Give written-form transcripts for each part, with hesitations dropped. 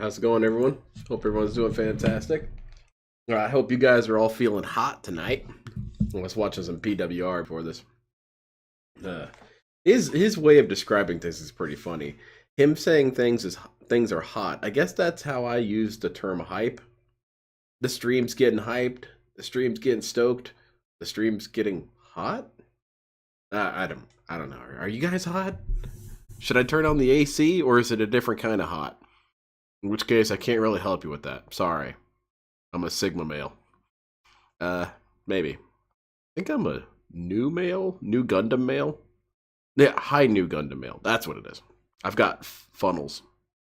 How's it going, everyone? Hope everyone's doing fantastic. I hope you guys are all feeling hot tonight. I was watching some PWR before this. Uh, his way of describing things is pretty funny. Him saying things are hot. I guess that's how I use the term hype. The stream's getting hyped. The stream's getting stoked. The stream's getting hot. I don't know. Are you guys hot? Should I turn on the AC, or is it a different kind of hot? In which case, I can't really help you with that. Sorry. I'm a Sigma male. Maybe. I think I'm a new male? New Gundam male? Yeah, high new Gundam male. That's what it is. I've got funnels.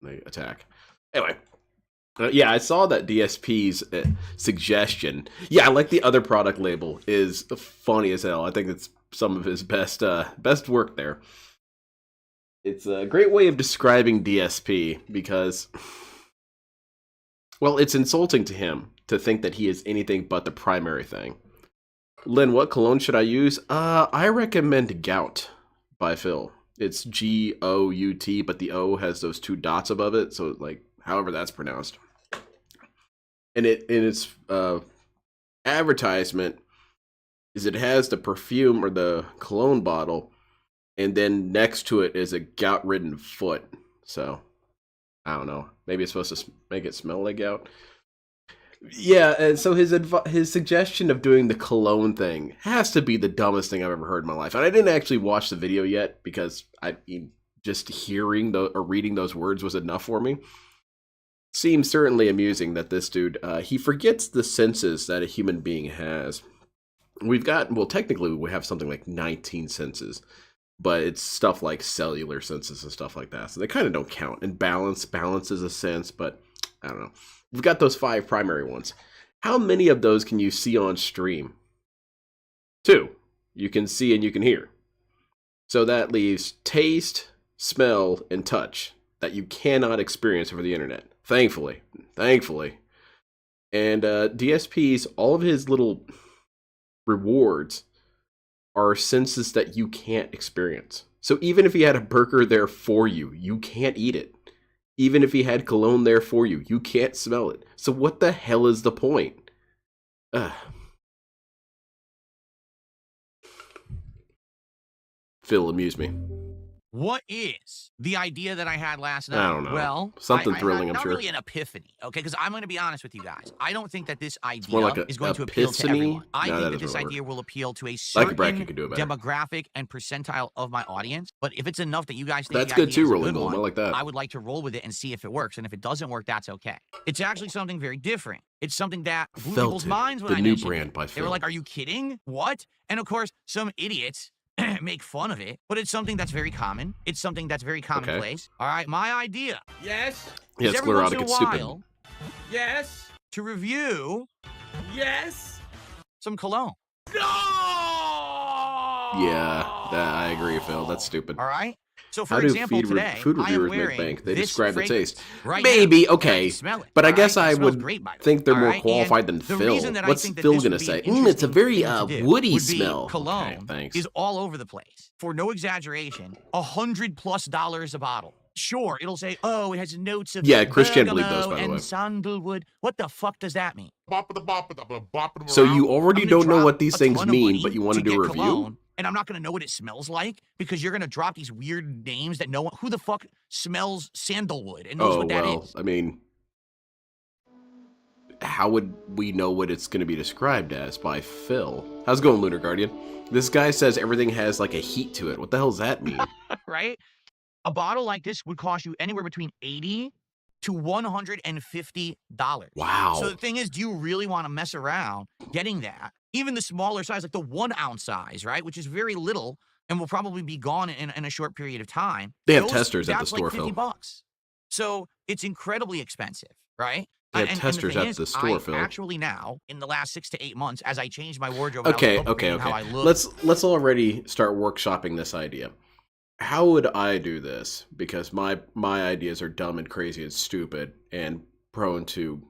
They attack. Anyway. Yeah, I saw that DSP's suggestion. Yeah, I like the other product label. Is funny as hell. I think it's some of his best work there. It's a great way of describing DSP because, well, it's insulting to him to think that he is anything but the primary thing. Lynn, what cologne should I use? I recommend Gout by Phil. It's G-O-U-T, but the O has those two dots above it, so like however that's pronounced. And its advertisement is it has the perfume or the cologne bottle, and then next to it is a gout-ridden foot. So, I don't know. Maybe it's supposed to make it smell like gout. Yeah, and so his suggestion of doing the cologne thing has to be the dumbest thing I've ever heard in my life. And I didn't actually watch the video yet because just hearing or reading those words was enough for me. Seems certainly amusing that this dude, he forgets the senses that a human being has. Technically we have something like 19 senses. But it's stuff like cellular senses and stuff like that. So they kind of don't count. And balance is a sense, but I don't know. We've got those 5 primary ones. How many of those can you see on stream? 2. You can see and you can hear. So that leaves taste, smell, and touch that you cannot experience over the internet. Thankfully. And DSP's, all of his little rewards are senses that you can't experience. So even if he had a burger there for you, you can't eat it. Even if he had cologne there for you, you can't smell it. So what the hell is the point? Phil, amuse me. What is the idea that I had last night? I don't know. Well, something thrilling, I'm sure. Not really an epiphany, okay? Because I'm going to be honest with you guys. I don't think that this idea like is going to appeal to everyone. I think that this idea will appeal to a certain demographic and percentile of my audience. But if it's enough that you guys think that's good too, Rolling Golem. I like that. I would like to roll with it and see if it works. And if it doesn't work, that's okay. It's actually something very different. It's something that blew people's minds when I mentioned it. The new brand by Phil. They were like, "Are you kidding? What?" And of course, some idiots make fun of it, but it's something that's very common. It's something that's very commonplace. Okay. All right, my idea. Yes. Yeah, it's sclerotic. It's stupid. Yes. To review. Yes. Some cologne. No. Yeah, I agree, Phil. That's stupid. All right. So, for example, today, food reviewers I am make bank. They describe the taste. Right Maybe, now. okay. But I guess I would think they're more qualified than Phil. What's Phil going to say? It's a very woody smell. Cologne is all over the place. For no exaggeration, $100+ a bottle. Sure, it'll say, oh, it has notes of Christian believed those, by the way. And sandalwood. What the fuck does that mean? So you already don't know what these things mean, but you want to do a review? Cologne, and I'm not going to know what it smells like because you're going to drop these weird names that no one... Who the fuck smells sandalwood and knows what that is? I mean, how would we know what it's going to be described as by Phil? How's it going, Lunar Guardian? This guy says everything has like a heat to it. What the hell does that mean? Right? A bottle like this would cost you anywhere between $80 to $150. Wow. So the thing is, do you really want to mess around getting that? Even the smaller size, like the 1 ounce size, right? Which is very little and will probably be gone in a short period of time. They have testers at the store, Phil. That's like $50. So it's incredibly expensive, right? They have testers at the store, Phil. Actually now, in the last 6 to 8 months, as I changed my wardrobe, okay. Let's already start workshopping this idea. How would I do this? Because my ideas are dumb and crazy and stupid and prone to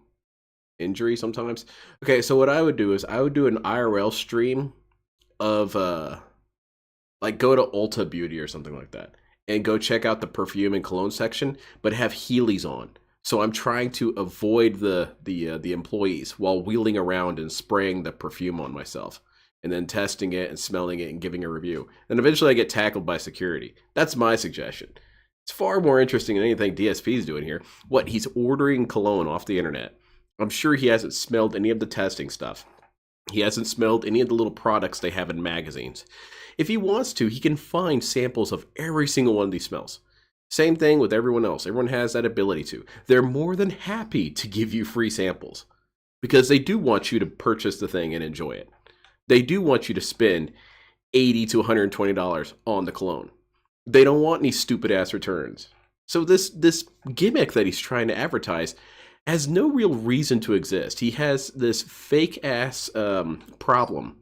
injury sometimes. Okay, so what I would do is I would do an IRL stream of like go to Ulta Beauty or something like that and go check out the perfume and cologne section, but have Heelys on. So I'm trying to avoid the employees while wheeling around and spraying the perfume on myself, and then testing it and smelling it and giving a review. And eventually I get tackled by security. That's my suggestion. It's far more interesting than anything DSP is doing here. What, he's ordering cologne off the internet. I'm sure he hasn't smelled any of the testing stuff. He hasn't smelled any of the little products they have in magazines. If he wants to, he can find samples of every single one of these smells. Same thing with everyone else. Everyone has that ability to. They're more than happy to give you free samples because they do want you to purchase the thing and enjoy it. They do want you to spend $80 to $120 on the cologne. They don't want any stupid ass returns. So this gimmick that he's trying to advertise has no real reason to exist. He has this fake ass problem.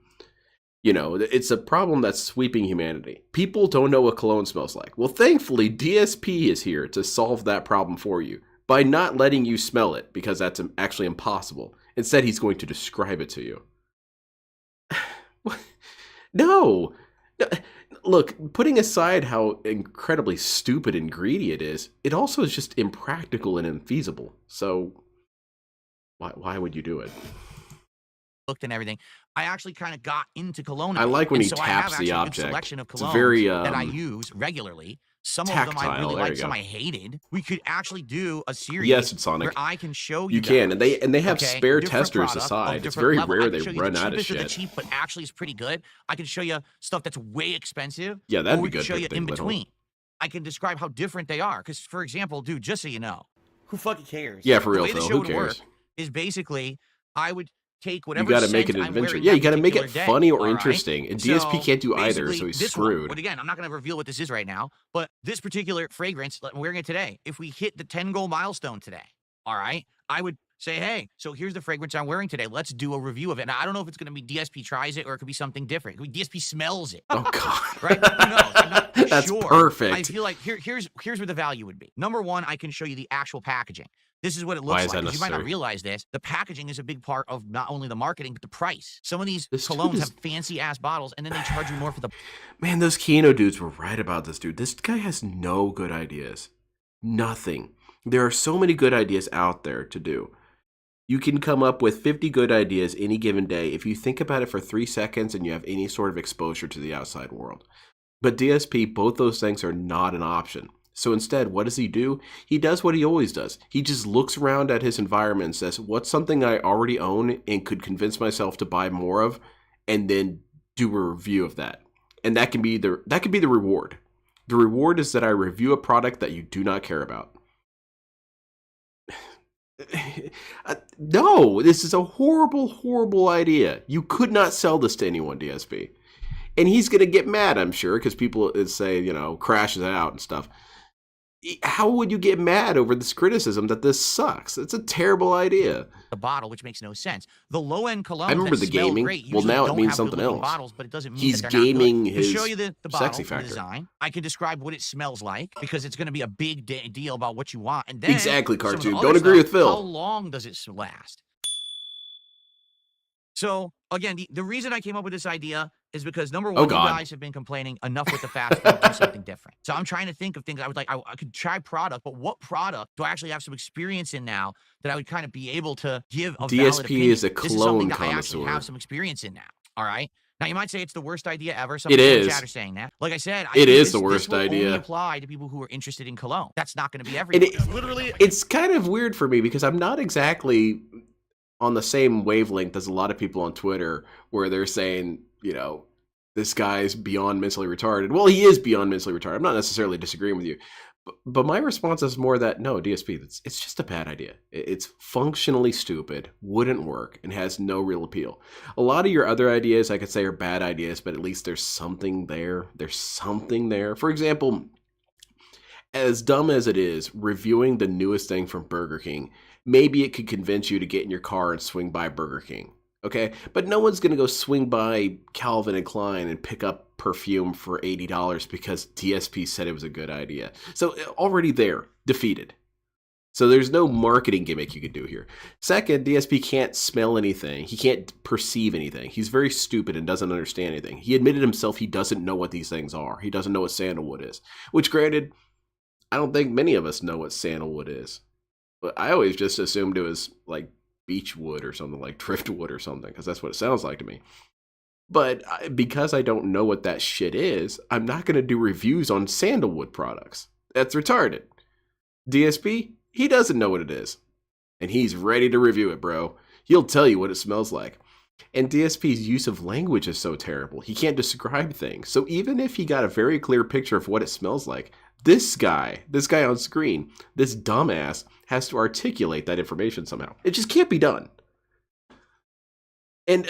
You know, it's a problem that's sweeping humanity. People don't know what cologne smells like. Well, thankfully, DSP is here to solve that problem for you by not letting you smell it, because that's actually impossible. Instead, he's going to describe it to you. No. Look, putting aside how incredibly stupid and greedy it is, it also is just impractical and infeasible. So, why would you do it? Looked and everything. I actually kind of got into cologne. I like when he so taps the object. Selection of it's very that I use regularly. Some tactile. of them I really liked, some I hated. We could actually do a series Sonic. where I can show you. You can, and they have spare testers aside. It's very rare they run out of shit. The cheap, but actually is pretty good. I can show you stuff that's way expensive. Yeah, that'd be good. Or show you in between. I can describe how different they are. Because, for example, dude, just so you know, who fucking cares? Yeah, for real, Phil. Who cares? Is basically I would take whatever. You got to make it an adventure. Yeah, you got to make it funny or interesting. And DSP can't do either, so he's screwed. But again, I'm not going to reveal what this is right now. But this particular fragrance, I'm wearing it today. If we hit the 10 goal milestone today, all right, I would say, hey, so here's the fragrance I'm wearing today. Let's do a review of it. Now, I don't know if it's going to be DSP tries it or it could be something different. It could be DSP smells it. Oh, God. Right? Who knows? I'm not That's sure. perfect. I feel like here's where the value would be. Number one, I can show you the actual packaging. This is what it looks like. You might not realize this. The packaging is a big part of not only the marketing, but the price. Some of these colognes have fancy-ass bottles, and then they charge you more for the... Man, those Kino dudes were right about this, dude. This guy has no good ideas. Nothing. There are so many good ideas out there to do. You can come up with 50 good ideas any given day if you think about it for 3 seconds and you have any sort of exposure to the outside world. But DSP, both those things are not an option. So instead, what does he do? He does what he always does. He just looks around at his environment and says, what's something I already own and could convince myself to buy more of, and then do a review of that. And that can be the reward. The reward is that I review a product that you do not care about. No, this is a horrible, horrible idea. You could not sell this to anyone, DSP. And he's going to get mad, I'm sure, because people say, you know, crashes out and stuff. How would you get mad over this criticism that this sucks? It's a terrible idea. The bottle, which makes no sense. The low-end cologne. I remember the gaming. Well, now it means something else. Bottles, but it doesn't mean he's gaming his to show you the bottle, sexy factor. The design. I can describe what it smells like because it's going to be a big deal about what you want. And then exactly, cartoon. Don't agree with Phil. How long does it last? So again, the reason I came up with this idea is because number one, you guys have been complaining enough with the fast food, do something different. So I'm trying to think of things I would like. I could try product, but what product do I actually have some experience in now that I would kind of be able to give a valid opinion? DSP is a clone connoisseur. I actually have some experience in now. All right. Now you might say it's the worst idea ever. It is. In the chat are saying that. Like I said, it is the worst this will idea. only apply to people who are interested in cologne. That's not going to be everyone. It's kind of weird for me because I'm not exactly on the same wavelength as a lot of people on Twitter where they're saying, you know, this guy's beyond mentally retarded. Well, he is beyond mentally retarded. I'm not necessarily disagreeing with you. But my response is more that, no, DSP, it's just a bad idea. It's functionally stupid, wouldn't work, and has no real appeal. A lot of your other ideas, I could say, are bad ideas, but at least there's something there. There's something there. For example, as dumb as it is, reviewing the newest thing from Burger King, maybe it could convince you to get in your car and swing by Burger King. Okay, but no one's going to go swing by Calvin and Klein and pick up perfume for $80 because DSP said it was a good idea. So already there, defeated. So there's no marketing gimmick you can do here. Second, DSP can't smell anything. He can't perceive anything. He's very stupid and doesn't understand anything. He admitted himself he doesn't know what these things are. He doesn't know what sandalwood is. Which, granted, I don't think many of us know what sandalwood is. But I always just assumed it was like beech wood or something, like driftwood or something, because that's what it sounds like to me. But because I don't know what that shit is, I'm not going to do reviews on sandalwood products. That's retarded. DSP, he doesn't know what it is. And he's ready to review it, bro. He'll tell you what it smells like. And DSP's use of language is so terrible. He can't describe things. So even if he got a very clear picture of what it smells like, this guy on screen, this dumbass, has to articulate that information somehow. It just can't be done. And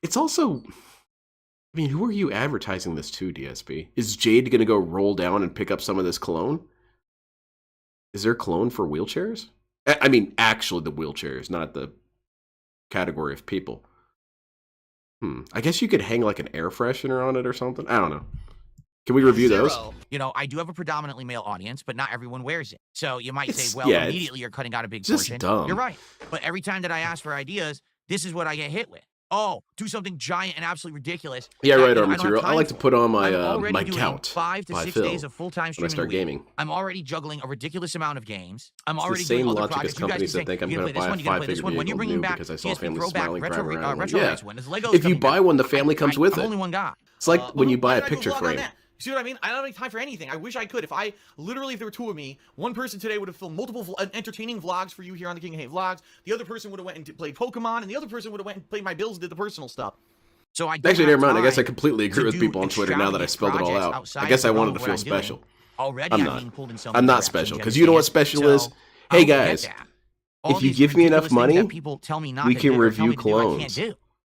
it's also, I mean, who are you advertising this to, DSP? Is Jade going to go roll down and pick up some of this cologne? Is there cologne for wheelchairs? I mean, actually the wheelchairs, not the category of people. I guess you could hang like an air freshener on it or something. I don't know. Can we review those? You know, I do have a predominantly male audience, but not everyone wears it. So you might say, well, immediately you're cutting out a big portion. Dumb. You're right. But every time that I ask for ideas, this is what I get hit with. Oh, do something giant and absolutely ridiculous. Yeah, right, our material. I like to put on my my count 5 to 6 Phil days of full-time streaming. when I start gaming. I'm already juggling a ridiculous amount of games. I'm It's already the same doing other logic projects. as companies that think I'm going to buy a five-figure when you're vehicle bringing new back because I saw PSP family throwback smiling retro driving around. retro Yeah. race one. There's Legos If you coming buy back. one, the family comes with I'm it. only one guy. It's like when you buy why a did I do picture vlog on frame. that? See what I mean? I don't have any time for anything. I wish I could. If there were two of me, one person today would have filmed multiple entertaining vlogs for you here on the King of Hate Vlogs. The other person would have went and played Pokemon, and the other person would have went and played my bills, did the personal stuff. So I Actually, never mind. I guess I completely agree with people on Twitter now that I spelled it all out. I guess I wanted to feel special. I'm not. I'm not special because you know what special is? Hey guys, if you give me enough money, we can review colognes.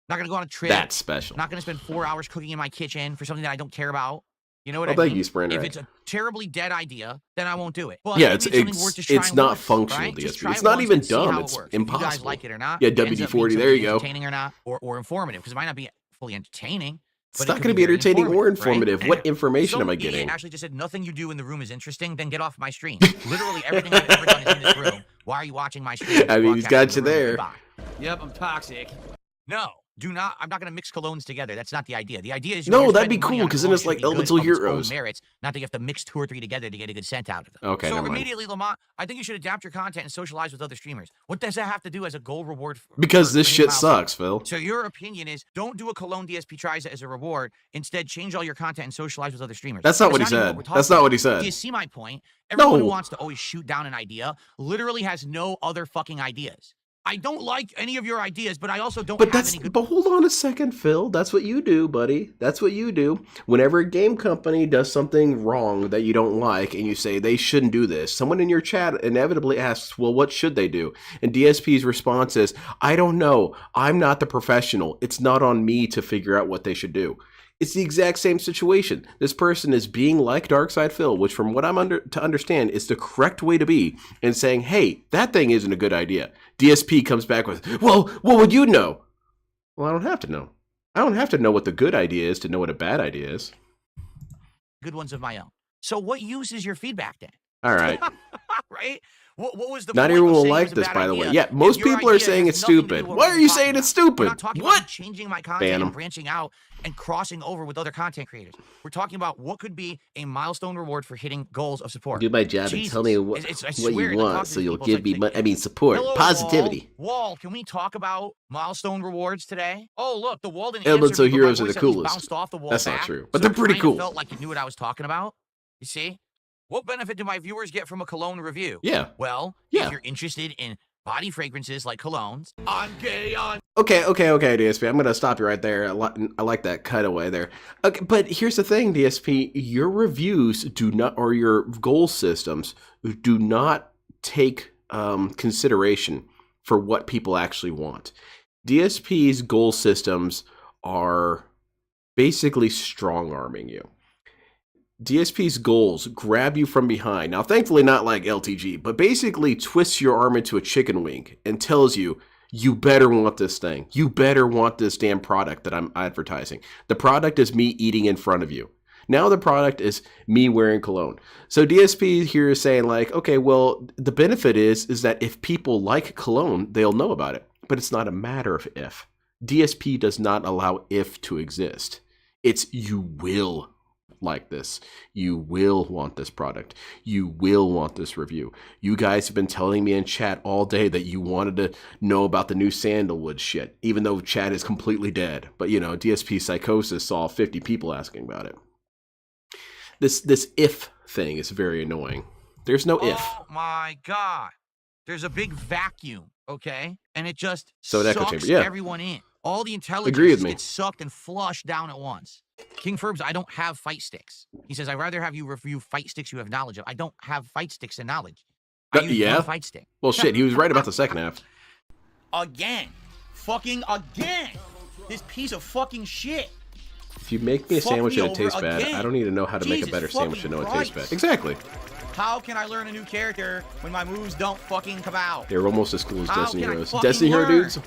Not gonna go on a trip. That's special. Not gonna spend 4 hours cooking in my kitchen for something that I don't care about. You know what I mean? Thank you, Sprinter. If it's a terribly dead idea, then I won't do it. But Yeah, it's not functional, DSP. It's not even dumb. It's impossible. If you guys like it or not. Yeah, WD-40. There you go. Entertaining or not, or informative, because it might not be fully entertaining. It's not going to be entertaining or informative. Right? What information am I getting? Actually just said nothing you do in the room is interesting, then get off my stream. Literally everything I've ever done is in this room. Why are you watching my stream? I mean, he's got you there. Yep, I'm toxic. No, do not. I'm not going to mix colognes together. That's not the idea. The idea is no, that'd be cool because then it's like Elemental Heroes. Merits, not that you have to mix 2 or 3 together to get a good scent out of them. Okay, so never immediately, Lamont, I think you should adapt your content and socialize with other streamers. What does that have to do as a goal reward? Because this shit sucks, Phil. So your opinion is don't do a Cologne DSP tries as a reward. Instead, change all your content and socialize with other streamers. That's not what he said. That's not what he said. Do you see my point? Everyone who wants to always shoot down an idea literally has no other fucking ideas. I don't like any of your ideas, but I also don't have any good... But hold on a second, Phil. That's what you do, buddy. That's what you do. Whenever a game company does something wrong that you don't like and you say they shouldn't do this, someone in your chat inevitably asks, well, what should they do? And DSP's response is, I don't know. I'm not the professional. It's not on me to figure out what they should do. It's the exact same situation. This person is being like Darkside Phil, which from what I'm to understand is the correct way to be, and saying, hey, that thing isn't a good idea. DSP comes back with, well, what would you know? Well, I don't have to know. I don't have to know what the good idea is to know what a bad idea is. Good ones of my own. So what use is your feedback then? All right. Right? What was the Not point everyone of will saying like it was a this, bad by the way. idea Yeah, most if your people are idea saying has it's nothing to do stupid. with Why we're are you talking saying about? it's stupid? We're not talking What? about changing my content and branching out and crossing over with other content creators. We're talking about what could be a milestone reward for hitting goals of support. Do my job and tell me what you want, so you'll give me support. Hello, Positivity. Wall, can we talk about milestone rewards today? Oh, look, the wall didn't Elemental answer me, but my Heroes are the voice at least coolest. bounced off the wall That's back, not true, but so they're pretty it kinda cool. felt like you knew what I was talking about. You see? What benefit do my viewers get from a cologne review? Yeah. Well, Yeah. if you're interested in body fragrances like colognes, I'm gay on. Okay, DSP. I'm going to stop you right there. I like that cutaway there. Okay, but here's the thing, DSP. Your reviews do not, or your goal systems do not take consideration for what people actually want. DSP's goal systems are basically strong-arming you. DSP's goals grab you from behind. Now, thankfully not like LTG, but basically twists your arm into a chicken wing and tells you, you better want this thing. You better want this damn product that I'm advertising. The product is me eating in front of you. Now the product is me wearing cologne. So DSP here is saying like, okay, well, the benefit is that if people like cologne, they'll know about it. But it's not a matter of if. DSP does not allow if to exist. It's you will like this. You will want this product. You will want this review. You guys have been telling me in chat all day that you wanted to know about the new sandalwood shit, even though chat is completely dead. But, you know, DSP Psychosis saw 50 people asking about it. This if thing is very annoying. There's no if. Oh my God. There's a big vacuum, okay? And it just So an echo sucks chamber, yeah. everyone in. All the intelligence Agree with just me. gets sucked and flushed down at once. King Ferbs, I don't have fight sticks. He says, I'd rather have you review fight sticks you have knowledge of. I don't have fight sticks and knowledge. I use Yeah. one fight stick. Well, shit, he was right about the second half. Again. Fucking again. This piece of fucking shit. If you make me a Fuck sandwich me and it tastes over bad, again. I don't need to know how to make a Jesus better sandwich to know it tastes fucking bad. Exactly. How can I learn a new character when my moves don't fucking come out? They're almost as cool as How Destiny can I Heroes. fucking Destiny Hero learn? dudes?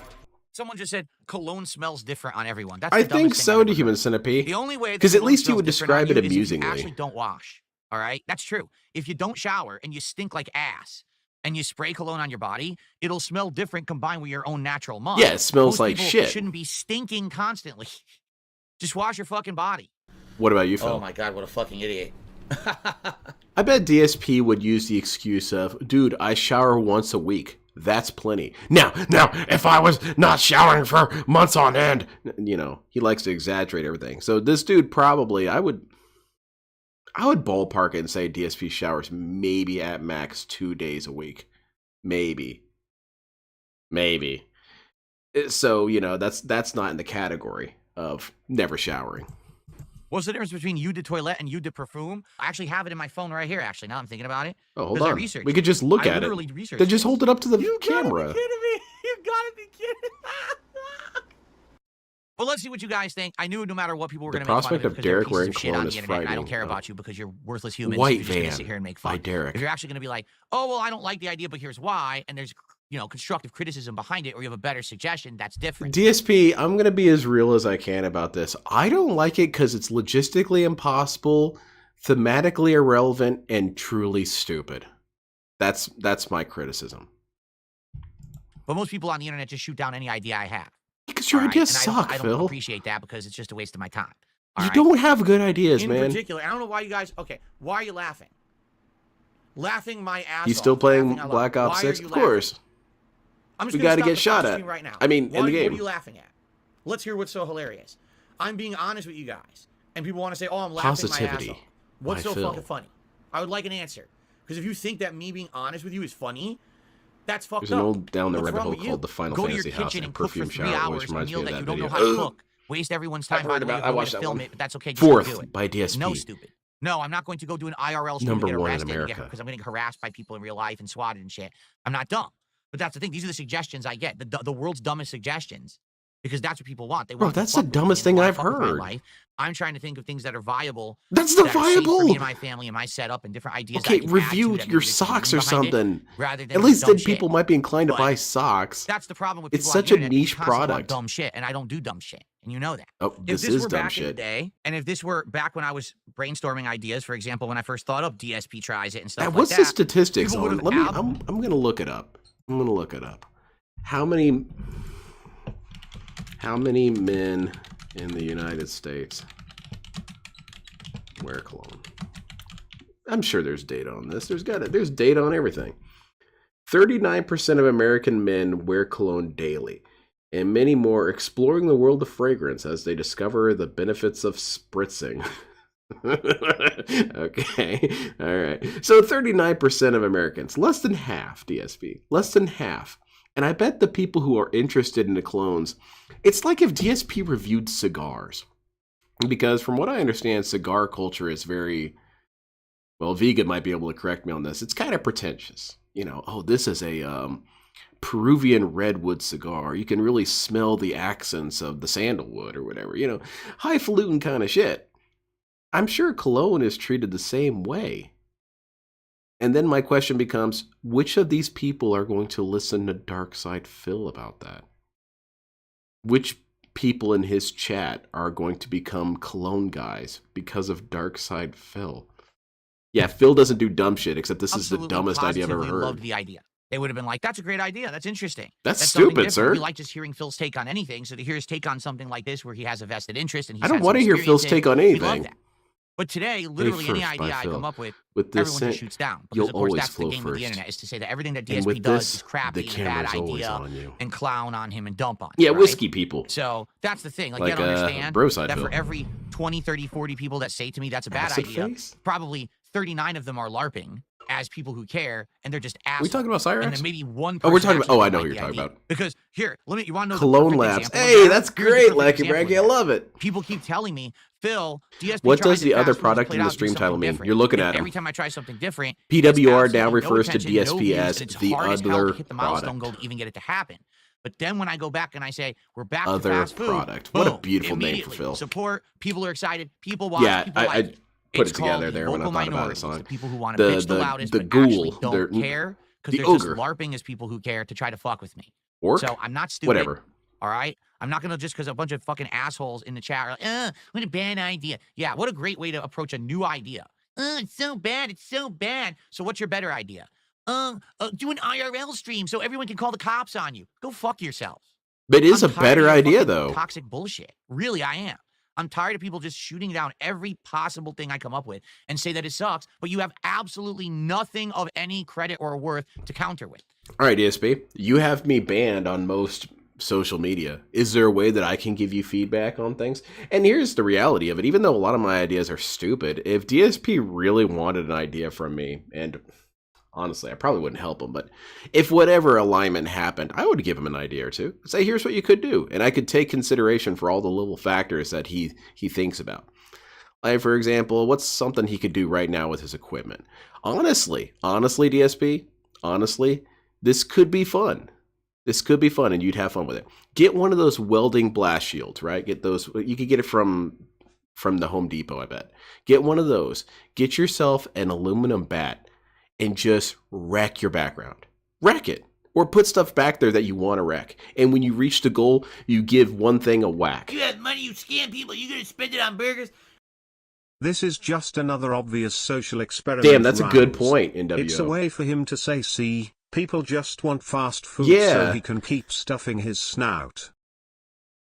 Someone just said cologne smells different on everyone. That's I the think dumbest thing so, I've to ever Human heard. Centipede. The only way that Because at cologne least he smells would different on describe it you is if you amusingly. actually don't wash. All right? That's true. If you don't shower and you stink like ass and you spray cologne on your body, it'll smell different combined with your own natural mud. Yeah, it smells Most like people shit. shouldn't be stinking constantly. Just wash your fucking body. What about you, Phil? Oh my god, what a fucking idiot. I bet DSP would use the excuse of, dude, I shower once a week. That's plenty. Now, if I was not showering for months on end, you know, he likes to exaggerate everything. So this dude probably, I would ballpark it and say DSP showers maybe at max 2 days a week. Maybe. So, you know, that's not in the category of never showering. What's the difference between eau de toilette and eau de parfum? I actually have it in my phone right here, actually, now I'm thinking about it. Oh, hold 'Cause I on. researched We could just look I at literally it. researched Then just this. hold it up to the You camera. gotta be kidding me. You gotta be kidding. Well, let's see what you guys think. I knew no matter what, people were The going to make fun prospect of of it because they're Derek pieces wearing of shit cologne on is the internet, and I don't frightening. care Oh. about you because you're worthless humans. White You're just going to van sit here and make by fun. Derek. If you're actually going to be like, oh, well, I don't like the idea, but here's why, and there's, you know, constructive criticism behind it, or you have a better suggestion, that's different. DSP, I'm going to be as real as I can about this. I don't like it because it's logistically impossible, thematically irrelevant, and truly stupid. That's my criticism. But most people on the internet just shoot down any idea I have. Because your all right? ideas And suck, I don't Phil. appreciate that because it's just a waste of my time. All You right? don't have good ideas, In man. particular, I don't know why you guys. Okay, why are you laughing? Laughing my ass He's off. still playing laughing out loud. Black Ops Why are 6? you Of laughing? course. I'm just We gonna gotta stop get the shot fucking at. stream right now. I mean, in the What game. are you laughing at? Let's hear what's so hilarious. I'm being honest with you guys, and people want to say, "Oh, I'm laughing my Positivity ass off." What's by so Phil. fucking funny? I would like an answer. Because if you think that me being honest with you is funny, that's fucked There's an up. old down the What's rabbit wrong hole with you? called the Final Go to Fantasy your House kitchen and and cook for Perfume 3 Shower. hours Always a reminds me meal of that that you don't know video. how to cook. Waste everyone's time. I've By heard the way, about- if I you want watched to that film one. it, but that's okay. Just don't do Fourth it. by DSP. No, stupid. No, I'm not going to go do an IRL stream Number and get one in arrested America. because I'm getting harassed by people in real life and swatted and shit. I'm not dumb. But that's the thing. These are the suggestions I get. The world's dumbest suggestions. Because that's what people want. They Bro, want to that's fuck the with me dumbest and they thing wanna I've fuck with my heard. life. I'm trying to think of things that are viable. That's the that are safe for me viable. and my family and my setup and different ideas. that Okay, I can add review to that your maybe there's socks some or reason behind it, something. rather than At just least dumb then shit. people might be inclined to But buy socks. That's the problem with It's people on such the a internet. They niche constantly want product. dumb shit, and I don't do dumb shit, and you know that. Oh, If this this is were dumb back in the shit. day, and if this were back when I was brainstorming ideas, for example, when I first thought up DSP tries it and stuff like What's that. the statistics people on? would've Let me. ab- I'm gonna look it up. I'm gonna look it up. How many men in the United States wear cologne? I'm sure there's data on this. There's data on everything. 39% of American men wear cologne daily, and many more exploring the world of fragrance as they discover the benefits of spritzing. Okay, all right. So 39% of Americans, less than half, DSP, less than half. And I bet the people who are interested in the clones, it's like if DSP reviewed cigars. Because from what I understand, cigar culture is very, well, Vegan might be able to correct me on this. It's kind of pretentious. You know, oh, this is a Peruvian redwood cigar. You can really smell the accents of the sandalwood or whatever. You know, highfalutin kind of shit. I'm sure cologne is treated the same way. And then my question becomes, which of these people are going to listen to Dark Side Phil about that? Which people in his chat are going to become cologne guys because of Dark Side Phil? Yeah, Phil doesn't do dumb shit, except this is the absolutely dumbest idea I've ever positively heard. loved the idea. They would have been like, that's a great idea. That's interesting. That's something stupid, different. sir. We like just hearing Phil's take on anything. So to hear his take on something like this where he has a vested interest and he's I don't want to hear Phil's take on We love anything. that. But today, literally any First by idea I Phil. come up with With this everyone scent, just shoots down. Because, you'll of course, always that's the flow game of the first. internet, is to say that everything that And DSP with does this, is crappy the and a bad camera's always idea on you. and clown on him and dump on him. Yeah, right? whiskey people. So that's the thing. Like Like, you gotta understand Broside that Phil. for every 20, 30, 40 people that say to me that's a bad Acid idea, face? probably 39 of them are LARPing as people who care, and they're just assholes. We talking about Cyrax? And then maybe one person Oh, we're talking about. actually Oh, I don't know like who you're the talking idea. about. Because here, you want to know Cologne the perfect Labs. example of Hey, that? that's Here's the great, perfect Lucky example of Braggy. I that. love it. People keep telling me, Phil, DSP What tried does it the other fast, we just product played in the out, do stream something title mean? different. You're looking And at 'em. every time I try something different, PWR it's now absolutely no refers to attention, no DSP views, as and it's the hard as hell other to hit the milestone product. goal to even get it to happen. But then when I go back and I say, we're back Other to fast food, product. What a boom, beautiful name for immediately, Phil. Support, people are excited, people watch, Yeah, people I like it. put It's it together called there when I vocal thought about it. minorities, Son. the people who want to bitch the loudest the but actually ghoul, don't they're- care because the they're just ogre. LARPing as people who care to try to fuck with me. Orc? So I'm not stupid. Whatever. All right? I'm not going to just because a bunch of fucking assholes in the chat are like, what a bad idea. Yeah, what a great way to approach a new idea. It's so bad. It's so bad. So what's your better idea? Do an IRL stream so everyone can call the cops on you. Go fuck yourself. But it is I'm a tired better of your idea, fucking though. Toxic bullshit. Really, I am. I'm tired of people just shooting down every possible thing I come up with and say that it sucks, but you have absolutely nothing of any credit or worth to counter with. All right, DSP, you have me banned on most social media. Is there a way that I can give you feedback on things? And here's the reality of it. Even though a lot of my ideas are stupid, if DSP really wanted an idea from me, and honestly, I probably wouldn't help him, but if whatever alignment happened, I would give him an idea or two. Say, here's what you could do. And I could take consideration for all the little factors that he thinks about. Like, for example, what's something he could do right now with his equipment? Honestly, DSP, this could be fun. This could be fun, and you'd have fun with it. Get one of those welding blast shields, right? Get those. You could get it from the Home Depot, I bet. Get one of those. Get yourself an aluminum bat and just wreck your background. Wreck it. Or put stuff back there that you want to wreck. And when you reach the goal, you give one thing a whack. You have money, you scam people, you're going to spend it on burgers. This is just another obvious social experiment. Damn, that's a good Rhymes. point, NWO. It's a way for him to say, see, people just want fast food Yeah. so he can keep stuffing his snout.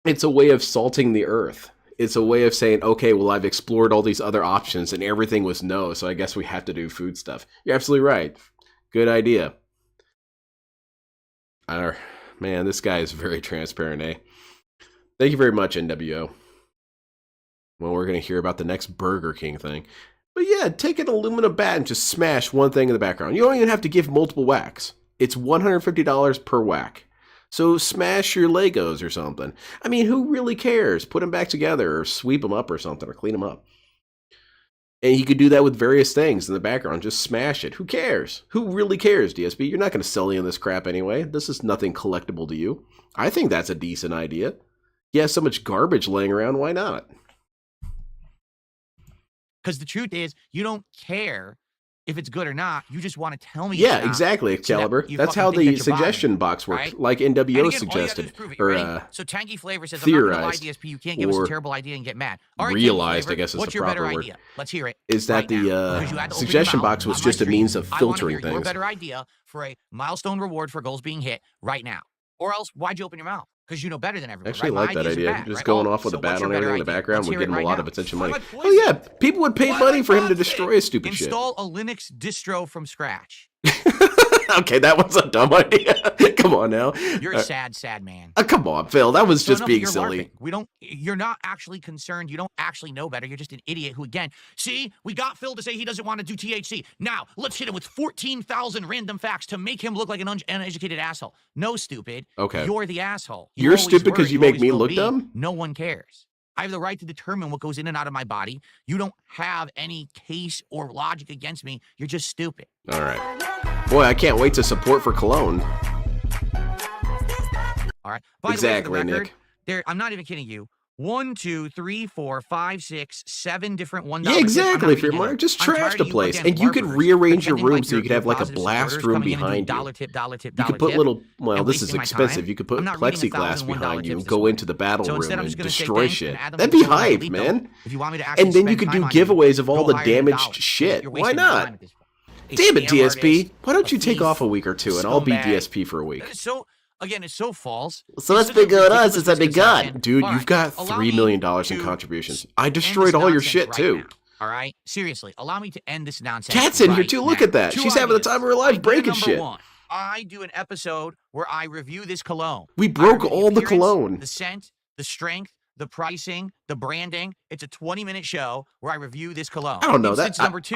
It's a way of salting the earth. It's a way of saying, okay, well, I've explored all these other options and everything was no, so I guess we have to do food stuff. You're absolutely right. Good idea. Man, this guy is very transparent, eh? Thank you very much, NWO. Well, we're going to hear about the next Burger King thing. But yeah, take an aluminum bat and just smash one thing in the background. You don't even have to give multiple whacks. It's $150 per whack. So smash your Legos or something. I mean, who really cares? Put them back together or sweep them up or something or clean them up. And you could do that with various things in the background. Just smash it. Who cares? Who really cares, DSP? You're not going to sell any of this crap anyway. This is nothing collectible to you. I think that's a decent idea. You have so much garbage laying around, why not? Because the truth is, you don't care if it's good or not. You just want to tell me. Yeah, it's not, exactly, Excalibur. you That's fucking how think that the you're buying suggestion it, box worked, right? like And NWO again, all you gotta do suggested. is prove it. You Or ready? So Tanky Flavor says, I'm not going to lie, theorized. DSP. You can't give us Or a terrible idea and get mad. All right, Tanky realized, Flavor, I guess is what's the your better proper word. idea? Let's hear it. Is that right the now, because you had to open suggestion your mouth box was on my just a stream. means of I wanna filtering hear your things? better idea for a milestone reward for goals being hit right now. Or else, why'd you open your mouth? Because you know better than I everyone. actually right? like My that ideas are idea. bad, Just right? going Oh, off with so a bat what's your on better everything in the idea? background Let's would hear get it him a right lot now. of attention Why money. am I Oh poisoned? yeah, people would pay Why money am I for him to toxic? destroy stupid shit. Install a Linux distro from scratch. Okay, that was a dumb idea. Come on now. You're a sad, sad man. Come on, Phil. That was So just enough of being your silly. LARPing. You're not actually concerned. You don't actually know better. You're just an idiot who, again, see, we got Phil to say he doesn't want to do THC. Now, let's hit him with 14,000 random facts to make him look like an uneducated asshole. No, stupid. Okay. You're the asshole. You You're always stupid were, 'cause you make always me will look be. dumb? No one cares. I have the right to determine what goes in and out of my body. You don't have any case or logic against me. You're just stupid. All right. Boy, I can't wait to support for Cologne. All right. By Exactly, the way, for the record, Nick. I'm not even kidding you. 1, 2, 3, 4, 5, 6, 7 different $1. Yeah, exactly. If you're Mark, just trash the place. And you could rearrange your room so you could have like a blast room behind you. You could put little, well, this is expensive. You could put plexiglass behind you and go into the battle room and destroy shit. That'd be hype, man. And then you could do giveaways of all the damaged shit. Why not? Damn it, DSP. Why don't you take off a week or two and I'll be DSP for a week? So, again, it's so false. So let's figure it out since I've been gone. Dude, you've got $3 million in contributions. I destroyed all your shit too. All right? Seriously, allow me to end this nonsense. Cat's in here right too. Look now. at that. 2 She's having the ideas. time of her life Idea breaking number shit. 1. I do an episode where I review this cologne. We I broke review all the appearance, cologne. the scent, the strength, the pricing, the branding. It's a 20-minute show where I review this cologne. I don't know Instance that. number 2.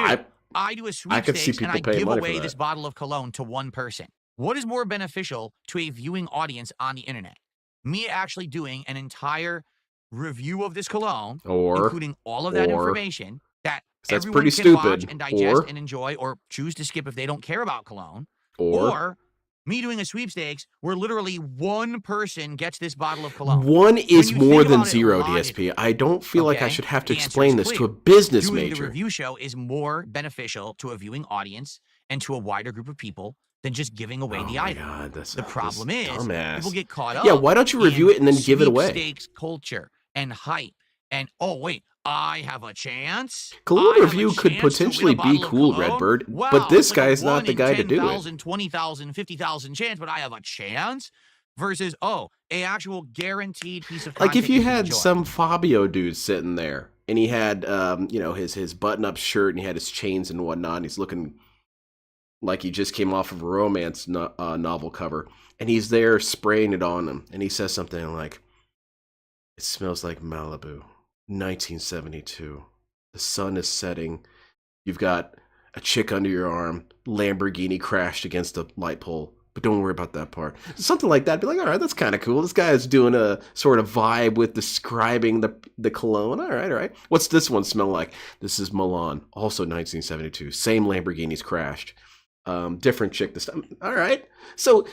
I do a I could see sweepstakes and I people paying give money for away that. this bottle of cologne to one person. What is more beneficial to a viewing audience on the internet? Me actually doing an entire review of this cologne, including all of that information that that's everyone pretty can stupid. watch and digest and enjoy, or choose to skip if they don't care about cologne, or me doing a sweepstakes where literally one person gets this bottle of cologne. One is more than zero, logically, DSP. I don't feel like I okay, should have to the answer explain is this to clear. a business Doing major. the review show is more beneficial to a viewing audience and to a wider group of people than just giving away the item. God, the problem is people get caught up. Yeah, why don't you review it and then give it away? Sweepstakes culture and hype and oh wait, I have a chance. Cologne review could potentially be cool, Redbird, wow, but this like guy's not the guy to do it. 10,000, 20,000, 50,000 chance, but I have a chance. Versus a actual guaranteed piece of content. Like if you had enjoy. some Fabio dude sitting there and he had his button-up shirt and he had his chains and whatnot, and he's looking like he just came off of a romance novel cover, and he's there spraying it on him, and he says something like, "It smells like Malibu, 1972. The sun is setting. You've got a chick under your arm. Lamborghini crashed against a light pole. But don't worry about that part." Something like that. Be like, all right, that's kind of cool. This guy is doing a sort of vibe with describing the cologne. All right. What's this one smell like? This is Milan, also 1972. Same Lamborghinis crashed. Different chick this time. All right. So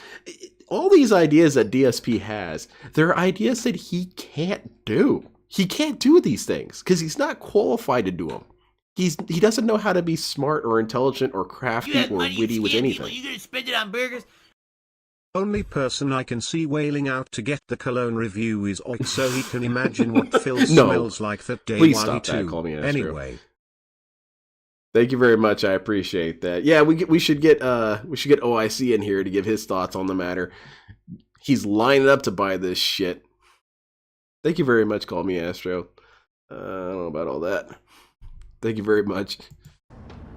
all these ideas that DSP has, they're ideas that he can't do. He can't do these things because he's not qualified to do them. He doesn't know how to be smart or intelligent or crafty or witty with anything. You gonna spend it on burgers? Only person I can see wailing out to get the cologne review is Oik, so he can imagine what Phil smells like that day. Please while stop he that. too. Call me an Anyway. Thank you very much. I appreciate that. Yeah, we should get OIC in here to give his thoughts on the matter. He's lining up to buy this shit. Thank you very much. Call me Astro. I don't know about all that. Thank you very much.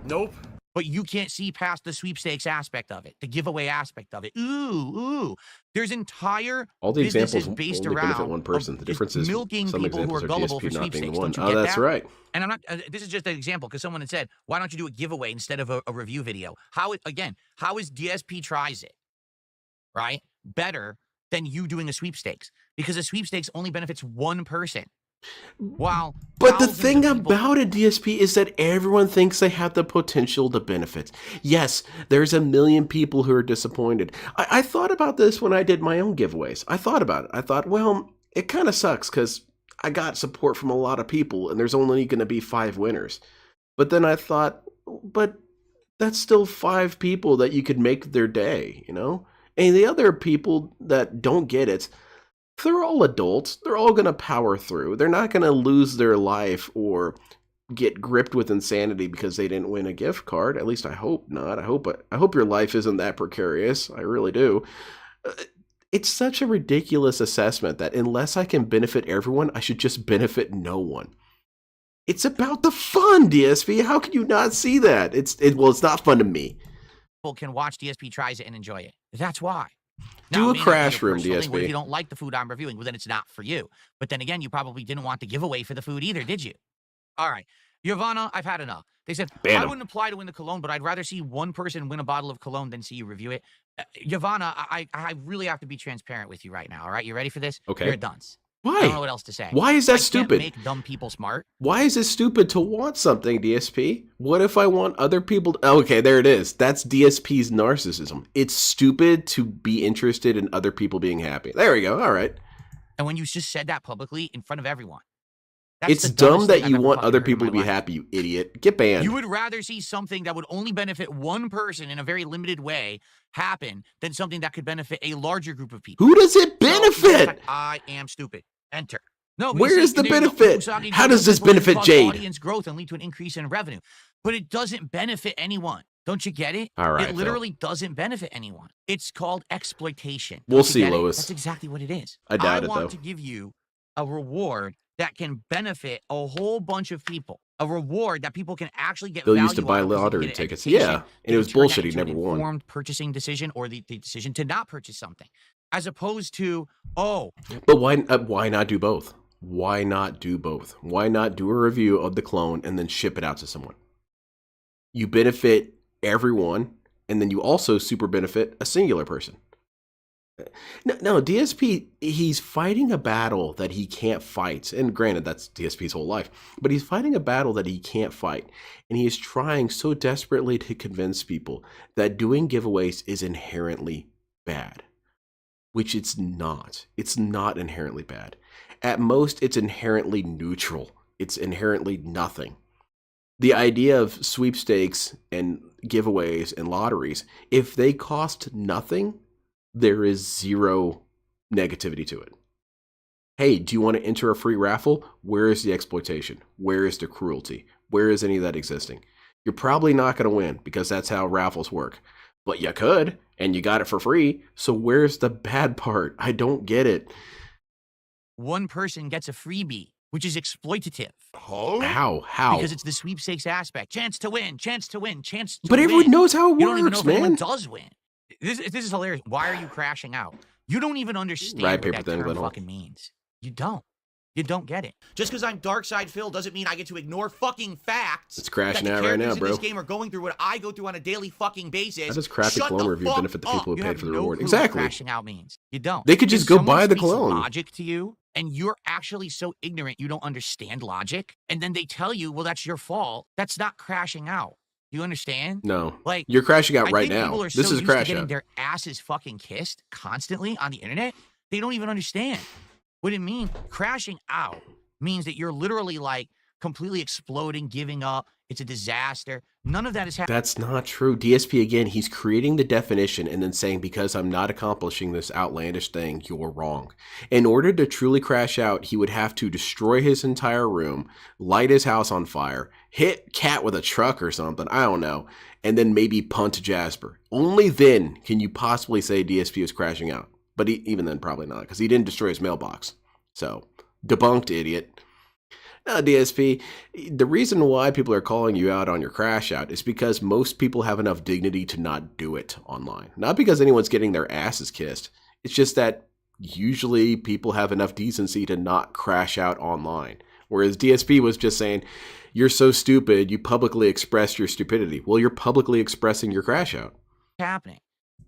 Nope. But you can't see past the sweepstakes aspect of it, the giveaway aspect of it. Ooh. There's entire all the examples based only around benefit one person. The difference is milking some people who examples are gullible for DSP not being sweepstakes. the one. Don't you get That's that? right. And I'm not. This is just an example because someone had said, "Why don't you do a giveaway instead of a review video?" How is DSP tries it, right? Better than you doing a sweepstakes because a sweepstakes only benefits one person. Wow. But the thing about a DSP is that everyone thinks they have the potential to benefit. Yes, there's a million people who are disappointed. I thought about this when I did my own giveaways. I thought about it. I thought, well, it kind of sucks because I got support from a lot of people and there's only going to be 5 winners. But then I thought, but that's still 5 people that you could make their day, you know? And the other people that don't get it, they're all adults. They're all going to power through. They're not going to lose their life or get gripped with insanity because they didn't win a gift card. At least I hope not. I hope your life isn't that precarious. I really do. It's such a ridiculous assessment that unless I can benefit everyone, I should just benefit no one. It's about the fun, DSP. How can you not see that? It's not fun to me. People can watch DSP tries it and enjoy it. That's why. Do a crash room, DSP. What if you don't like the food I'm reviewing? Well, then it's not for you. But then again, you probably didn't want the giveaway for the food either, did you? All right. Giovanna, I've had enough. They said, I wouldn't apply to win the cologne, but I'd rather see one person win a bottle of cologne than see you review it. Giovanna, I really have to be transparent with you right now, all right? You ready for this? Okay. You're a dunce. Why? I don't know what else to say. Why is that stupid? Can't make dumb people smart. Why is it stupid to want something, DSP? What if I want other people to... Okay, there it is. That's DSP's narcissism. It's stupid to be interested in other people being happy. There we go. All right. And when you just said that publicly in front of everyone. It's dumb that you want other people to be happy, you idiot. Get banned. You would rather see something that would only benefit one person in a very limited way happen than something that could benefit a larger group of people. Who does it benefit? So, I am stupid. Enter. No, where is the benefit? How does this benefit Jade? Audience growth and lead to an increase in revenue, but it doesn't benefit anyone. Don't you get it? All right, it literally doesn't benefit anyone. It's called exploitation. We'll see, Lois. That's exactly what it is. I doubt it, though. I want to give you a reward that can benefit a whole bunch of people. A reward that people can actually get Bill value used to buy out of 'cause they lottery get an tickets. education. Yeah, They and it was can turn that bullshit. He into an never won. informed purchasing decision or the decision to not purchase something, as opposed to, oh, But why not do both? Why not do both? Why not do a review of the clone and then ship it out to someone? You benefit everyone, and then you also super benefit a singular person. No, DSP, he's fighting a battle that he can't fight. And granted, that's DSP's whole life. But he's fighting a battle that he can't fight. And he is trying so desperately to convince people that doing giveaways is inherently bad. Which it's not. It's not inherently bad. At most, it's inherently neutral. It's inherently nothing. The idea of sweepstakes and giveaways and lotteries, if they cost nothing, there is zero negativity to it. Hey, do you want to enter a free raffle? Where is the exploitation? Where is the cruelty? Where is any of that existing? You're probably not going to win because that's how raffles work. But you could, and you got it for free. So where's the bad part? I don't get it. one person gets a freebie, which is exploitative. How? Because it's the sweepstakes aspect. Chance to win, chance to win, chance to But win. everyone knows how it You don't even know works, if anyone man. does win. This is hilarious. Why are you crashing out? You don't even understand Right, what paper that thin, term Glenn Hall. fucking means. You don't. You don't get it. Just because I'm dark side Phil doesn't mean I get to ignore fucking facts. It's crashing that the out right now, characters bro. in this game are going through what I go through on a daily fucking basis. How does crappy Shut clone the review fuck benefit the up. people who You paid have for the no reward? clue what Exactly. crashing out means. You don't. They could If just go someone buy the speaks clone. logic to you, and you're actually so ignorant you don't understand logic, and then they tell you, well, that's your fault. That's not crashing out. You understand? No. Like, You're crashing out I right think now. people are This so is a used crash to getting out. their asses fucking kissed constantly on the internet, they don't even understand what it means. Crashing out means that you're literally like completely exploding, giving up. It's a disaster. None of that is happening. That's not true. DSP, again, he's creating the definition and then saying, because I'm not accomplishing this outlandish thing, you're wrong. In order to truly crash out, he would have to destroy his entire room, light his house on fire, hit Cat with a truck or something, I don't know, and then maybe punt Jasper. Only then can you possibly say DSP is crashing out. But even then, probably not, because he didn't destroy his mailbox. So, debunked, idiot. No, DSP, the reason why people are calling you out on your crash out is because most people have enough dignity to not do it online. Not because anyone's getting their asses kissed. It's just that usually people have enough decency to not crash out online. Whereas DSP was just saying, you're so stupid, you publicly expressed your stupidity. Well, you're publicly expressing your crash out. Happening.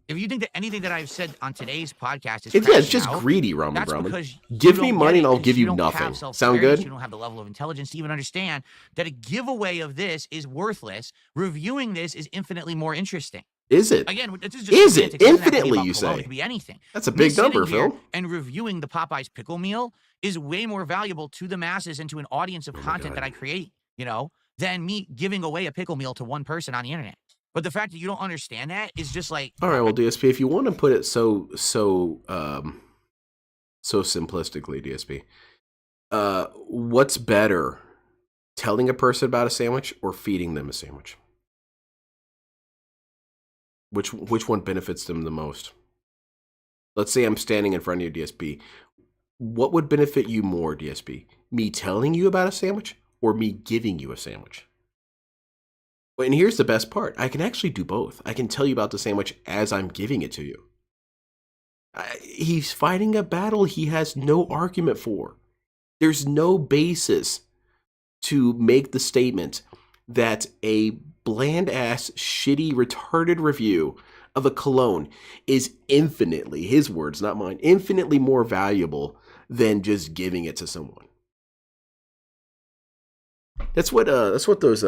If you think that anything that I've said on today's podcast is It's crashing just out, greedy, Ramen that's Brahman. because Give you me don't money get and it, I'll 'cause give you don't nothing. have Sound self-awareness, good? You don't have the level of intelligence to even understand that a giveaway of this is worthless. Reviewing this is infinitely more interesting. Is it? Again, this is just Is it? semantics. It doesn't have to be Infinitely, about you Cologne. say? It could be anything. That's a Me big sitting number, here Phil. and reviewing the Popeye's pickle meal is way more valuable to the masses and to an audience of content that I create, than me giving away a pickle meal to one person on the internet. But the fact that you don't understand that is just like, All right, well, DSP, if you want to put it so simplistically, DSP, what's better, telling a person about a sandwich or feeding them a sandwich? Which one benefits them the most? Let's say I'm standing in front of you, DSP. What would benefit you more, DSP? Me telling you about a sandwich or me giving you a sandwich? And here's the best part. I can actually do both. I can tell you about the sandwich as I'm giving it to you. He's fighting a battle he has no argument for. There's no basis to make the statement that a bland-ass, shitty, retarded review of a cologne is infinitely, his words, not mine, infinitely more valuable than just giving it to someone. That's what those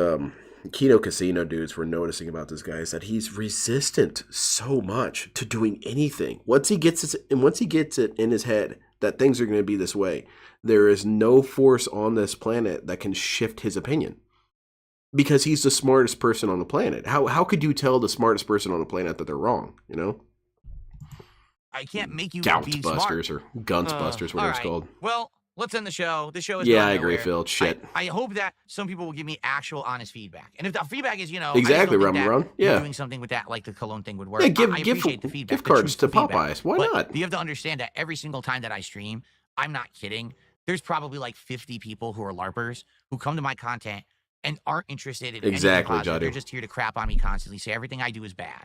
Kino Casino dudes were noticing about this guy, is that he's resistant so much to doing anything. Once he gets it in his head that things are going to be this way, there is no force on this planet that can shift his opinion. Because he's the smartest person on the planet. How could you tell the smartest person on the planet that they're wrong, I can't make you Gout be busters smart. or guns busters, whatever it's called. Well, let's end the show. The show is Yeah, going I agree, nowhere. Phil. Shit. I hope that some people will give me actual, honest feedback. And if the feedback is, Exactly, I just don't think Rum. that Yeah. doing something with that, like the cologne thing, would work. Yeah, I appreciate the feedback, gift the cards to truthful feedback. Popeyes. Why But not? you have to understand that every single time that I stream, I'm not kidding. there's probably like 50 people who are LARPers who come to my content and aren't interested in Exactly, anything positive. Jody. They're just here to crap on me constantly, say everything I do is bad.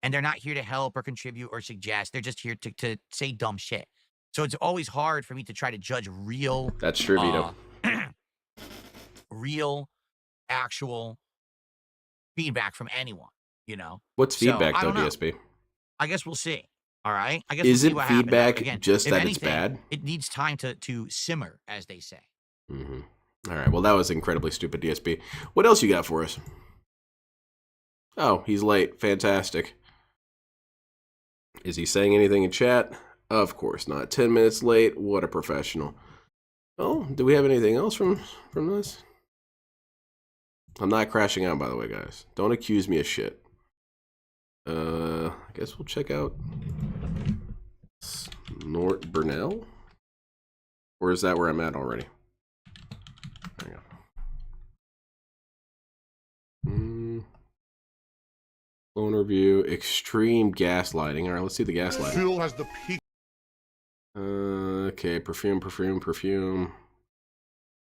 And they're not here to help or contribute or suggest. They're just here to say dumb shit. So it's always hard for me to try to judge real. That's true, Vito. Real, actual feedback from anyone, you know? What's So, feedback, I though, don't know. DSP? I guess we'll see. All right. I guess we'll Isn't see what happens. Now, feedback again, just if that it's anything, bad? It needs time to simmer, as they say. Mm-hmm. All right. Well, that was incredibly stupid, DSP. What else you got for us? Oh, he's late. Fantastic. Is he saying anything in chat? Of course not. 10 minutes late. What a professional. Oh, do we have anything else from this? I'm not crashing out, by the way, guys. Don't accuse me of shit. I guess we'll check out Snort Burnell? Or is that where I'm at already? There you go. Clone review. Extreme gaslighting. All right, let's see the gaslighting. Phil has the peak. Okay, perfume.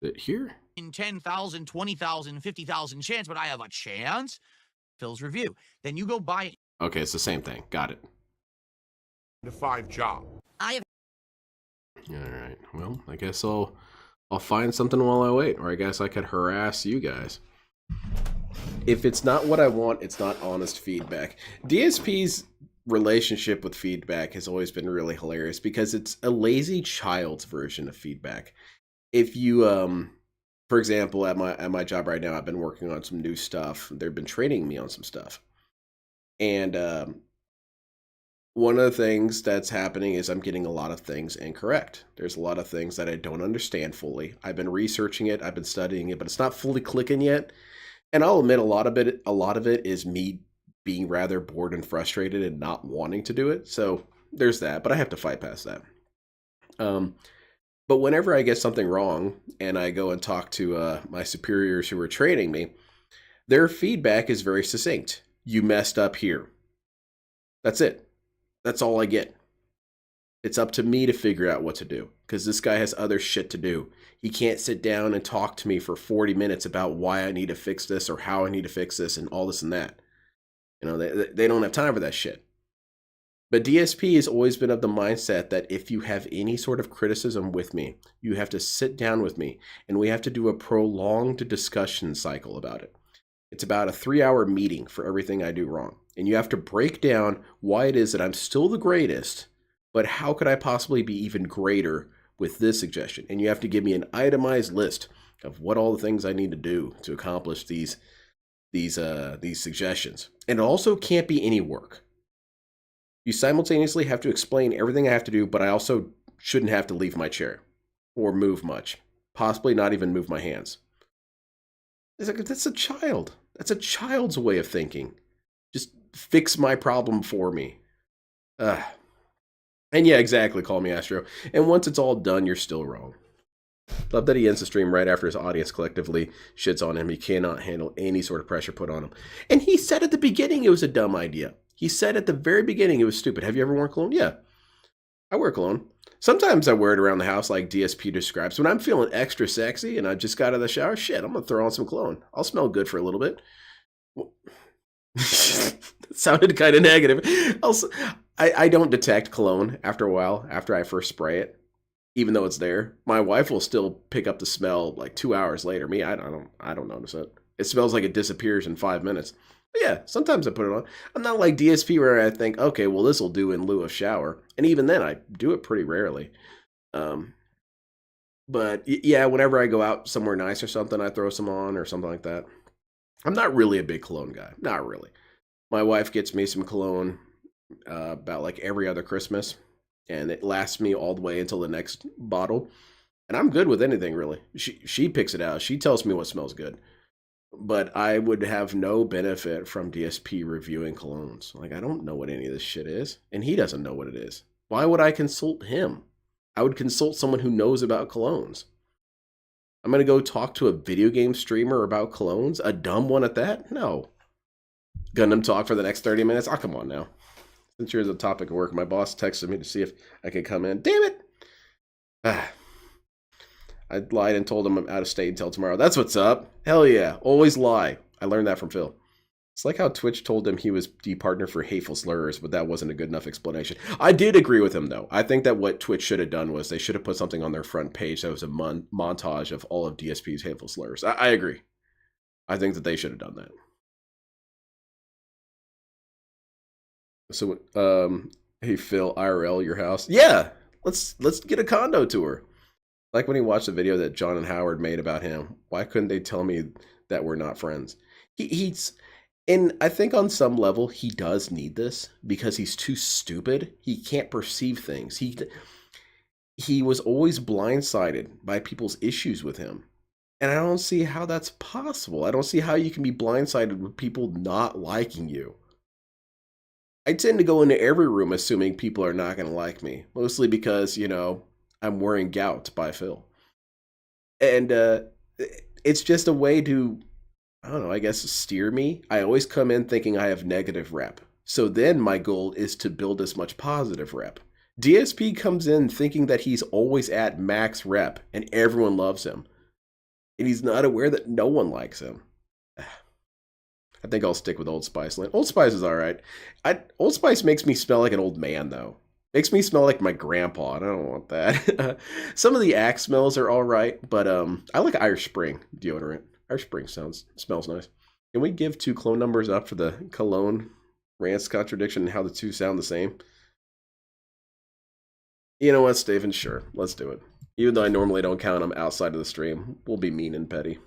Is it here? In 10,000, 20,000, 50,000 chance, but I have a chance. Phil's review. Then you go buy it. Okay, it's the same thing. Got it. The 5 job. I have. All right. Well, I guess I'll find something while I wait, or I guess I could harass you guys. If it's not what I want, it's not honest feedback. DSP's relationship with feedback has always been really hilarious because it's a lazy child's version of feedback. If you for example, at my job right now, I've been working on some new stuff. They've been training me on some stuff. And one of the things that's happening is I'm getting a lot of things incorrect. There's a lot of things that I don't understand fully. I've been researching it, I've been studying it, but it's not fully clicking yet. And I'll admit a lot of it is me being rather bored and frustrated and not wanting to do it. So there's that, but I have to fight past that. But whenever I get something wrong and I go and talk to my superiors who are training me, their feedback is very succinct. You messed up here. That's it. That's all I get. It's up to me to figure out what to do because this guy has other shit to do. He can't sit down and talk to me for 40 minutes about why I need to fix this or how I need to fix this and all this and that. You know, they don't have time for that shit. But DSP has always been of the mindset that if you have any sort of criticism with me, you have to sit down with me and we have to do a prolonged discussion cycle about it. It's about a 3-hour meeting for everything I do wrong. And you have to break down why it is that I'm still the greatest, but how could I possibly be even greater with this suggestion? And you have to give me an itemized list of what all the things I need to do to accomplish these suggestions. And it also can't be any work. You simultaneously have to explain everything I have to do, but I also shouldn't have to leave my chair or move much, possibly not even move my hands. It's like, that's a child. That's a child's way of thinking. Just fix my problem for me. And yeah, exactly, call me Astro. And once it's all done, you're still wrong. Love that he ends the stream right after his audience collectively shits on him. He cannot handle any sort of pressure put on him. And he said at the beginning it was a dumb idea. He said at the very beginning it was stupid. Have you ever worn cologne? Yeah, I wear cologne. Sometimes I wear it around the house like DSP describes. When I'm feeling extra sexy and I just got out of the shower, shit, I'm going to throw on some cologne. I'll smell good for a little bit. That sounded kind of negative. Also, I don't detect cologne after a while, after I first spray it, even though it's there. My wife will still pick up the smell like 2 hours later. Me, I don't notice it. It smells like it disappears in 5 minutes. But yeah, sometimes I put it on. I'm not like DSP where I think, okay, well, this will do in lieu of shower. And even then, I do it pretty rarely. But yeah, whenever I go out somewhere nice or something, I throw some on or something like that. I'm not really a big cologne guy. Not really. My wife gets me some cologne about like every other Christmas. And it lasts me all the way until the next bottle. And I'm good with anything, really. She picks it out. She tells me what smells good. But I would have no benefit from DSP reviewing colognes. Like, I don't know what any of this shit is. And he doesn't know what it is. Why would I consult him? I would consult someone who knows about colognes. I'm going to go talk to a video game streamer about colognes? A dumb one at that? No. Gundam talk for the next 30 minutes? Oh, come on now. Since you're the topic of work, my boss texted me to see if I could come in. Damn it! I lied and told him I'm out of state until tomorrow. That's what's up. Hell yeah. Always lie. I learned that from Phil. It's like how Twitch told him he was the partner for hateful slurs, but that wasn't a good enough explanation. I did agree with him, though. I think that what Twitch should have done was they should have put something on their front page that was a montage of all of DSP's hateful slurs. I agree. I think that they should have done that. So, hey, Phil, IRL, your house? Yeah, let's get a condo tour. Like when he watched the video that John and Howard made about him. Why couldn't they tell me that we're not friends? He's... And I think on some level, he does need this because he's too stupid. He can't perceive things. He was always blindsided by people's issues with him. And I don't see how that's possible. I don't see how you can be blindsided with people not liking you. I tend to go into every room assuming people are not going to like me. Mostly because, you know, I'm wearing gout by Phil. And it's just a way to... I don't know, I guess steer me. I always come in thinking I have negative rep. So then my goal is to build as much positive rep. DSP comes in thinking that he's always at max rep and everyone loves him. And he's not aware that no one likes him. I think I'll stick with Old Spice. Old Spice is alright. Old Spice makes me smell like an old man, though. Makes me smell like my grandpa, and I don't want that. Some of the Axe smells are alright, but I like Irish Spring deodorant. Irish Spring smells nice. Can we give 2 clone numbers up for the Cologne rants contradiction and how the two sound the same? You know what, Steven? Sure, let's do it. Even though I normally don't count them outside of the stream, we'll be mean and petty.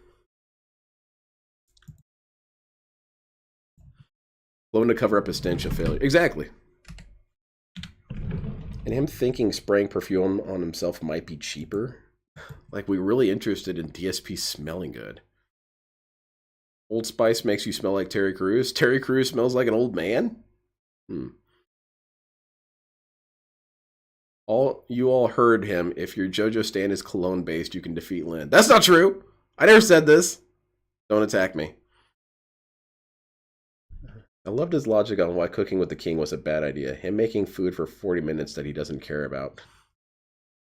Cologne to cover up his stench of failure. Exactly. And him thinking spraying perfume on himself might be cheaper. Like, we're really interested in DSP smelling good. Old Spice makes you smell like Terry Crews. Terry Crews smells like an old man? You all heard him. If your JoJo stand is Cologne based, you can defeat Lynn. That's not true. I never said this. Don't attack me. I loved his logic on why cooking with the king was a bad idea. Him making food for 40 minutes that he doesn't care about.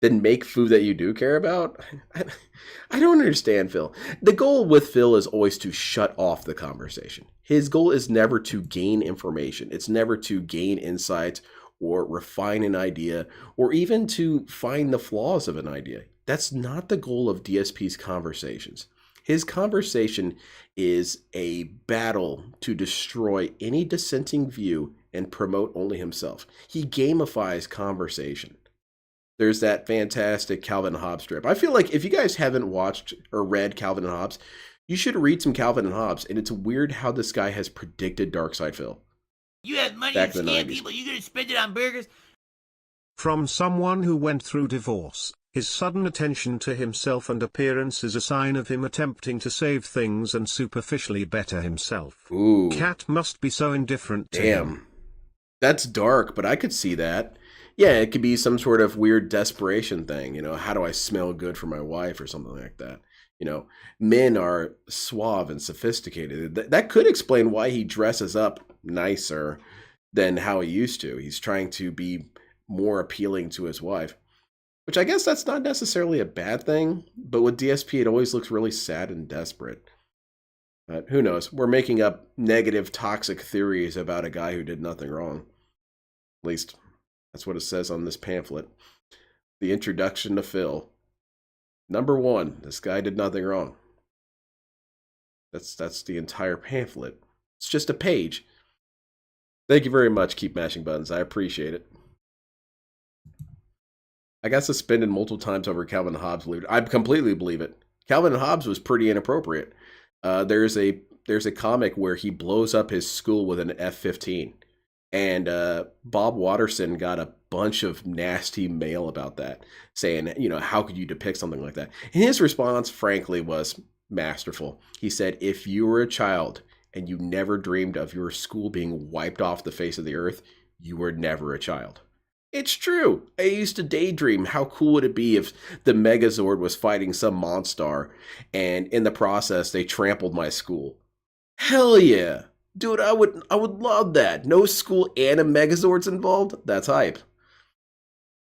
Then make food that you do care about? I don't understand, Phil. The goal with Phil is always to shut off the conversation. His goal is never to gain information. It's never to gain insight or refine an idea or even to find the flaws of an idea. That's not the goal of DSP's conversations. His conversation is a battle to destroy any dissenting view and promote only himself. He gamifies conversation. There's that fantastic Calvin and Hobbes strip. I feel like if you guys haven't watched or read Calvin and Hobbes, you should read some Calvin and Hobbes. And it's weird how this guy has predicted Darkside Phil. You have money Back to in the scam 90s. people. You gonna spend it on burgers? From someone who went through divorce, his sudden attention to himself and appearance is a sign of him attempting to save things and superficially better himself. Ooh. Cat must be so indifferent to him. Damn. That's dark, but I could see that. Yeah, it could be some sort of weird desperation thing. You know, how do I smell good for my wife or something like that? You know, men are suave and sophisticated. That could explain why he dresses up nicer than how he used to. He's trying to be more appealing to his wife, which I guess that's not necessarily a bad thing. But with DSP, it always looks really sad and desperate. But who knows? We're making up negative, toxic theories about a guy who did nothing wrong. At least that's what it says on this pamphlet. The introduction to Phil. Number 1, this guy did nothing wrong. That's the entire pamphlet. It's just a page. Thank you very much, Keep Mashing Buttons. I appreciate it. I got suspended multiple times over Calvin and Hobbes. I completely believe it. Calvin and Hobbes was pretty inappropriate. There's a comic where he blows up his school with an F-15. And Bob Watterson got a bunch of nasty mail about that, saying, you know, how could you depict something like that? And his response, frankly, was masterful. He said, if you were a child and you never dreamed of your school being wiped off the face of the earth, you were never a child. It's true. I used to daydream how cool would it be if the Megazord was fighting some monster and in the process they trampled my school. Hell yeah. Dude, I would love that. No school and a Megazords involved? That's hype.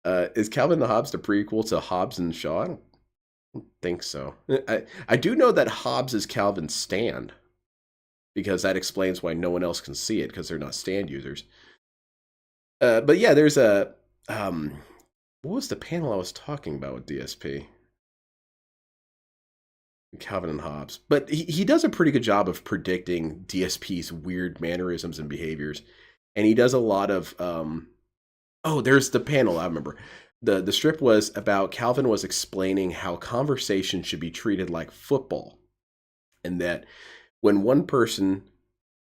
Is Calvin and Hobbes the prequel to Hobbes and Shaw? Think so. I do know that Hobbs is Calvin's stand, because that explains why no one else can see it, because they're not stand users. But yeah, there's a what was the panel I was talking about with DSP? Calvin and Hobbes. But he does a pretty good job of predicting DSP's weird mannerisms and behaviors. And he does a lot of oh, there's the panel, I remember. The strip was about Calvin was explaining how conversation should be treated like football. And that when one person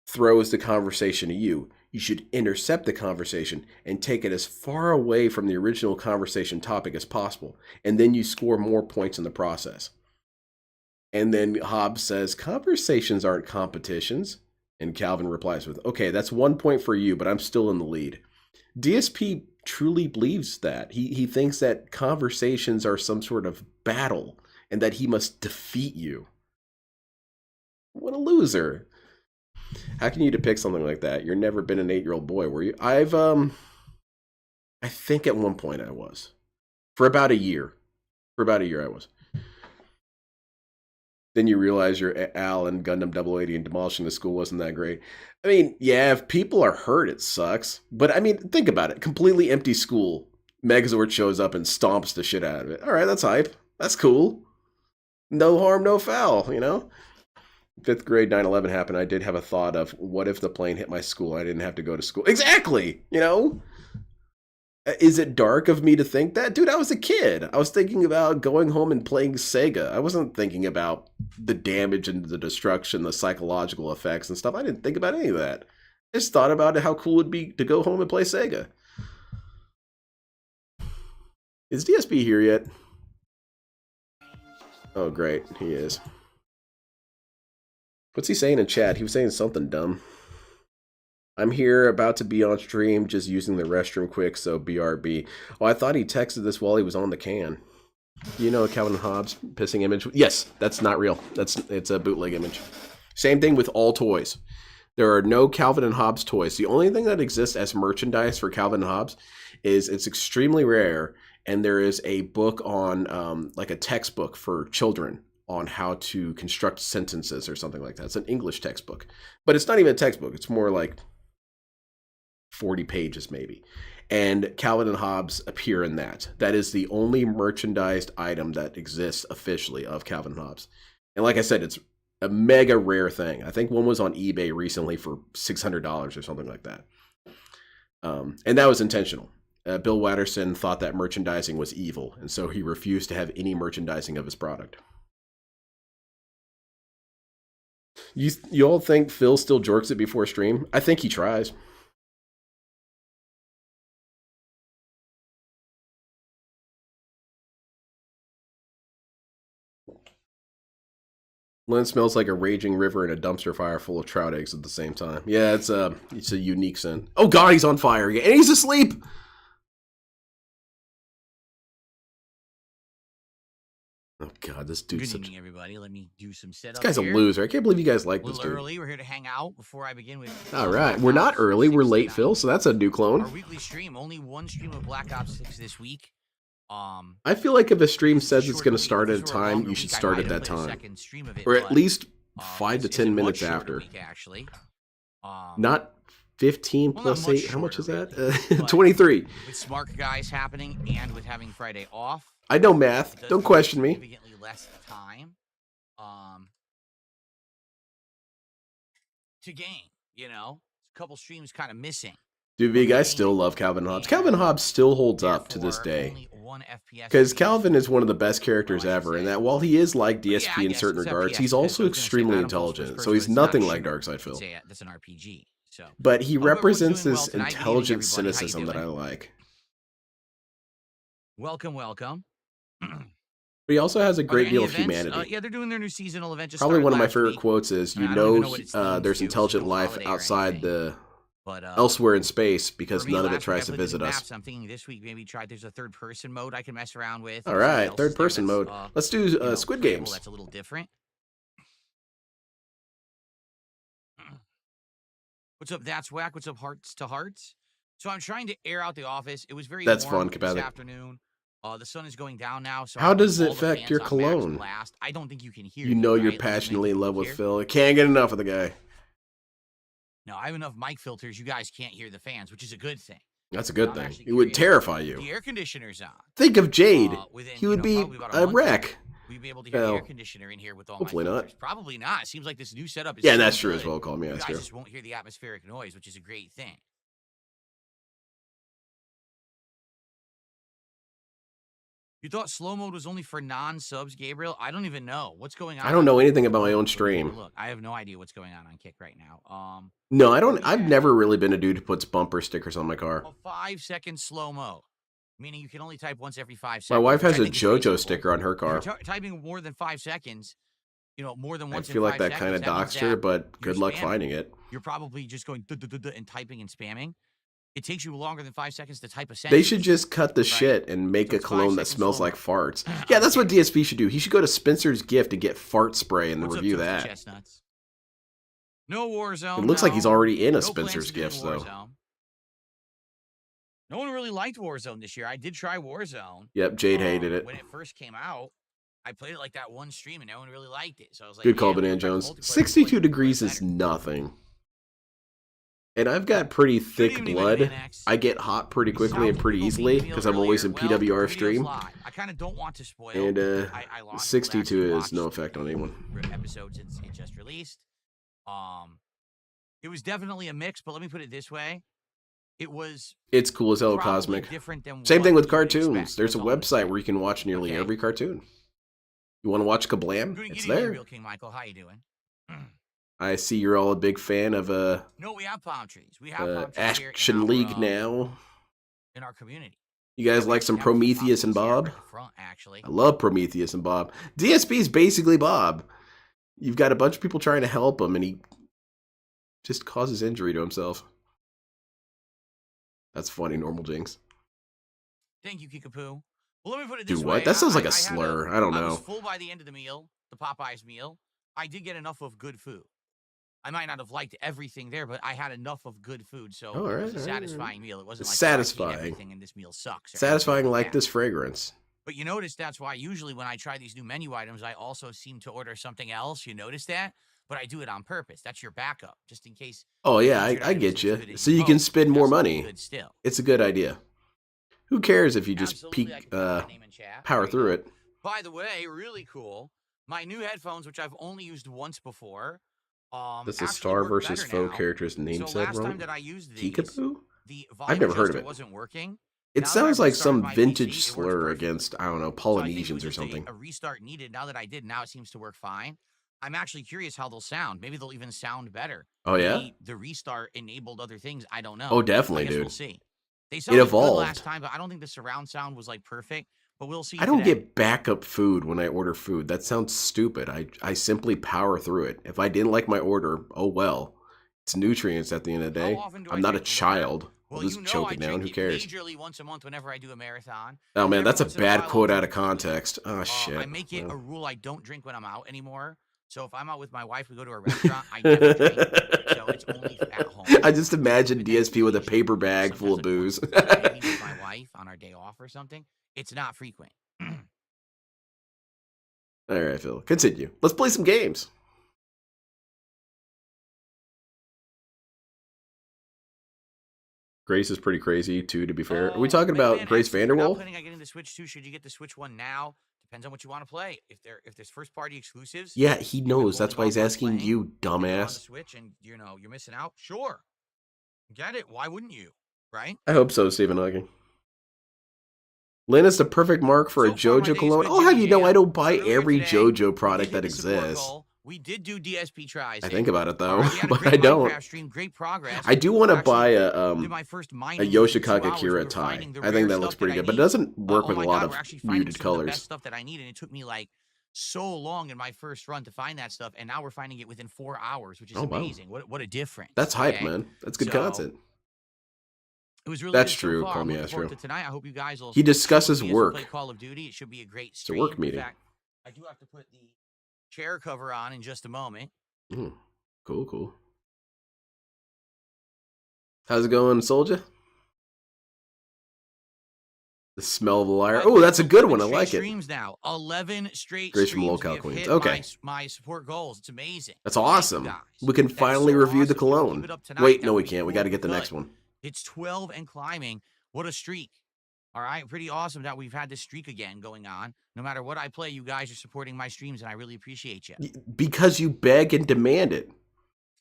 throws the conversation to you, you should intercept the conversation and take it as far away from the original conversation topic as possible. And then you score more points in the process. And then Hobbes says, conversations aren't competitions. And Calvin replies with, okay, that's 1 point for you, but I'm still in the lead. DSP truly believes that. He thinks that conversations are some sort of battle and that he must defeat you. What a loser. How can you depict something like that? You've never been an 8-year-old boy, were you? I think at one point I was. For about a year. I was. Then you realize your Al and Gundam 080 and demolishing the school wasn't that great. I mean, yeah, if people are hurt, it sucks. But I mean, think about it. Completely empty school. Megazord shows up and stomps the shit out of it. All right, that's hype. That's cool. No harm, no foul, you know? 5th grade 9/11 happened. I did have a thought of, what if the plane hit my school? I didn't have to go to school. Exactly! You know? Is it dark of me to think that? Dude, I was a kid. I was thinking about going home and playing Sega. I wasn't thinking about the damage and the destruction, the psychological effects and stuff. I didn't think about any of that. I just thought about how cool it would be to go home and play Sega. Is DSP here yet? Oh, great. He is. What's he saying in chat? He was saying something dumb. I'm here, about to be on stream, just using the restroom quick, so BRB. Oh, I thought he texted this while he was on the can. You know Calvin and Hobbes pissing image? Yes, that's not real. It's a bootleg image. Same thing with all toys. There are no Calvin and Hobbes toys. The only thing that exists as merchandise for Calvin and Hobbes is it's extremely rare, and there is a book on, like a textbook for children on how to construct sentences or something like that. It's an English textbook. But it's not even a textbook. It's more like 40 pages maybe. And Calvin and Hobbes appear in that. That is the only merchandised item that exists officially of Calvin and Hobbes. And like I said, it's a mega rare thing. I think one was on eBay recently for $600 or something like that. And that was intentional. Bill Watterson thought that merchandising was evil, and so he refused to have any merchandising of his product. You all think Phil still jorks it before stream? I think he tries. Lynn smells like a raging river and a dumpster fire full of trout eggs at the same time. Yeah, it's a unique scent. Oh god, he's on fire again, and he's asleep! Oh god, this dude's Good evening, everybody. Let me do some setup. This guy's here. a loser. I can't believe you guys like A this little dude. early. We're here to hang out before I begin with. All right, we're not early. We're late, Phil. So that's a new Our clone. weekly stream. Only one stream of Black Ops 6 this week. I feel like if a stream says it's shorter going week. to start If at a this were a time, longer you should week, I start might at have that played a time, second stream of it, or at but, least 5 to it's 10 a much minutes shorter after. week, actually. Not 15 Well, plus not much 8. How much is shorter, that? really, but 23. With Smart Guys happening and with having Friday off, I know math. it does Don't give question me. significantly less time to game. You know, a couple streams kind of missing. Dude, you guys still love Calvin Hobbes. Calvin Hobbes still holds up to this day. Because Calvin is one of the best characters ever, and that while he is like DSP in certain regards, he's also extremely intelligent, so he's nothing like Darkside Phil. That's an RPG. So, But he everyone's represents doing well this tonight. Good evening, intelligent everybody. How you cynicism that I doing? like. Welcome. But he also has a Are there great any deal of events? humanity. Yeah, they're doing their new seasonal event. Just Probably started one of my last favorite week. quotes is, I mean, you I don't even know, know what it's themed there's to. intelligent It's no life holiday or outside anything. the But elsewhere in space because for me, none of it last week I tries to played the new visit us. maps. I'm thinking this week maybe there's a third person mode I can mess around with. All If somebody right, else is third there person that's, mode. Let's do you know, Squid playable, Games. that's a little different. What's up? That's whack. What's up? Hearts to hearts. So I'm trying to air out the office. It was very That's warm fun, this Kabbalah. afternoon. The sun is going down now, so How I does think it all the affect fans your on max cologne? blast. I don't think you can hear You me, know you're right? Let me make passionately a in love move with here. Phil. I can't get enough of the guy. No, I have enough mic filters. You guys can't hear the fans, which is a good thing. That's a Now, good I'm thing. actually It would curious. terrify you. The air conditioner's on. Think of Jade. Within, He would be probably about a a month wreck. we'd be able to hear the Well, air conditioner in here with all hopefully my not. filters. Probably not. It seems like this new setup is Yeah, so that's true as good, well, Colm. Yeah, you that's guys true. just won't hear the atmospheric noise, which is a great thing. You thought slow mode was only for non-subs, Gabriel? I don't even know what's going on. I don't know anything about my Kick. own Let me take a stream. look, I have no idea what's going on Kick right now. No, I don't. I've never really been a dude who puts bumper stickers on my car. A 5-second slow mo, meaning you can only type once every 5 seconds. My wife has which I a think is reasonable. JoJo sticker on her car. If you're typing more than 5 seconds, more than I once feel in like 5 that seconds, kind of that means doxed her, that but good you're luck spamming. finding it. You're probably just going and typing and spamming. It takes you longer than 5 seconds to type a sentence. They should just cut the right? shit and make So a it's 5 cologne that seconds smells slow like mo. farts. Yeah, that's what DSP should do. He should go to Spencer's Gift and get fart spray and then What's up, review Toasted that. Chestnuts? No Warzone. It looks like he's no. already in a No Spencer's plans to do Gifts, though. Warzone. No one really liked Warzone this year. I did try Warzone. Yep, Jade hated it. When it first came out, I played it like that one stream, and no one really liked it. So I was like, Good call, we'll Banana go back to Jones. multiplayer. 62 degrees Better. is nothing. And I've got pretty thick evening, blood. Man X. I get hot pretty quickly Sounds and pretty people easily beat me because I'm always in earlier. Well, PWR the video's stream. live. I kind of don't want to spoil. And I lost 62 is no watched effect on anyone. episodes since it just released. It was definitely a mix, but let me put it this way: it was. It's cool as hell, probably Cosmic. different than Same what thing with you would cartoons. expect. There's a That's all I'm website saying. where you can watch nearly Okay. every cartoon. You want to watch Kablam? Good It's evening, there. Real King Michael. How you doing? I see you're all a big fan of No, we have palm trees. We have palm trees here Action in our, League now. in our community. You guys like some We have palm Prometheus and trees here Bob? right at the front, actually. I love Prometheus and Bob. DSP is basically Bob. You've got a bunch of people trying to help him, and he just causes injury to himself. That's funny, Normal Jinx. Thank you, Kickapoo. Well, let me put it this Dude, way. what? That sounds like a had slur. I don't I was know. full by the end of the meal, the Popeyes meal. I did get enough of good food. I might not have liked everything there, but I had enough of good food, so All it right, was a all right, satisfying meal. It wasn't It's like, oh, I ate satisfying. everything and this meal sucks. or Satisfying anything like that. this fragrance. But you notice that's why usually when I try these new menu items, I also seem to order something else. You notice that? But I do it on purpose. That's your backup, just in case. Oh, yeah, featured I items get look you. good as So you can hope. spend more That's all money. good still. It's a good idea. Who cares if you just Absolutely, I peek, can put my name in chat. power There you through go. it? By the way, really cool. My new headphones, which I've only used once before, That's a actually star work versus better foe now. character's name So said last time wrong. that I used these, Peekaboo? the I've volume never heard of adjuster it. wasn't working. It Now that sounds I've like restarted some my vintage PC, it works slur perfectly. against, I don't know, So I think it Polynesians was or just something. a restart needed. Now that I did, now it seems to work fine. I'm actually curious how they'll sound. Maybe they'll even sound better. Oh, yeah? Maybe the restart enabled other things. I don't know. Oh, definitely, I guess dude. we'll see. They sounded good evolved. last time, but I don't think the surround sound was like perfect. But we'll see. I don't today. get backup food when I order food. That sounds stupid. I simply power through it. If I didn't like my order, oh well. It's nutrients at the end of the How day. often do I I'm not a drink water? child. Well, I'll just you know choke I it down. drink Who it cares? majorly once a month whenever I do a marathon. Oh And man, every that's a once in bad while, I'll quote out drink of a little bit. context. Oh shit. I make it Well. a rule I don't drink when I'm out anymore. So if I'm out with my wife, we go to a restaurant, I never drink. So it's only at home. I just imagine But then DSP with a occasionally, paper bag full of sometimes booze. like once a month, maybe with my wife on our day off or something. It's not frequent. All right, Phil. Continue. Let's play some games. Grace is pretty crazy too, to be fair. Are we talking about Grace You're not Vanderwolf? planning on getting the Switch 2. Should you get the Switch 1 now? Depends on what you want to play. If there's first party exclusives, Yeah, he you've been knows. That's why holding he's off on asking playing, you, and they're on the dumbass. Switch, and you're missing out. Sure, get it. Why wouldn't you? Right? I hope so, Stephen Hawking. Lynn is the perfect mark for a So far, my JoJo day's cologne. been I'll have Jimmy you know, I Jam. don't buy Earlier every today, JoJo we product did that hit the support exists. goal. We did do DSP tries. I think about it All though, right, we had a but great I don't. Minecraft stream, great progress. I do want to Actually, buy did my first a mining in 2 Yoshikage hours. We Kira were tie. finding the I think rare that looks stuff pretty I good, but it need. doesn't work Oh with a my lot God, of we're actually finding muted some of the colors. best stuff that I need, and it took me like so long in my first run to find that stuff, and now we're finding it within 4 hours, which is Oh, wow. amazing. What a difference. That's hype, okay? man. That's good So, content. It was really That's good true, so far. Call I'm me, looking that's forward true. to tonight. I hope you guys will. He discusses stick with me as we work. play Call of Duty. It should be a great It's a stream. work meeting. In fact, I do have to put the chair cover on in just a moment. Cool, cool. How's it going, Soldier? The smell of the liar. But Oh, that's a good 11 one. I straight like it. streams now. 11 straight Grace from streams. Locale We have Queens. hit Okay. my support goals. It's amazing. That's Thank you, awesome. guys. We can That is finally so review the awesome. If we keep Cologne. it up tonight, Wait, that no, would we be can't. We cool got to if get the we next could. one. It's 12 and climbing. What a streak. All right. Pretty awesome that we've had this streak again going on. No matter what I play, you guys are supporting my streams, and I really appreciate you. Because you beg and demand it.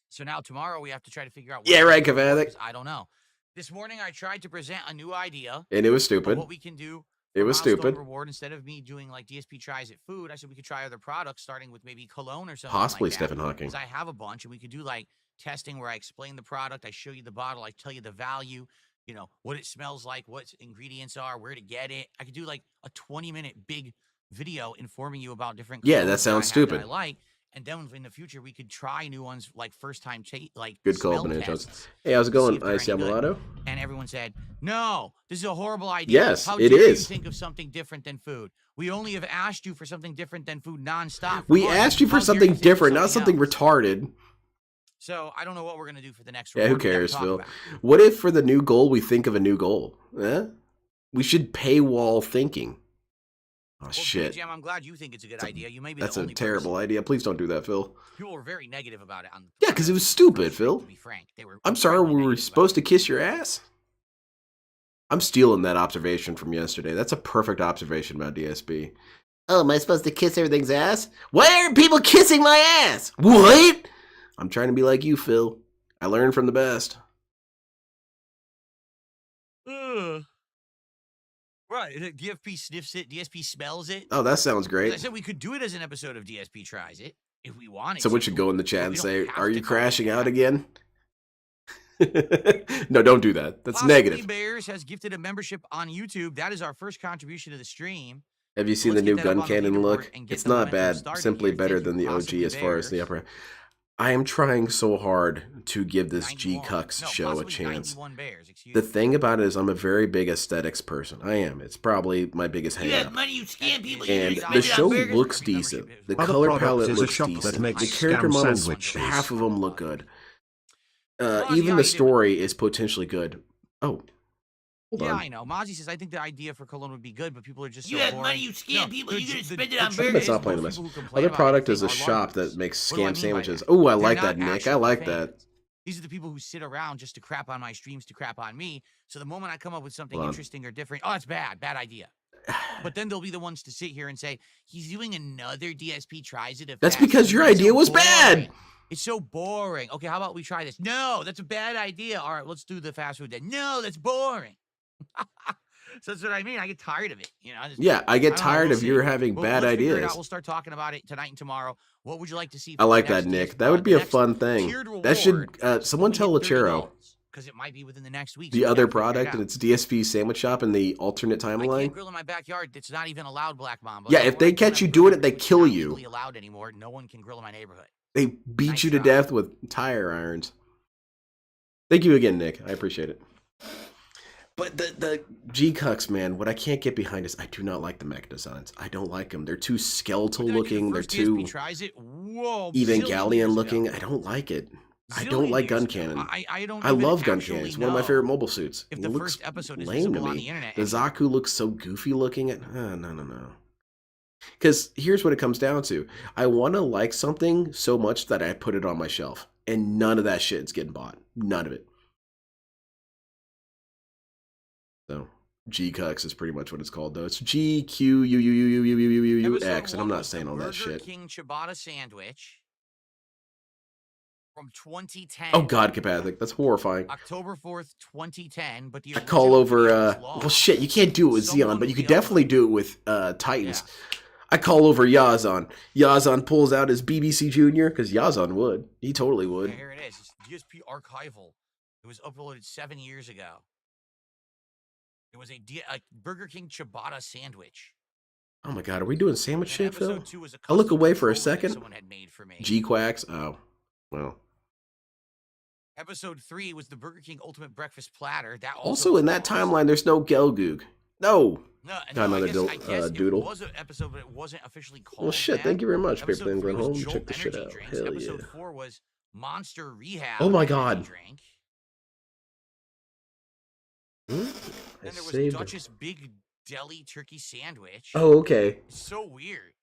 So now tomorrow we have to try to figure out what Yeah, right, to do more, Kavadik. because I don't know. This morning I tried to present a new idea And it was of stupid. what we can do. It was milestone stupid. Reward, instead of me doing like DSP tries at food, I said we could try other products, starting with maybe Cologne or something. Possibly like Stephen Hawking. Because I have a bunch, and we could do like testing where I explain the product, I show you the bottle, I tell you the value, you know, what it smells like, what its ingredients are, where to get it. I could do like a 20-minute big video informing you about different. Yeah, that colognes sounds I have stupid. that I like. And then in the future, we could try new ones, like first time, like Good call, smell Banana tests, Jones. Hey, how's it to see going, if they're Ice any good. Yamalato? And everyone said, no, this is a horrible idea. Yes, How it dare is. you think of something different than food? We only have asked you for something different than food nonstop. We months. asked you for How dare something think of different, not something else? retarded. So I don't know what we're gonna do for the next. Yeah, who reward. We gotta cares, talk Phil? about it. What if for the new goal we think of a new goal? We should paywall thinking. Oh, Well, shit. Jam, I'm glad you think it's a good idea. You may be That's the a only terrible person. idea. Please don't do that, Phil. People were very negative about it. Yeah, because it was stupid, Phil. To be frank, they were. I'm sorry, incredibly we were negative supposed to about kiss your ass? I'm stealing that observation from yesterday. That's a perfect observation about DSP. Oh, am I supposed to kiss everything's ass? Why aren't people kissing my ass? What? I'm trying to be like you, Phil. I learned from the best. it. Right, DFP sniffs it. DSP smells it. Oh, that sounds As I great. said, we could do it as an episode of DSP tries it if we wanted. Someone to. should go in the chat But and we say, don't have are to you go crashing there. out again? No, don't do that. That's Possibly negative. Bears has gifted a membership on YouTube. That is our first contribution to the stream. Have you seen Let's the new get that up gun on the cannon leaderboard look? and get It's the not momentum bad. started Simply here. better Thank than you, the OG Possibly as far as the Bears. upper. I am trying so hard to give this G 91. Cucks No, show a possibly chance. 91 Bears, excuse The me. thing about it is I'm a very big aesthetics person. I am. It's probably my biggest You have hang-up. money, you scam people. And You just the spend it show on burgers. looks decent. The Other color product palette is a looks shop that decent. makes The character scam models, sandwiches. half of them look good. Ozzy, Even how the you story is potentially good. Oh, hold Yeah, on. I know. Mozzie says, I think the idea for Cologne would be good, but people are just You so have boring. money, you scam people. the- You're gonna the- spend it the on truth burgers. Let's is not play most the mess. people who complain Other about product is a anything are shop larpers. that makes What do I scam mean by sandwiches. that? Oh, I They're like not that, Nick. I actual like that. fans. These are the people who sit around just to crap on my streams, to crap on me. So the moment I come up with something Hold on. interesting or different, oh, it's bad idea. But then they'll be the ones to sit here and say, he's doing another DSP tries it. That's because your idea was bad. It's so boring. Okay, how about we try this? No, that's a bad idea. All right, let's do the fast food then. No, that's boring. So that's what I mean. I get tired of it. You know. Yeah, I get don't know, tired we'll of see. your having Well, bad let's figure it ideas. out. We'll start talking about it tonight and tomorrow. What would you like to see? I like that, Nick. That would be a fun thing. That should someone tell Lachero because it might be within the next week. the so we other gotta figure it product out. and it's DSP sandwich shop in the alternate I timeline. can't grill in my backyard. It's not even allowed, Black Mamba. Yeah, So if they where I catch you live, doing it, they it's kill not you. legally allowed anymore. No one can grill in my neighborhood. They beat Nice you to try. death with tire irons. Thank you again, Nick. I appreciate it. But the G Cucks, man, what I can't get behind is I do not like the mech designs. I don't like them. They're too skeletal When did I do the looking. They're first too DSP tries it? Whoa, Evangelion zillion years looking. ago. I don't like it. I don't Zillion like years gun ago. cannon. I don't. I even love gun actually cannon. It's one of my know favorite mobile suits. If It the looks first episode is lame to visible on me. the internet, The Zaku looks so goofy looking. No. Because here's what it comes down to. I want to like something so much that I put it on my shelf. And none of that shit is getting bought. None of it. So, G-Cucks is pretty much what it's called, though. It's GQUUUUUUUX, and I'm not saying all that shit. Burger King ciabatta sandwich from 2010. Oh, God, Kapathic. That's horrifying. October 4th, 2010. But the I call original over, video was well, lost. shit, you can't do it with Someone Xeon, but you will could be able definitely to- do it with Titans. Yeah. I call over Yazan. Yazan pulls out his BBC Junior, because Yazan would. He totally would. Yeah, here it is. It's DSP archival. It was uploaded 7 years ago. It was a Burger King ciabatta sandwich. Oh my God, are we doing sandwich And shit, Phil? episode 2 was a I look custom away for a controller that second. Someone had made for me. G-Quacks? Oh, well. Episode 3 was the Burger King Ultimate Breakfast Platter. That Also, was in that lost. timeline, there's no Gelgoog. No. No, another I guess doodle. It was an episode, but it wasn't officially called. Well, shit, that. thank you very much, Episode Paper Thin 3 Glen was Home. Jolt Check this shit Energy out. Drinks. Hell Episode yeah. 4 was Monster Rehab. Oh my Energy God. Drink. I Then there was saved Duchess Big deli turkey sandwich. Oh, okay. It's so weird.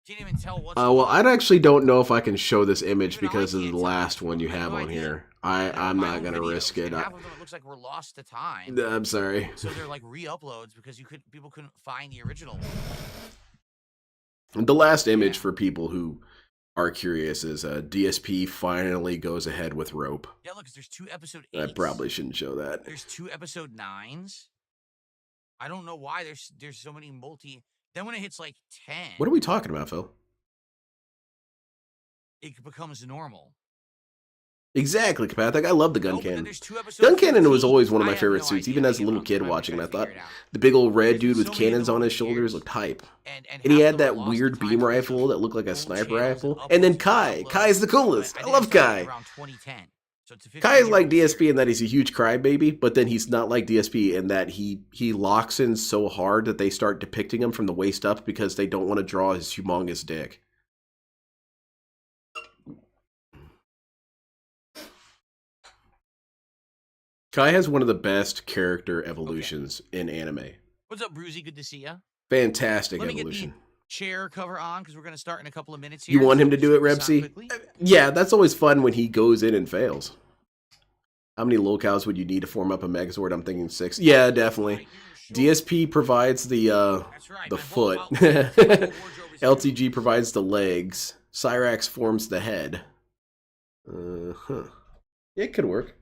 Can't even tell what's. Well, I actually don't know if I can show this image Even I because of the can't tell. last one you I have have no on idea. here. I know I'm my not own gonna videos, risk it. and half of them it looks like we're lost to time. I'm sorry. So they're like re-uploads because people couldn't find the original one. The last image for people who are curious is DSP finally goes ahead with rope. Yeah, look, there's 2 episode 8s. I probably shouldn't show that. There's 2 episode 9s. I don't know why there's so many multi. Then when it hits like 10, What are we talking about, Phil? it becomes normal. Exactly, Kapathik. I love the gun No, but then cannon. there's 2 episodes. Gun cannon was 15. always one of I my have favorite no suits, idea. even as a Maybe little I'm kid trying watching it. I to thought figure it out. the big old red Because dude there's with so many of cannons them on over his the shoulders years. looked hype. And And he half had of them that are lost weird to time beam because rifle of that looked like a old sniper channels rifle. uploads And then and Kai. uploads. Kai's the coolest. But I think love it started Kai. around 2010. So it's a Kai is like 15-year-old DSP series. in that he's a huge crybaby, but then he's not like DSP in that he locks in so hard that they start depicting him from the waist up because they don't want to draw his humongous dick. Kai has one of the best character evolutions in anime. What's up, Bruzy? Good to see you. Fantastic Let me evolution. get the chair cover on because we're going to start in a couple of minutes here. You want him to So do it, check this out Repsy? quickly. Yeah, that's always fun when he goes in and fails. How many locales would you need to form up a Megazord? I'm thinking 6. Yeah, definitely. DSP provides the That's right. the My foot. whole outfit, my whole wardrobe is here. LTG provides the legs. Cyrax forms the head. Yeah, it could work.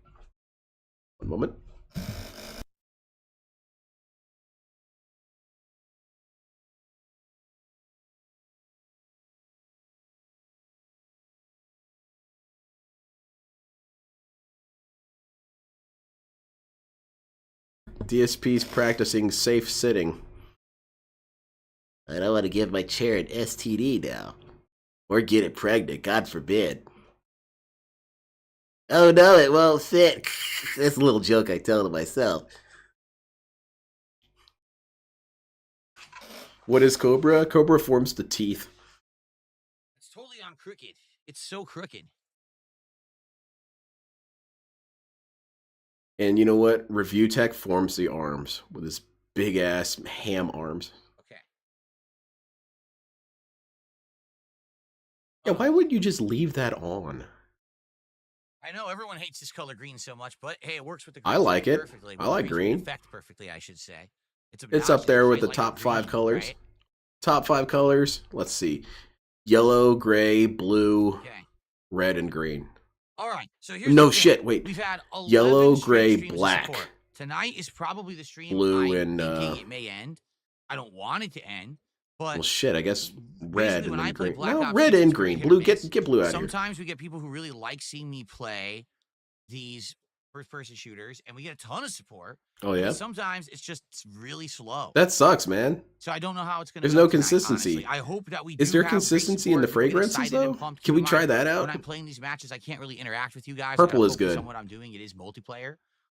One moment. DSP's practicing safe sitting. I don't want to give my chair an STD now. Or get it pregnant, God forbid. Oh no, it won't fit. That's a little joke I tell to myself. What is Cobra? Cobra forms the teeth. It's totally on crooked. It's so crooked. And you know what? Review Tech forms the arms with his big ass ham arms. Okay. Yeah, why would you just leave that on? I know everyone hates this color green so much, but hey, it works with the I green like screen it. perfectly. I like It makes the green. effect perfectly, I should say. It's It's up there with the top 5 colors. Right? Top 5 colors. Let's see. Yellow, gray, blue, Okay. red, and green. All right. So here's No the thing. shit, wait. We've had 11 Yellow, straight gray, streams of black. support. Tonight is probably the stream. Blue I'm and, thinking it may end. I don't want it to end, but Well, shit, I guess red basically, when and I then play green. Black No, Ops red 6, and it's pretty green. hit or Blue, miss. get blue out of here. Sometimes we get people who really like seeing me play these first-person shooters, and we get a ton of support. Oh, yeah? But sometimes it's just really slow. That sucks, man. So I don't know how it's going to There's go no tonight, consistency. honestly. I hope that we Is do there have great consistency in the support. People get fragrances, excited and though? pumped. Can Keep we in try mind, that out? when I'm playing these matches, I can't really interact with you guys. Purple I gotta is focus good. on what I'm doing. It is multiplayer.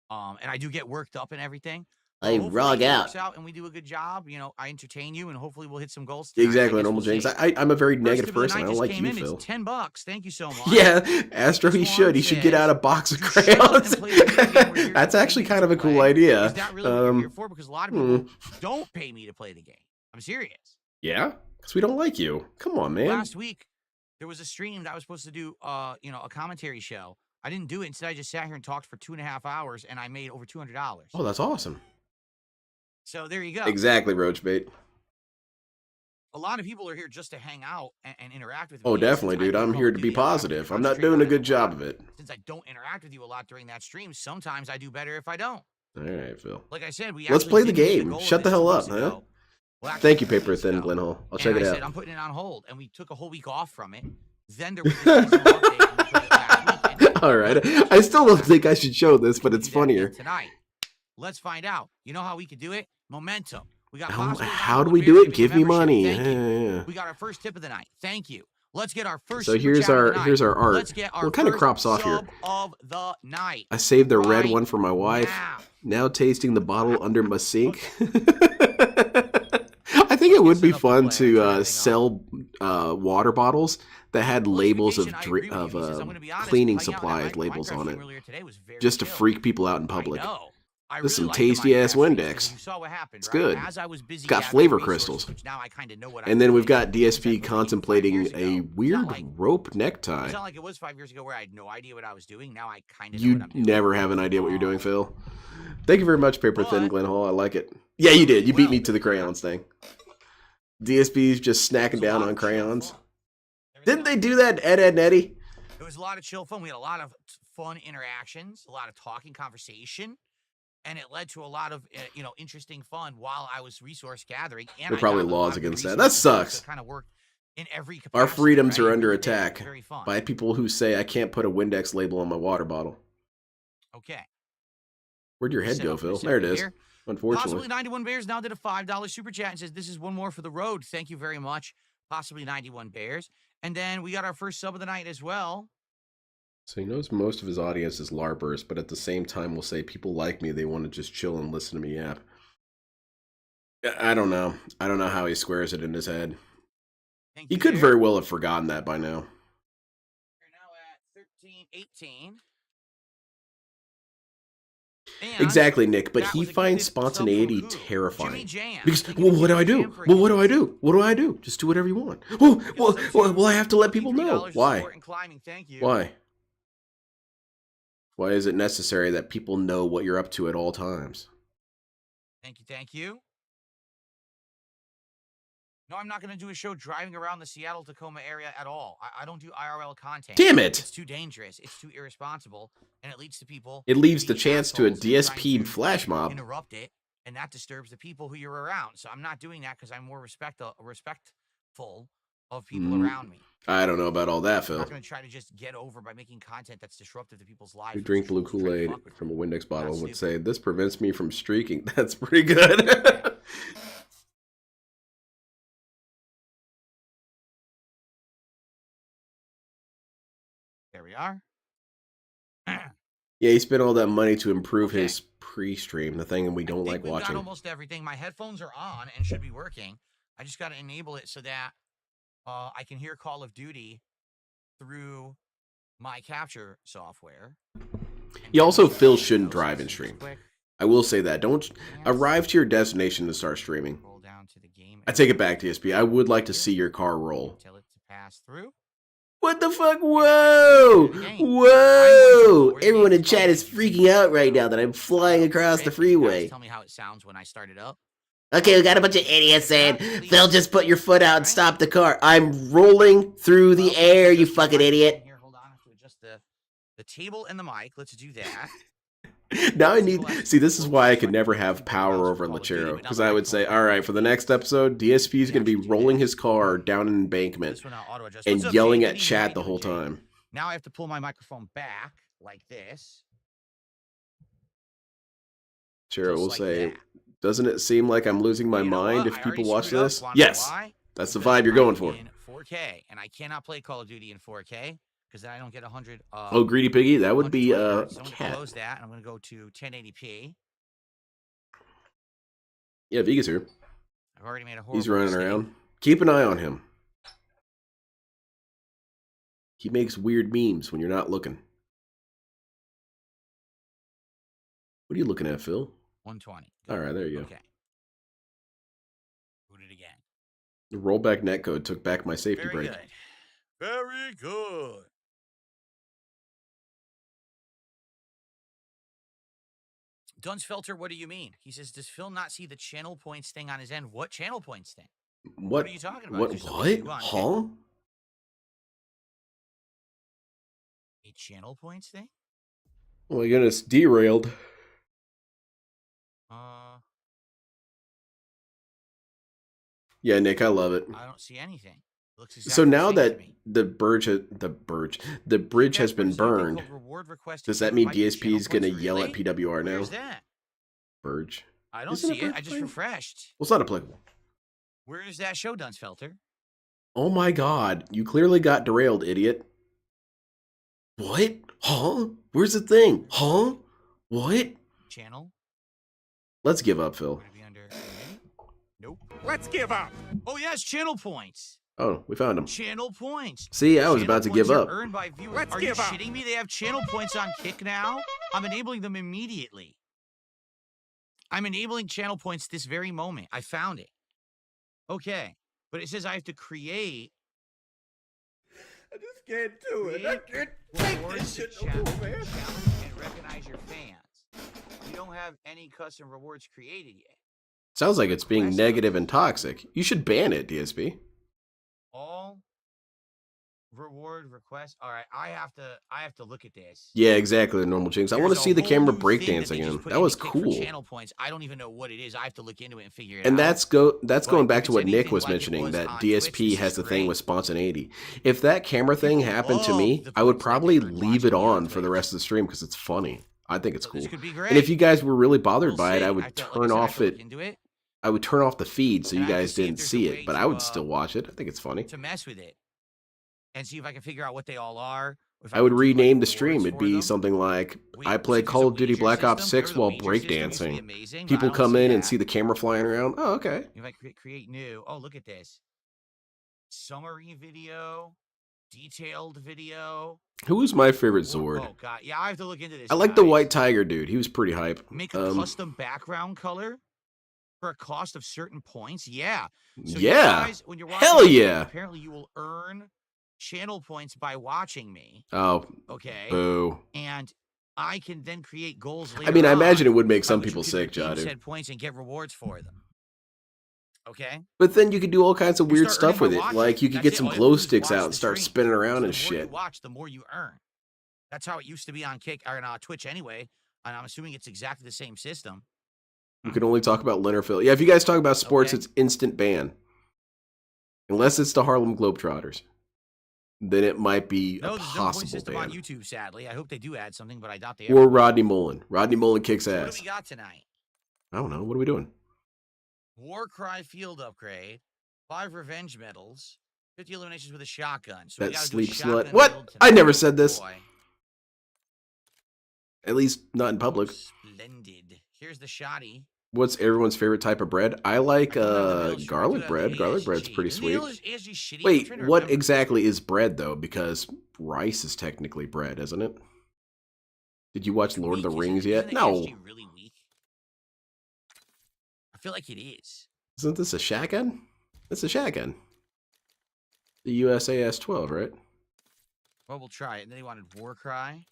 And I do get worked up and everything. I Hopefully rog it out. works out and we do a good job. You know, I entertain you, and hopefully we'll hit some goals tonight. Exactly, I guess normal we'll Jinx. see. I'm a very First negative tip of the person. I night don't just like came you, in. Phil. It's $10. Thank you so much. Yeah, Astro, he This should. one He should get out a says, box of "To chill and crayons. play the video game we're here That's to actually pay kind you of a to cool play." idea. Is that really what you're here for? Because a lot of people don't pay me to play the game. I'm serious. Yeah? Because we don't like you. Come on, man. Last week, there was a stream that I was supposed to do, a commentary show. I didn't do it. Instead, I just sat here and talked for 2.5 hours, and I made over $200. Oh, that's awesome. So there you go. Exactly, Roachbait. A lot of people are here just to hang out and interact with me. Oh, And since definitely, I dude. do I'm Call here of to be Duty, I have positive. I'm not concentrate doing a on it good lot. job of it. Since I don't interact with you a lot during that stream, sometimes I do better if I don't. All right, Phil. Like I said, we Let's actually play the did meet a game. goal of Shut the this hell 2 up, weeks huh? ago. Well, actually, Thank you, 3 Paper weeks Thin ago. Glenhole. I'll And check it I out. said, I'm putting it on hold, and we took a whole week off from it. Then there was the seasonal update, and we played it last week. All right. I still don't think I should show this, but it's Do that again funnier. tonight. Let's find out. You know how we could do it? Momentum. We got How do we do it? Give me money. Yeah. We got our first tip of the night. Thank you. Let's get our first. So super here's chat of our the night. here's our art. Let's get our What kind of first crops off here? sub of the night. I saved the red Right one for my wife. Now tasting the bottle under my sink. I think it would be fun to sell water bottles that had labels of cleaning supplies labels on it, just to freak people out in public. I I This is some really like the tasty-ass Minecraft streams, Windex. 'cause You saw what happened, It's right? good. As I was busy It's got gathering flavor resources, crystals. which now I kind of know what And then we've doing. got What was I DSP doing 5 contemplating years a ago? It's not weird like rope necktie. it's not like it was 5 years ago where I had no idea what I was doing. Now I kind of know You what I'm doing. never have an idea what you're doing, Phil. Thank you very much, Paper Thin But- Glenn Hall. I like it. Yeah, you did. You beat me Well- to the crayons thing. DSP's just snacking It was a down lot on of chill crayons. fun. Didn't they do that, Ed, Ed, and Eddie? It was a lot of chill fun. We had a lot of fun interactions, a lot of talking conversation, and it led to a lot of interesting fun while I was resource gathering. And There are I probably got a lot laws of good against that. resources That sucks. Kind of worked in every capacity. Our freedoms right? are It under really did. It was attack very fun. by people who say I can't put a Windex label on my water bottle. Okay. Where'd your head Set go, up Phil? reset There it is. here. Unfortunately. Possibly 91 Bears now did a $5 super chat and says, this is one more for the road. Thank you very much. Possibly 91 Bears. And then we got our first sub of the night as well. So he knows most of his audience is LARPers, but at the same time will say people like me, they want to just chill and listen to me yap. I don't know. I don't know how he squares it in his head. Thank He you, could Bear. very well have forgotten that by now. We're now at 13-18. And Exactly, Nick, but that he was a finds gifted sub from spontaneity who? Jimmy terrifying. Jam. Because, Thank you well, to what do I Jimmy do? Jam for Well, what do I gifting do? What do I do? Just do whatever you want. Well, I have to let people know. $53 Why? support and climbing. Thank you. Why? Why is it necessary that people know what you're up to at all times? Thank you. Thank you. No, I'm not going to do a show driving around the Seattle-Tacoma area at all. I don't do IRL content. Damn it! It's too dangerous. It's too irresponsible. And it leads to people... It leaves the being chance to a assholes and trying DSP to flash mob. interrupt it, and that disturbs the people who you're around. So I'm not doing that because I'm more respectful of people around me. I don't know about all that, I'm Phil. not going to try to just get over by making content that's disruptive to people's lives. Who and drink just blue try to Kool-Aid fuck with from a people. Windex bottle That's would stupid. say, this prevents me from streaking. That's pretty good. There we are. Yeah, he spent all that money to improve Okay. his pre-stream, the thing we don't I think like we've watching. got almost everything. My headphones are on and should be working. I just got to enable it so that I can hear Call of Duty through my capture software. Yeah, also, And Phil then shouldn't I'll drive just and stream. quick I will say that. Don't glance, arrive to your destination to start streaming. Roll down to the game. I take it back, DSP. I would like to see your car roll. Tell it to pass through. What the fuck? Whoa! Whoa! Everyone in chat is freaking out right now that I'm flying across the freeway. Tell me how it sounds when I start it up. Okay, we got a bunch of idiots saying, Phil, just put your foot out and stop the car. I'm rolling through the air, you fucking idiot. Here, hold on. I have to adjust the table and the mic. Let's do that. Now I need... See, this is why I could never have power over Lachero. Because I would say, alright, for the next episode, DSP is going to be rolling his car down an embankment This one I'll auto adjust. and What's up, yelling Jay? at Good evening. chat How the you whole doing, Jay? time. Now I have to pull my microphone back like this. Chero Just will like say, that. doesn't it seem like I'm losing my You know mind what? if I already people watch screwed up. this? Wanna know Yes! why? That's the Because vibe you're going I'm for. in 4K, and I cannot play Call of Duty in 4K because then I don't get 100. Oh, Greedy Piggy, that would be 120 a hertz. So I'm going to cat. close that, and I'm going to go to 1080p. Yeah, Viga's here. I've already made a horrible He's running mistake. around. Keep an eye on him. He makes weird memes when you're not looking. What are you looking at, Phil? 120. All right, there you go. Okay. Boot it again. The rollback netcode took back my safety Very break. good. Very good. Dunsfelter, what do you mean? He says, does Phil not see the channel points thing on his end? What channel points thing? What are you talking about? What? Is there What? something you want? Huh? A channel points thing? Oh my goodness, derailed. Yeah, Nick, I love it. I don't see anything. Looks So exactly now the same to that me. the bridge has been There's something burned, called reward request does to that mean might be DSP channel is going to points, yell really? at PWR now? Where's that? Burge. I don't Isn't see it it. I just Burge? refreshed. Well, it's not applicable. Where is that show, Dunsfelter? Oh my god, you clearly got derailed, idiot. What? Huh? Where's the thing? Huh? What? Channel? Let's give up, Phil. Would it be under community? Nope. Let's give up. Oh, yes, channel points. Oh, we found him. Channel points. See, I was Channel about to points give are up. Earned by viewers. Let's Are you give up. shitting me? They have channel points on Kick now? I'm enabling them immediately. I'm enabling channel points this very moment. I found it. Okay. But it says I have to create I just can't do it. I can't rewards to challenge and recognize your fans. You don't have any custom rewards created yet. Sounds like it's being negative and toxic. You should ban it, DSP. All reward requests. All right, I have to look at this. Yeah, exactly. The normal jinx. I want to see the camera breakdancing again. That was cool. Channel points. I don't even know what it is. I have to look into it and figure it And out. that's going back to what Nick was mentioning, that DSP has the thing with spontaneity. If that camera thing happened to me, I would probably leave it on for the rest of the stream because it's funny. I think it's cool. And if you guys were really bothered by it, I would turn off it. I would turn off the feed so you guys didn't see it, but I would still watch it. I think it's funny. To mess with it and see if I can figure out what they all are. I would rename the stream. It'd be something like, I play Call of Duty Black Ops 6 while breakdancing. People come in and see the camera flying around. Oh, okay. If I create new, oh, look at this. Summary video, detailed video. Who was my favorite Zord? Oh, God. Yeah, I have to look into this. I like the White Tiger dude. He was pretty hype. Make a custom background color for a cost of certain points. Yeah. So yeah. You guys, when you're watching, hell yeah. Apparently you will earn channel points by watching me. Oh. Okay. Boo. And I can then create goals later. I mean, I imagine it would make some people sick, Jadu. Set points and get rewards for them. Okay. But then you could do all kinds of weird stuff with it. Like you could get some glow sticks out and start spinning around and shit. The more you watch, the more you earn. That's how it used to be on Twitch anyway. And I'm assuming it's exactly the same system. You can only talk about Leonard Phil. Yeah, if you guys talk about sports, it's instant ban. Unless it's the Harlem Globetrotters. Then it might be a possible ban. On YouTube, sadly. I hope they do add something, but I doubt they Or Rodney Mullen. Rodney Mullen kicks ass. What do we got tonight? I don't know. What are we doing? Warcry field upgrade, 5 revenge medals, 50 eliminations with a shotgun. So that sleep slut. What? I never said this. Boy. At least not in public. Splendid. Here's the shotty. What's everyone's favorite type of bread? I like garlic bread. Garlic bread's pretty sweet. Wait, what exactly is bread though? Because rice is technically bread, isn't it? Did you watch Lord of the Rings yet? No. Really weak? I feel like it is. Isn't this a shotgun? It's a shotgun. The USAS 12, right? Well, we'll try it. And then he wanted Warcry.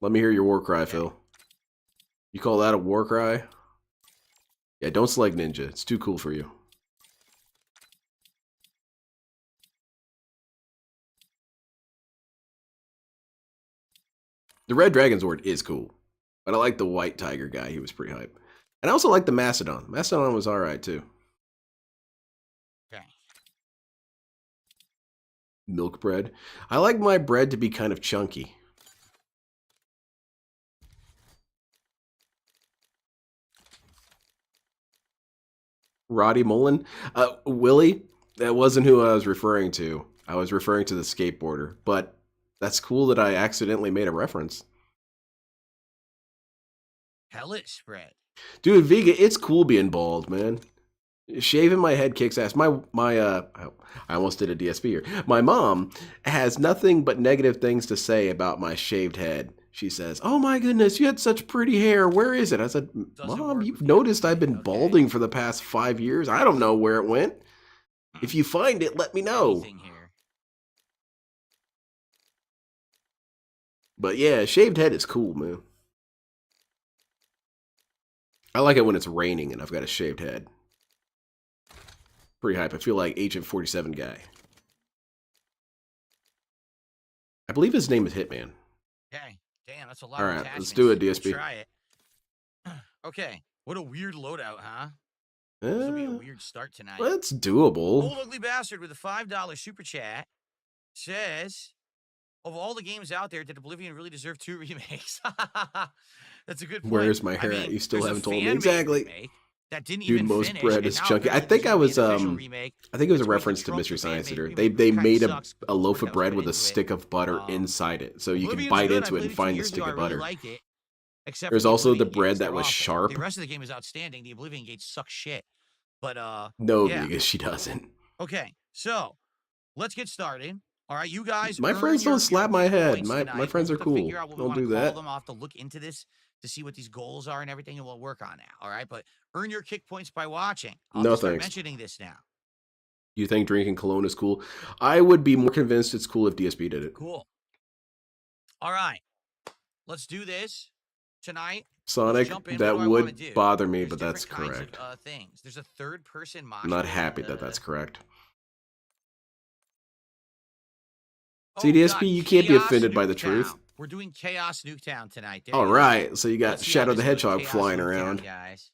Let me hear your war cry, Phil. You call that a war cry? Yeah, don't select Ninja. It's too cool for you. The Red Dragon Zord is cool. But I like the White Tiger guy. He was pretty hype. And I also like the Mastodon. Mastodon was alright, too. Okay. Milk bread. I like my bread to be kind of chunky. Roddy Mullen? Willie? That wasn't who I was referring to. I was referring to the skateboarder. But that's cool that I accidentally made a reference. Pellet spread. Dude, Vega, it's cool being bald, man. Shaving my head kicks ass. I almost did a DSP here. My mom has nothing but negative things to say about my shaved head. She says, "Oh my goodness, you had such pretty hair. Where is it?" I said, "Mom, you've noticed I've been balding for the past 5 years. I don't know where it went. If you find it, let me know." But yeah, shaved head is cool, man. I like it when it's raining and I've got a shaved head. Pretty hype. I feel like Agent 47 guy. I believe his name is Hitman. Okay. Damn, that's a lot. All of right, let's do it, DSP. Try it. Okay. What a weird loadout, huh? This will be a weird start tonight. That's doable. Old Ugly Bastard with a $5 super chat says, of all the games out there, did Oblivion really deserve 2 remakes? That's a good point. Where's my hair at? You still haven't told me exactly. That didn't Dude, even most finish, bread is chunky. I think I was I think it was a reference to Mystery Science Theater. They made a loaf of bread with a stick of butter inside it, so you can bite into it and find the stick of butter. There's also the bread that was sharp. The rest of the game is outstanding. The Oblivion gates suck shit. But no, yeah. because she doesn't. Okay, so let's get started. All right, you guys. My friends don't slap my head. My friends are cool. Don't do that. I'll have to look into this to see what these goals are and everything, and we'll work on that. All right, but earn your kick points by watching. I'll No just start thanks. mentioning this now. You think drinking Cologne is cool? I would be more convinced it's cool if DSP did it. Cool. All right, let's do this tonight. Sonic, jump in. that What do I wanna would do? bother me, There's but that's different kinds correct. of, things. There's a third-person mosh I'm not pit. happy that that's correct. Oh, CDSP, God, you can't be Chaos offended by the Nuketown. truth. We're doing Chaos Nuketown tonight. There All you go. right, so you got Let's see how Shadow the this goes. Hedgehog Chaos flying Nuketown, around. guys.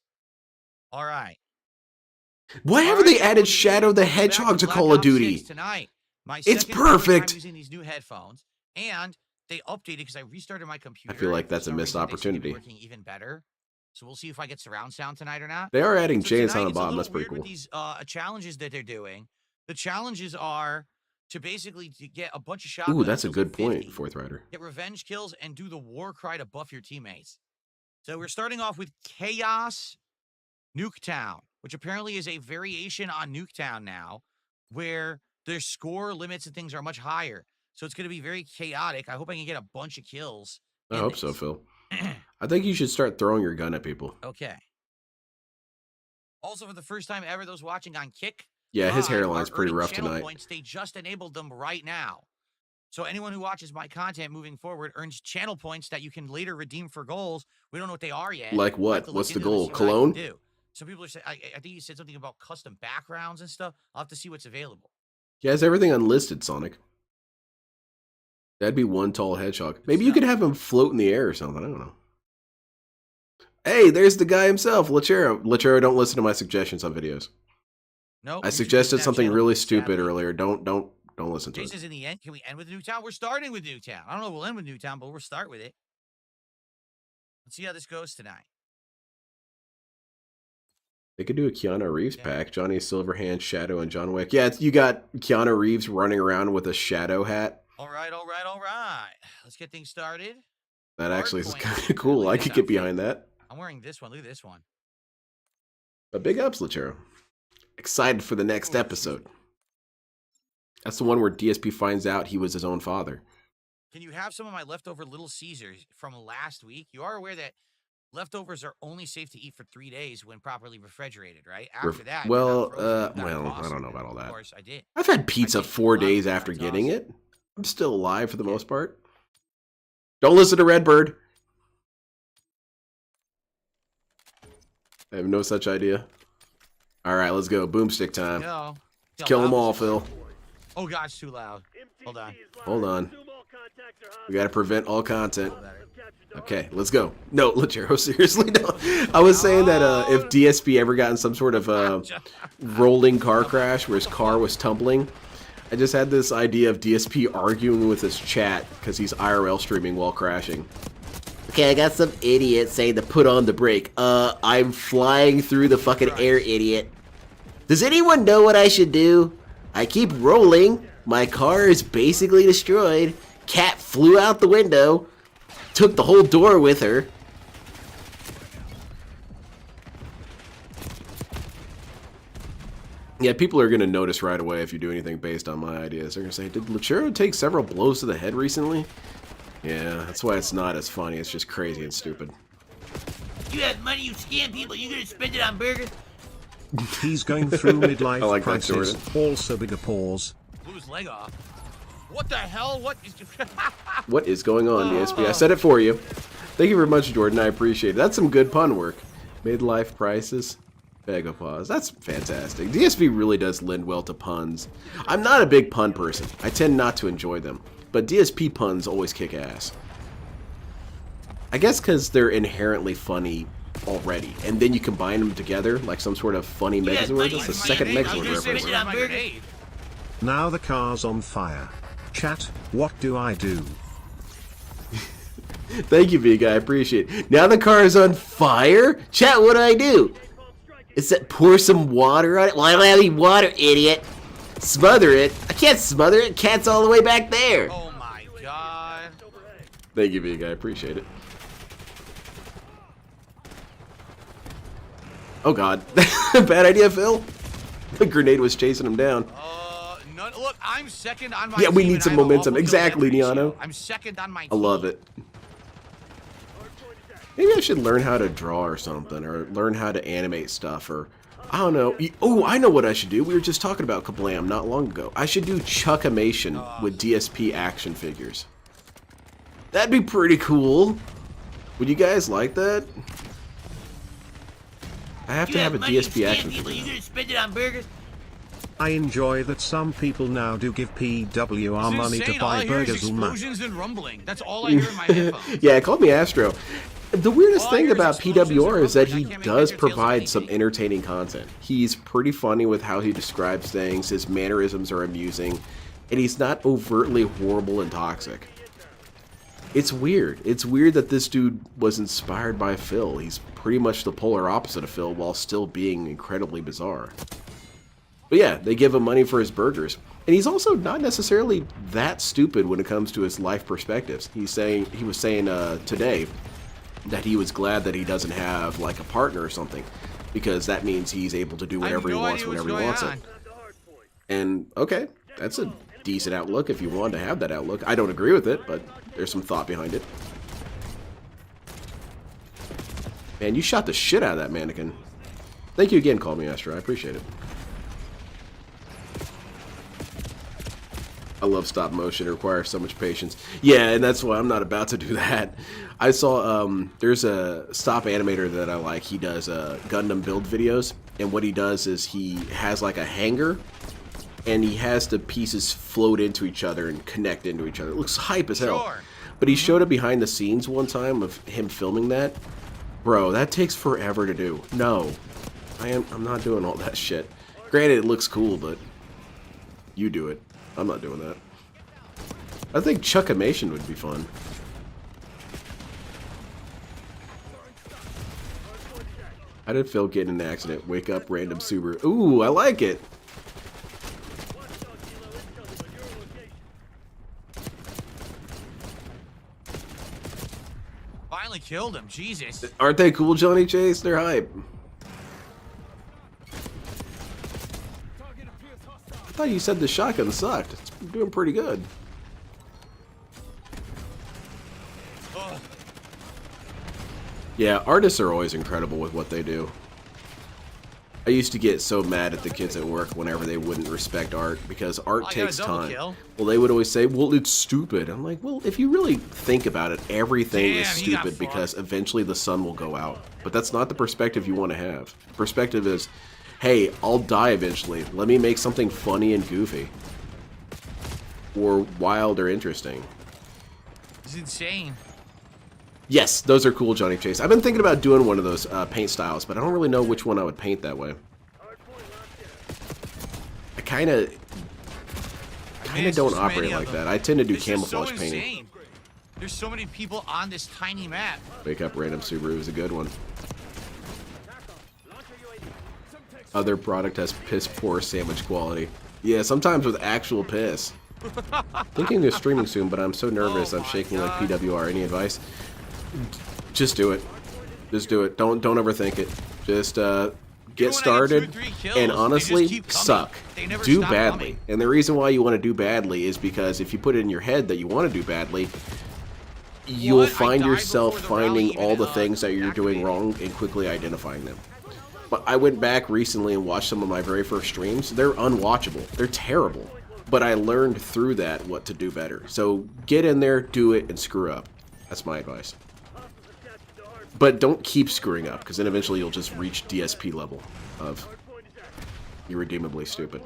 All right. Why All haven't right, they so added we're Shadow the back Hedgehog to Black Call of Ops 6 Duty? tonight. My It's second or third perfect. time using these new headphones, and they updated because I restarted my computer. I feel like and for that's a some missed reason, they seem to be opportunity. working even better. So we'll see if I get surround sound tonight or not. They are adding So Jay and tonight, Silent it's a Bob. little That's pretty weird cool. with these challenges that they're doing. The challenges are to basically to get a bunch of shotguns. Ooh, that's a kills good of point, 50, Fourth Rider. get revenge kills, and do the war cry to buff your teammates. So we're starting off with Chaos Nuketown, which apparently is a variation on Nuketown now, where their score limits and things are much higher. So it's going to be very chaotic. I hope I can get a bunch of kills. I in hope so, this. Phil. I think you should start throwing your gun at people. Okay. Also, for the first time ever, those watching on Kick. Yeah, his Live hairline's are pretty earning rough channel tonight. Points. They just enabled them right now. So anyone who watches my content moving forward earns channel points that you can later redeem for goals. We don't know what they are yet. Like We'll have what? to look What's the into them goal? and see what I can Cologne? do. Some people are saying, I think you said something about custom backgrounds and stuff. I'll have to see what's available. He has everything unlisted, Sonic. That'd be one tall hedgehog. Maybe you stuff. could have him float in the air or something. I don't know. Hey, there's the guy himself, Lachero. Lachero, don't listen to my suggestions on videos. No, I suggested something really stupid earlier. earlier. Don't listen to Jay it. says in the end, can we end with Newtown? We're starting with Newtown. I don't know if we'll end with Newtown, but we'll start with it. Let's see how this goes tonight. They could do a Keanu Reeves pack. Johnny Silverhand, Shadow, and John Wick. Yeah, you got Keanu Reeves running around with a Shadow hat. All right. Let's get things started. That actually is Hardpoint. kind of cool. I could get behind that. I'm wearing this one. Look at this one. But big ups, Lachero. Excited for the next episode. That's the one where DSP finds out he was his own father. Can you have some of my leftover Little Caesars from last week? You are aware that leftovers are only safe to eat for 3 days when properly refrigerated, right? After that, well, you're not frozen, you've got well, tossed I don't know them. about all that. Of course, I did. I've had pizza did 4 love days it. after That's getting awesome. it. I'm still alive for the most part. Don't listen to Redbird. I have no such idea. All right, let's go. Boomstick time. No. Let's kill them all, Phil. Oh, God, it's too loud. Hold on. Hold on. We got to prevent all content. Okay, let's go. No, Lachero, seriously, no. I was saying that if DSP ever got in some sort of rolling car crash where his car was tumbling, I just had this idea of DSP arguing with his chat because he's IRL streaming while crashing. Okay, I got some idiot saying to put on the brake. I'm flying through the fucking air, idiot. Does anyone know what I should do? I keep rolling. My car is basically destroyed. Cat flew out the window. Took the whole door with her. Yeah, people are going to notice right away if you do anything based on my ideas. They're going to say, did Lachero take several blows to the head recently? Yeah, that's why it's not as funny. It's just crazy and stupid. You have money, you scam people. You gonna spend it on burgers? He's going through midlife I like that, crisis. Jordan. Also bigger pause. Blew his leg off. What the hell? What is... What is going on, DSP? I said it for you. Thank you very much, Jordan. I appreciate it. That's some good pun work. Midlife crisis. Megapause. That's fantastic. DSP really does lend well to puns. I'm not a big pun person. I tend not to enjoy them. But DSP puns always kick ass. I guess because they're inherently funny already. And then you combine them together like some sort of funny Megazord. That's the second Megazord reference. Now the car's on fire. Chat, what do I do? Thank you, Vega. I appreciate it. Now the car is on fire? Chat, what do I do? Is that pour some water on it? Why don't I have any water, idiot? Smother it? I can't smother it. Cat's all the way back there. Oh my god. Thank you, Vega. I appreciate it. Oh god. Bad idea, Phil. The grenade was chasing him down. Look, I'm second on my Yeah, we team need and some I have a momentum. awful kill Exactly, death ratio. Niano. I'm second on my team. I love it. Maybe I should learn how to draw or something, or learn how to animate stuff, or I don't know. Oh, I know what I should do. We were just talking about Kablam not long ago. I should do Chuckimation with DSP action figures. That'd be pretty cool. Would you guys like that? I have to have a DSP action figure. You gonna spend it on burgers? I enjoy that some people now do give PWR It's money insane. to All I buy hear is burgers or mac. explosions and rumbling. That's all I hear in my headphones. Yeah, call me Astro. The weirdest All I thing hear is about explosions PWR and is that rumblings. I he can't make does heads or tails of provide some anything. entertaining content. He's pretty funny with how he describes things, his mannerisms are amusing, and he's not overtly horrible and toxic. It's weird. It's weird that this dude was inspired by Phil. He's pretty much the polar opposite of Phil while still being incredibly bizarre. But yeah, they give him money for his burgers. And he's also not necessarily that stupid when it comes to his life perspectives. He was saying today that he was glad that he doesn't have like a partner or something, because that means he's able to do whatever he wants whenever he wants it. And okay, that's a decent outlook if you want to have that outlook. I don't agree with it, but there's some thought behind it. Man, you shot the shit out of that mannequin. Thank you again, Call Me Astro. I appreciate it. I love stop motion. It requires so much patience. Yeah, and that's why I'm not about to do that. I saw, there's a stop animator that I like. He does Gundam build videos, and what he does is he has like a hanger, and he has the pieces float into each other and connect into each other. It looks hype as hell. Sure. But he showed it behind the scenes one time of him filming that. Bro, that takes forever to do. No, I'm not doing all that shit. Granted, it looks cool, but you do it. I'm not doing that. I think Chuckimation would be fun. How did Phil get in an accident? Wake up, random Subaru. Ooh, I like it. Finally killed him. Jesus. Aren't they cool, Johnny Chase? They're hype. I thought you said the shotgun sucked. It's doing pretty good. Ugh. Yeah, artists are always incredible with what they do. I used to get so mad at the kids at work whenever they wouldn't respect art, because art I got a takes double time. kill. Well, they would always say, well, it's stupid. I'm like, well, if you really think about it, everything is Damn, he got stupid because eventually the sun will go out. But that's not the perspective you want to have. The perspective is, hey, I'll die eventually. Let me make something funny and goofy. Or wild or interesting. It's insane. Yes, those are cool, Johnny Chase. I've been thinking about doing one of those paint styles, but I don't really know which one I would paint that way. I kind of Man, don't so operate many of like them. that. I tend to do This is camouflage so painting. insane. There's so many people on this tiny map. Wake up, random Subaru is a good one. Other product has piss poor sandwich quality. Yeah, sometimes with actual piss. Thinking of streaming soon, but I'm so nervous. Oh I'm my shaking like God. PWR. Any advice? Just do it. Just do it. Don't overthink it. Just get Even when I get started, 2 or 3 kills, and they honestly, just keep coming. suck. They never Do stop badly. coming. And the reason why you want to do badly is because if you put it in your head that you want to do badly, you'll What? I find died yourself before the rally finding even, all the things that you're doing activated. wrong and quickly identifying them. But I went back recently and watched some of my very first streams. They're unwatchable. They're terrible. But I learned through that what to do better. So get in there, do it, and screw up. That's my advice. But don't keep screwing up, because then eventually you'll just reach DSP level of irredeemably stupid.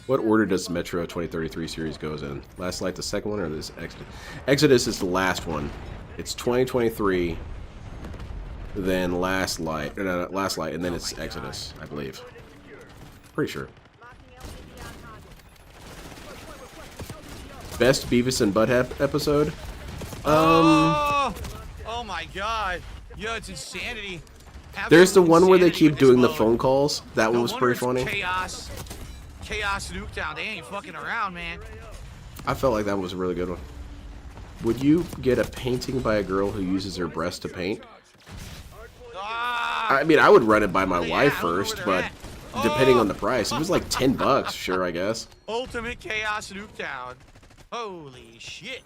What order does Metro 2033 series goes in? Last Light, the second one, or this Exodus? Exodus is the last one. It's 2023, then Last Light, Last Light, and then it's Exodus, I believe. Pretty sure. Best Beavis and Butthead episode? Oh my God. Yo, it's insanity. There's the Absolute one where they insanity keep with this doing the mode. phone calls. That No one was wonder pretty it's funny. Chaos Nuketown. They ain't fucking around, man. I felt like that was a really good one. Would you get a painting by a girl who uses her breast to paint? Ah, I mean, I would run it by my where they wife at? I don't know first, where but they're at. depending on the price. If it was like $10, sure, I guess. Ultimate Chaos Nuketown. Holy shit.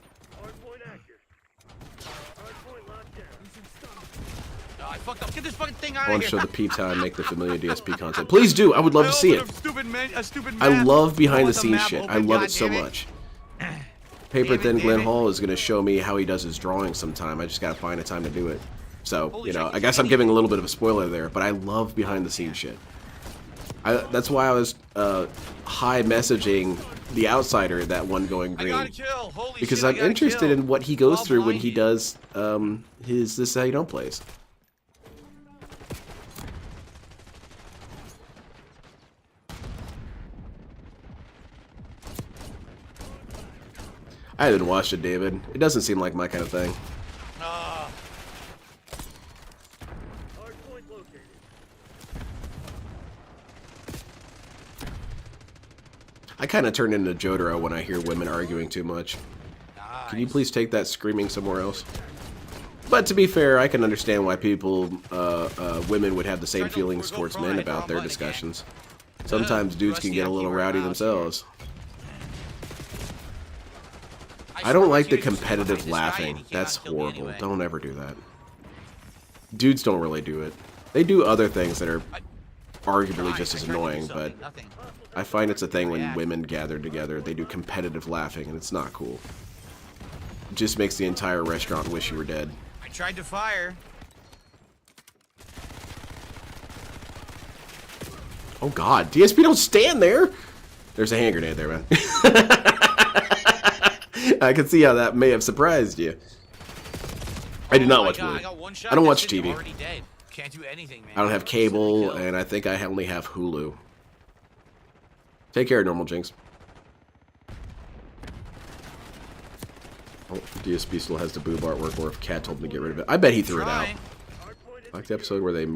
Oh, I fucked up. Get this fucking thing out I of want here. to show the peeps how I make the familiar DSP content. Please do. I would love to see it. A stupid map. I love behind the want scenes map shit. I open, love it so goddammit. much. Paper Thin damn Glenn it. Hall is going to show me how he does his drawing sometime. I just got to find a time to do it. So, Holy you know, shit, I guess I'm giving a little bit of a spoiler there, but I love behind the scenes shit. That's why I was high messaging the Outsider that one going I green. got a kill. Holy Because shit, I I'm got a interested kill. in what he goes All through when behind he you. does his This Is How You Don't plays. I haven't watched it, David. It doesn't seem like my kind of thing. I kind of turn into Jotaro when I hear women arguing too much. Can you please take that screaming somewhere else? But to be fair, I can understand why people, women would have the same feelings towards men about their discussions. Sometimes dudes can get a little rowdy themselves. I don't like the competitive laughing. That's horrible. Don't ever do that. Dudes don't really do it. They do other things that are arguably just as annoying, but I find it's a thing when women gather together. They do competitive laughing, and it's not cool. It just makes the entire restaurant wish you were dead. I tried to fire. Oh god, DSP, don't stand there! There's a hand grenade there, man. I can see how that may have surprised you. I do not watch movies. I don't watch TV. Can't do anything, man. I don't have cable, and I think I only have Hulu. Take care, Normal Jinx. Oh, DSP still has the boob artwork, or if Cat told him to get rid of it. I bet he threw it out. Like the episode where they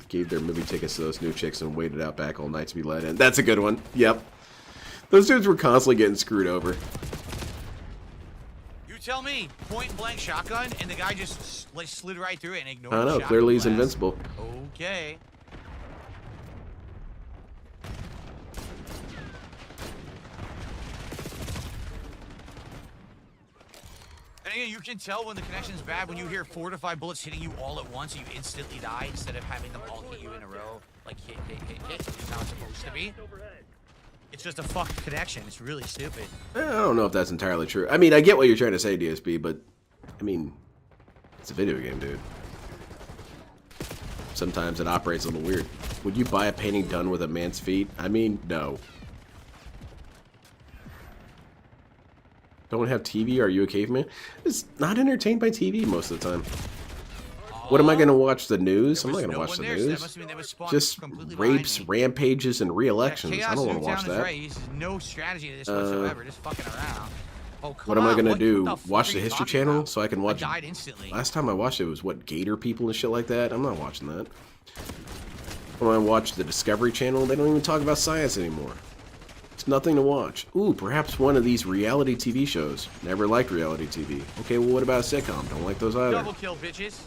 gave their movie tickets to those new chicks and waited out back all night to be let in. That's a good one. Yep. Those dudes were constantly getting screwed over. You tell me. Point blank shotgun, and the guy just like slid right through it and ignored I the know, shotgun clearly he's blast. invincible. Okay. And again, you can tell when the connection's bad when you hear 4 to 5 bullets hitting you all at once, and you instantly die instead of having them all hit you in a row. Like hit, hit, hit, hit. It's how it's supposed to be. It's just a fucked connection. It's really stupid. I don't know if that's entirely true. I mean, I get what you're trying to say, DSP, but I mean, it's a video game, dude. Sometimes it operates a little weird. Would you buy a painting done with a man's feet? I mean, no. Don't have TV? Are you a caveman? It's not entertained by TV most of the time. What am I going to watch? The news? I'm not going to watch the news. Just rapes, rampages, and re-elections. I don't want to watch that. Right. He uses no strategy to this whatsoever. Just fucking around. Oh, come What am I on. going to What do? the fuck Watch are the you History talking Channel about? so I can watch... I died instantly. Last time I watched it was, what, Gator people and shit like that? I'm not watching that. When I watch the Discovery Channel, they don't even talk about science anymore. It's nothing to watch. Ooh, perhaps one of these reality TV shows. Never liked reality TV. Okay, well, what about a sitcom? Don't like those either. Double kill, bitches.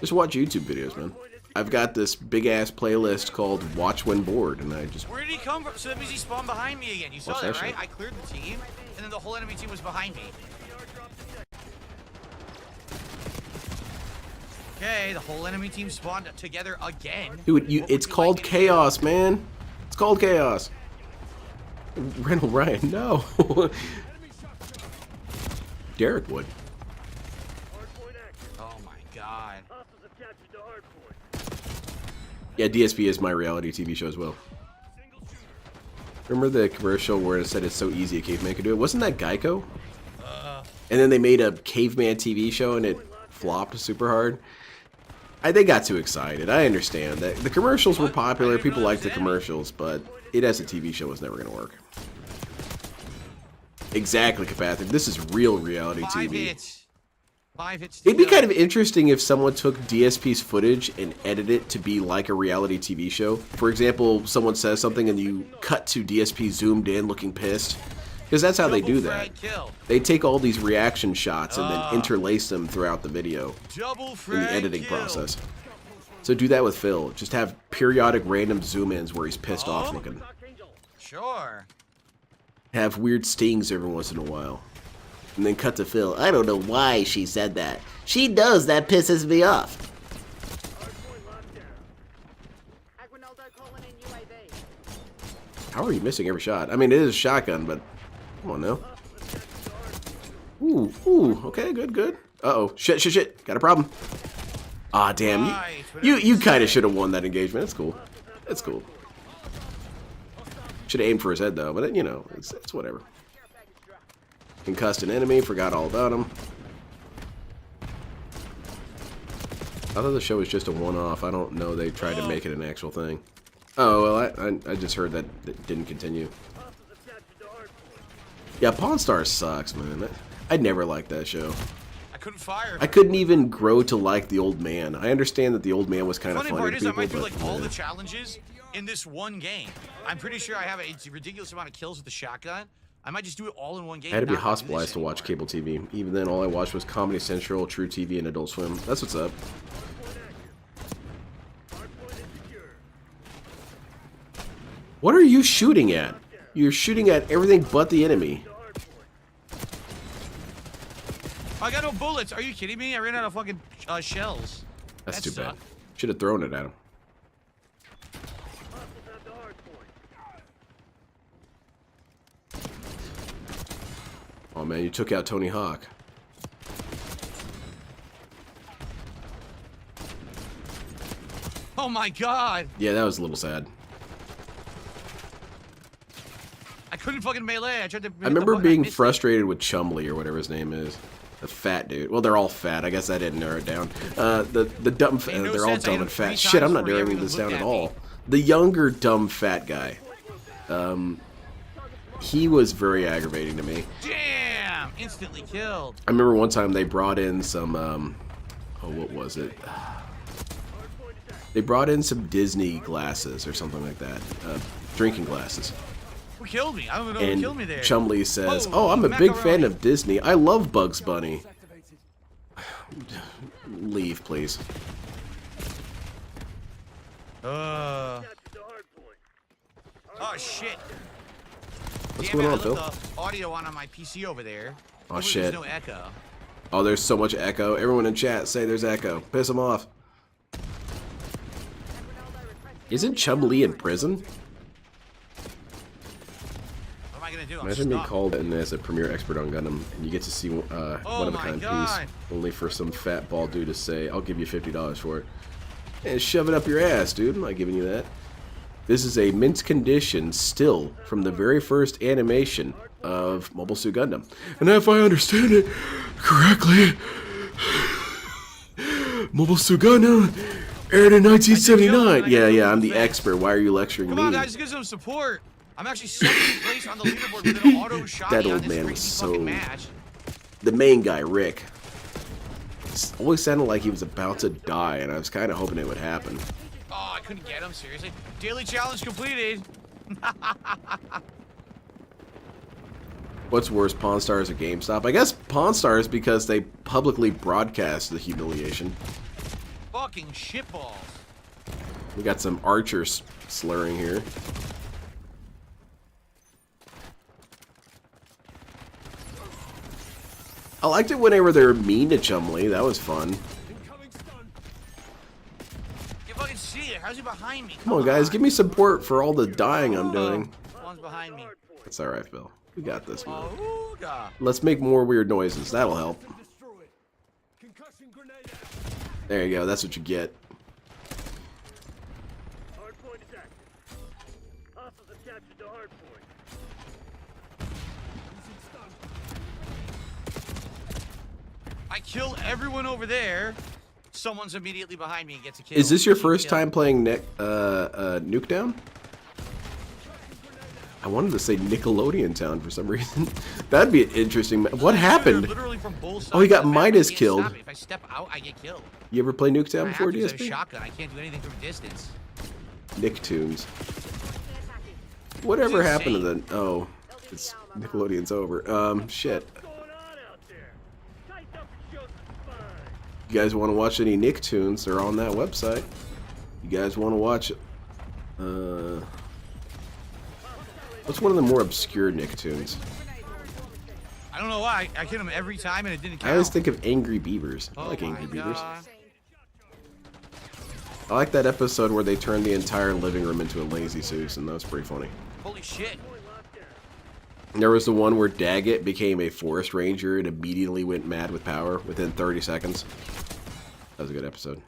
Just watch YouTube videos, man. I've got this big-ass playlist called Watch When Bored, and I just... Where did he come from? So that means he spawned behind me again. You saw What's that, that right? shit? I cleared the team, and then the whole enemy team was behind me. Okay, the whole enemy team spawned together again. Dude, What it's would you called like me to do? Chaos, man. It's called Chaos. Reynold Ryan, no. Derek would. Oh my god. Yeah, DSP is my reality TV show as well. Remember the commercial where it said it's so easy a caveman could do it? Wasn't that Geico? And then they made a caveman TV show and it flopped super hard. They got too excited. I understand that the commercials were popular. People liked the commercials, but it as a TV show was never going to work. Exactly, Capathric. This is real reality 5 TV. hits. 5 hits. It'd be kind of interesting if someone took DSP's footage and edited it to be like a reality TV show. For example, someone says something and you cut to DSP zoomed in looking pissed. Because that's how they do that. They take all these reaction shots and then interlace them throughout the video Double in the editing kill. process. So do that with Phil. Just have periodic random zoom-ins where he's pissed off looking. Sure. Have weird stings every once in a while. And then cut to Phil. I don't know why she said that. She knows that pisses me off. How are you missing every shot? I mean, it is a shotgun, but come on now. Ooh, okay, good. Uh-oh, shit, got a problem. Ah, damn, you kind of should have won that engagement. It's cool. Should have aimed for his head, though, but, you know, it's whatever. Concussed an enemy, forgot all about him. I thought the show was just a one-off. I don't know they tried to make it an actual thing. Oh, well, I just heard that it didn't continue. Yeah, Pawn Stars sucks, man. I never liked that show. I couldn't fire. I couldn't even grow to like the old man. I understand that the old man was kind of funny part to is people, I might do but, like all the challenges in this one game. I'm pretty sure I have a ridiculous amount of kills with the shotgun. I might just do it all in one game. I had to be and not do this hospitalized to watch anymore. cable TV. Even then, all I watched was Comedy Central, True TV, and Adult Swim. That's what's up. What are you shooting at? You're shooting at everything but the enemy. I got no bullets. Are you kidding me? I ran out of fucking shells. That's That too bad. sucked. Should have thrown it at him. Oh man, you took out Tony Hawk. Oh my god. Yeah, that was a little sad. I couldn't fucking melee. I tried to. I remember being frustrated with Chumley or whatever his name is. The fat dude. Well, they're all fat. I guess I didn't narrow it down. The dumb. Made no they're all sense. I hit dumb him and fat. 3 Shit, I'm times not before he ever narrowing even this down looked at at me. all. The younger dumb fat guy. He was very aggravating to me. Damn! Instantly killed. I remember one time they brought in some. Oh, what was it? They brought in some Disney glasses or something like that. Drinking glasses. Who killed me? I don't even know who And killed me there. Chumley says, Oh, "Oh, I'm a big fan macaroni. of Disney. I love Bugs Bunny." Leave, please. Oh shit. What's Damn going it, on, I Phil? left the audio on my PC over there. Oh, Hopefully shit. There's no echo. Oh, there's so much echo. Everyone in chat say there's echo. Piss them off. Isn't Chumley in prison? What am I gonna do? I'm Imagine being stuck. called in as a premier expert on Gundam, and you get to see one of a my kind God. piece, only for some fat bald dude to say, "I'll give you $50 for it," and shove it up your ass, dude. I'm not giving you that. This is a mint condition still from the very first animation of Mobile Suit Gundam, and if I understand it correctly, Mobile Suit Gundam aired in 1979. Yeah, I'm the expert. Why are you lecturing Come me? on, guys, just get some support. I'm actually second place on the leaderboard with an auto shot. That on old this man crazy was fucking so- match. The main guy, Rick, always sounded like he was about to die, and I was kind of hoping it would happen. Oh, I couldn't get him, seriously. Daily challenge completed. What's worse, Pawn Stars or GameStop? I guess Pawn Stars because they publicly broadcast the humiliation. Fucking shitballs. We got some Archer slurring here. I liked it whenever they were mean to Chumley. That was fun. You fucking see it. How's he behind me? Come on, guys. Give me support for all the dying I'm doing. One's behind me. It's alright, Phil. We got this, man. Oh, God. Let's make more weird noises. That'll help. There you go. That's what you get. I kill everyone over there. Someone's immediately behind me and gets a kill. Is this your Team first kill. time playing Nuke Down? I wanted to say Nickelodeon Town for some reason. That'd be an interesting. What happened? Literally from both sides Oh, he got of the map. Midas You can't killed. stop me. If I step out, I get killed. You ever play Nuketown I have before, to, 'cause I have a DSP? shotgun. I can't do anything from a distance. Nicktoons. Whatever It's happened to insane. the? Oh, it's Nickelodeon's over. Shit. You guys want to watch any Nicktoons? They're on that website. You guys want to watch it? What's one of the more obscure Nicktoons? I don't know why. I hit him every time and it didn't count. I always think of Angry Beavers. I Oh like my Angry Beavers. God. I like that episode where they turned the entire living room into a lazy Susan. That was pretty funny. Holy shit. There was the one where Daggett became a forest ranger and immediately went mad with power within 30 seconds. That was a good episode.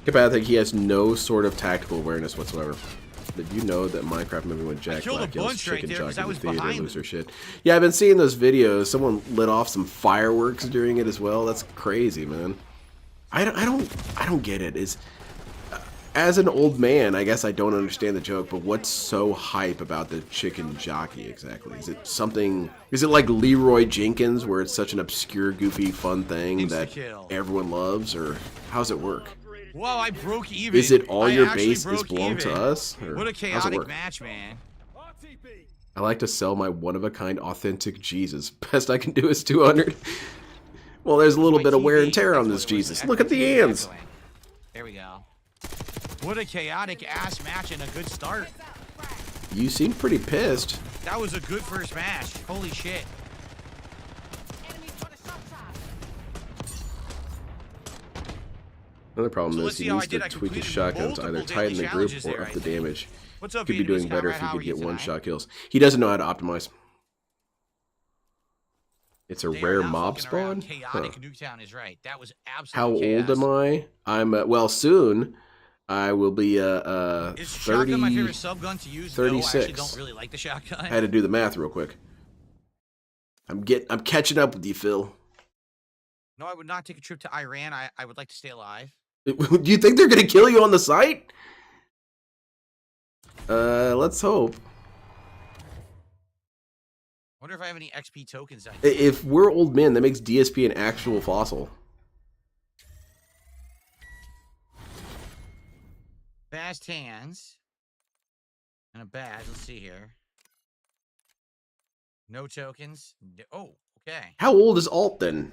I think he has no sort of tactical awareness whatsoever. Did you know that Minecraft movie when Jack killed a Black yells bunch right chicken there 'cause jockey I in the was theater behind lose them. their shit? Yeah, I've been seeing those videos. Someone lit off some fireworks during it as well. That's crazy, man. I don't get it. As an old man, I guess I don't understand the joke, but what's so hype about the chicken jockey exactly? Is it something, is it like Leroy Jenkins where it's such an obscure, goofy, fun thing that Insta-kill. everyone loves, or how does it work? Whoa, I broke even. Is it all I your actually base is broke belong to even. us? Or What a how's it chaotic work? match, man. I like to sell my one-of-a-kind authentic Jesus. Best I can do is 200. Well, there's a little My bit of wear and TV, tear on that's this what it was. Jesus. That's Look my at the TV hands. echoing. There we go. What a chaotic ass match and a good start. You seem pretty pissed. That was a good first match. Holy shit. Another problem So is let's he see how needs I did. to I tweak his completed shotguns, multiple either tighten the daily group challenges or there, up I the think. damage. What's up, Could be Vietnamese doing better if comrade? he How could are you get tonight? one-shot kills. He doesn't know how to optimize. It's a They are rare not mob fucking around. spawn? Chaotic Huh. Nuketown is right. That was How absolutely old chaos. am I? I'm, well, soon. I will be, Is 30... shotgun my favorite sub gun to use? No, I actually 36. don't really like the shotgun. I had to do the math real quick. I'm catching up with you, Phil. No, I would not take a trip to Iran. I would like to stay alive. Do you think they're gonna kill you on the site? Let's hope. Wonder if I have any XP tokens. If we're old men, that makes DSP an actual fossil. Fast hands. And a badge. Let's see here. No tokens. Oh, okay. How old is Alt then?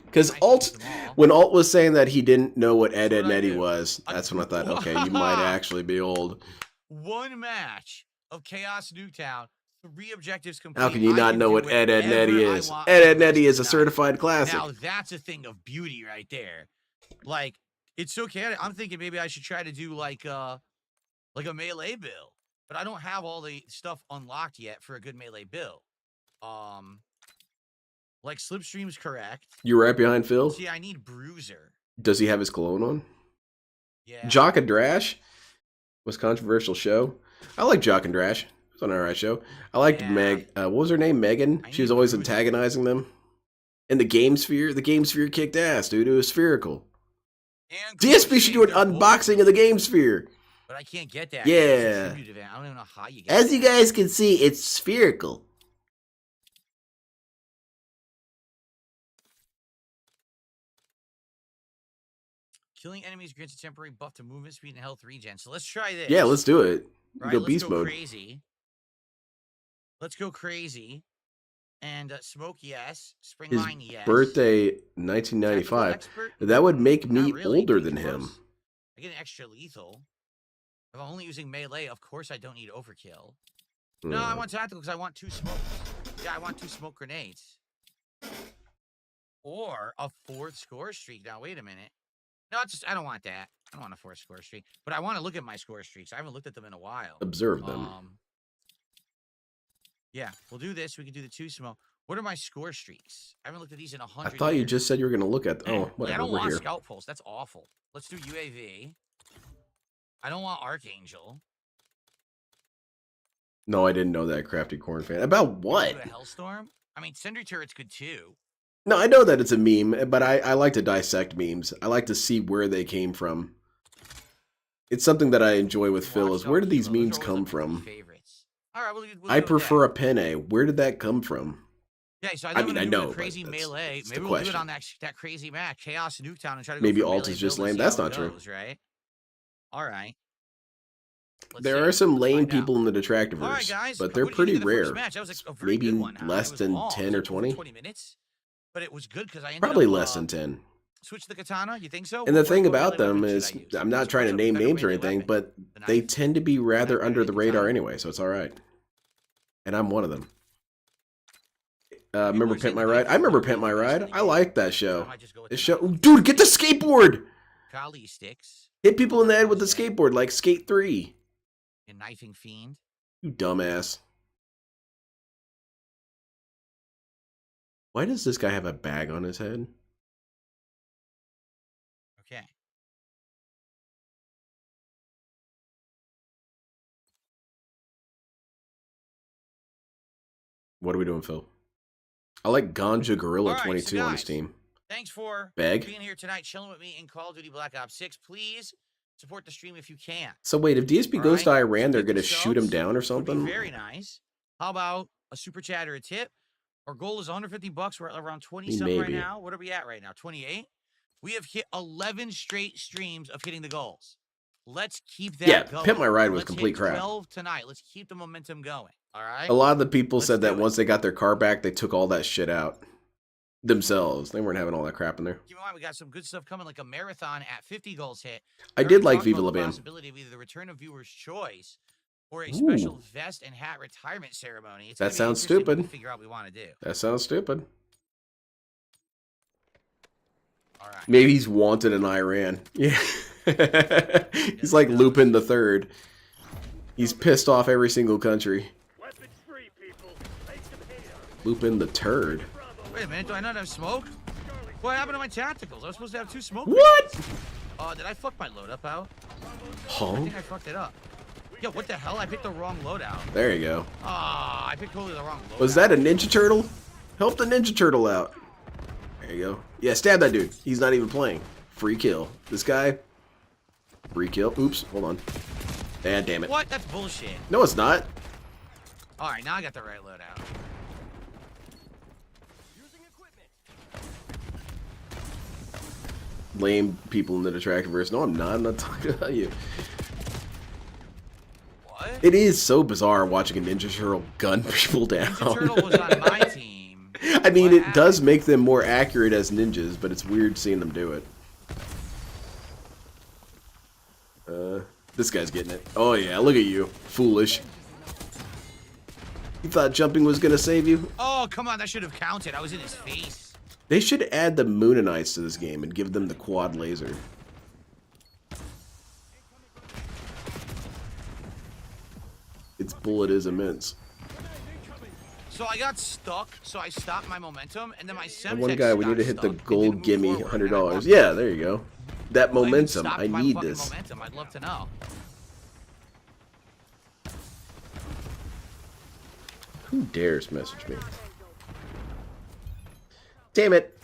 Because I Alt, used them all. when Alt was saying that he didn't know what Ed, That's Ed, what I Nettie do. was, that's when I thought, okay, you might actually be old. One match of Chaos Nuketown. 3 objectives complete. How can you I not can know do what Ed, Ed, whatever Nettie I is? want Ed, for Ed, the Nettie rest is a of the night. certified classic. Now that's a thing of beauty right there. Like, it's so chaotic. I'm thinking maybe I should try to do like a melee build, but I don't have all the stuff unlocked yet for a good melee build. Like Slipstream's correct. You're right behind Phil? See, I need Bruiser. Does he have his cologne on? Yeah. Jock and Drash was a controversial show. I like Jock and Drash. It was an alright show. I liked Yeah. Meg. What was her name? Megan? I She was need always Bruiser. antagonizing them. And the Game Sphere kicked ass, dude. It was spherical. And DSP should do an Crochet, unboxing of the Game Sphere. but I can't get that. Yeah. It's a tribute event. I don't even know how you get As you that. guys can see, it's spherical. Killing enemies grants a temporary buff to movement speed and health regen. So let's try this. Yeah, let's do it. Right, Go let's beast go mode. crazy. Let's go crazy. And smoke, yes. Spring His line, yes. birthday, Tactical 1995. expert? That would make Not me really. older Pretty than close. him. I get an extra lethal. If I'm only using melee, of course I don't need overkill. Hmm. No, I want tactical because I want 2 smokes. Yeah, I want 2 smoke grenades. Or a 4th score streak. Now, wait a minute. No, I don't want that. I don't want a 4th score streak. But I want to look at my score streaks. I haven't looked at them in a while. Observe them. Yeah, we'll do this. We can do the 2 smoke. What are my score streaks? I haven't looked at these in 100 I thought you years. just said you were going to look at... Oh, Yeah, I whatever, don't we're want here. Scout Pulse. That's awful. Let's do UAV. I don't want Archangel. No, I didn't know that, Crafty Corn fan. About what? Do a Hellstorm? I mean, Sentry Turret's good too. No, I know that it's a meme, but I like to dissect memes. I like to see where they came from. It's something that I enjoy with Phil, is where did these memes come from? Favorites. All right, we'll I go with prefer that. a penne. Where did that come from? Yeah, so I mean, I know, a but crazy that's- melee. that's the Maybe we'll do it question. on that crazy match, Chaos Nuketown, and try to Maybe go for a alt melee is just build and lame. see That's how not it true. goes, right? All right. Let's There see. are some Let's lame find out. people in the All right, Detractiverse, guys. but they're what did you pretty think of the first rare. match? That was a very Maybe good one. less It was than long. 10 It was or like over 20. 20 minutes, but it was good because I ended Probably up less than 10. switch the katana. You think so? And the What thing melee about them weapon is, should I use? I'm not What's trying to a name better names or melee anything, weapon? but The they knife? tend to be rather better under than the the radar katana? anyway, so it's alright. And I'm one of them. People Remember are saying Pimp My the Ride? knife I is remember literally Pimp My the best in Ride. the I game. like that So I show. might just go with This the show, knife. dude, get the skateboard! Kali sticks. Hit people in the head with the Bullshit. skateboard like Skate 3. A knifing fiend. You dumbass. Why does this guy have a bag on his head? Okay. What are we doing, Phil? I like Ganja Gorilla All right, 22 so on guys, Steam. Thanks for Bag? being here tonight, chilling with me in Call of Duty Black Ops 6. Please support the stream if you can. So wait, if DSP All goes right? to Iran, they're Give gonna shoot him subs down or would be something? very nice. How about a super chat or a tip? Our goal is $150. We're at around 20 something right Maybe. now. What are we at right now? 28. We have hit 11 straight streams of hitting the goals. Let's keep that Yeah, going. Pimp My Ride was Let's complete hit crap. 12 tonight. Let's keep the momentum going. All right. A lot of the people Let's said that do it. once they got their car back, they took all that shit out themselves. They weren't having all that crap in there. Keep in mind, we got some good stuff coming, like a marathon at 50 goals hit. I We did already like talked Viva about La the Bam. possibility of either the return of viewers' choice or a special Ooh. vest and hat retirement ceremony. It's That gonna be sounds interesting what we stupid. figure out we want to do. That sounds stupid. All right. Maybe he's wanted in Iran. Yeah. He's like Lupin the Third. He's pissed off every single country. Lupin the Turd. Wait a minute, do I not have smoke? What happened to my tacticals? I was supposed to have 2 smoke. What? Did I fuck my loadout out? I Huh? think I fucked it up. Yo, what the hell? I picked the wrong loadout. There you go. I picked totally the wrong loadout. Was that a Ninja Turtle? Help the Ninja Turtle out. There you go. Yeah, stab that dude. He's not even playing. Free kill. This guy. Free kill. Oops. Hold on. Ah, damn it. What? That's bullshit. No, it's not. All right, now I got the right loadout. Lame people in the Detractiverse. No, I'm not. I'm not talking about you. What? It is so bizarre watching a Ninja Turtle gun people down. Ninja Turtle was on my team. I mean, What it does happened? make them more accurate as ninjas, but it's weird seeing them do it. This guy's getting it. Oh yeah, look at you. Foolish. You thought jumping was gonna save you? Oh, come on. That should have counted. I was in his face. They should add the Moonanites to this game and give them the quad laser. Its bullet is immense. So I got stuck, so I stopped my momentum, and then my Semtex And one guy, we need to hit the got stuck. It gold didn't move gimme forward, and I $100. lost Yeah, it. there you go. That Well, you momentum. stopped I my need fucking this. Momentum. I'd love to know. Who dares message me? Damn it.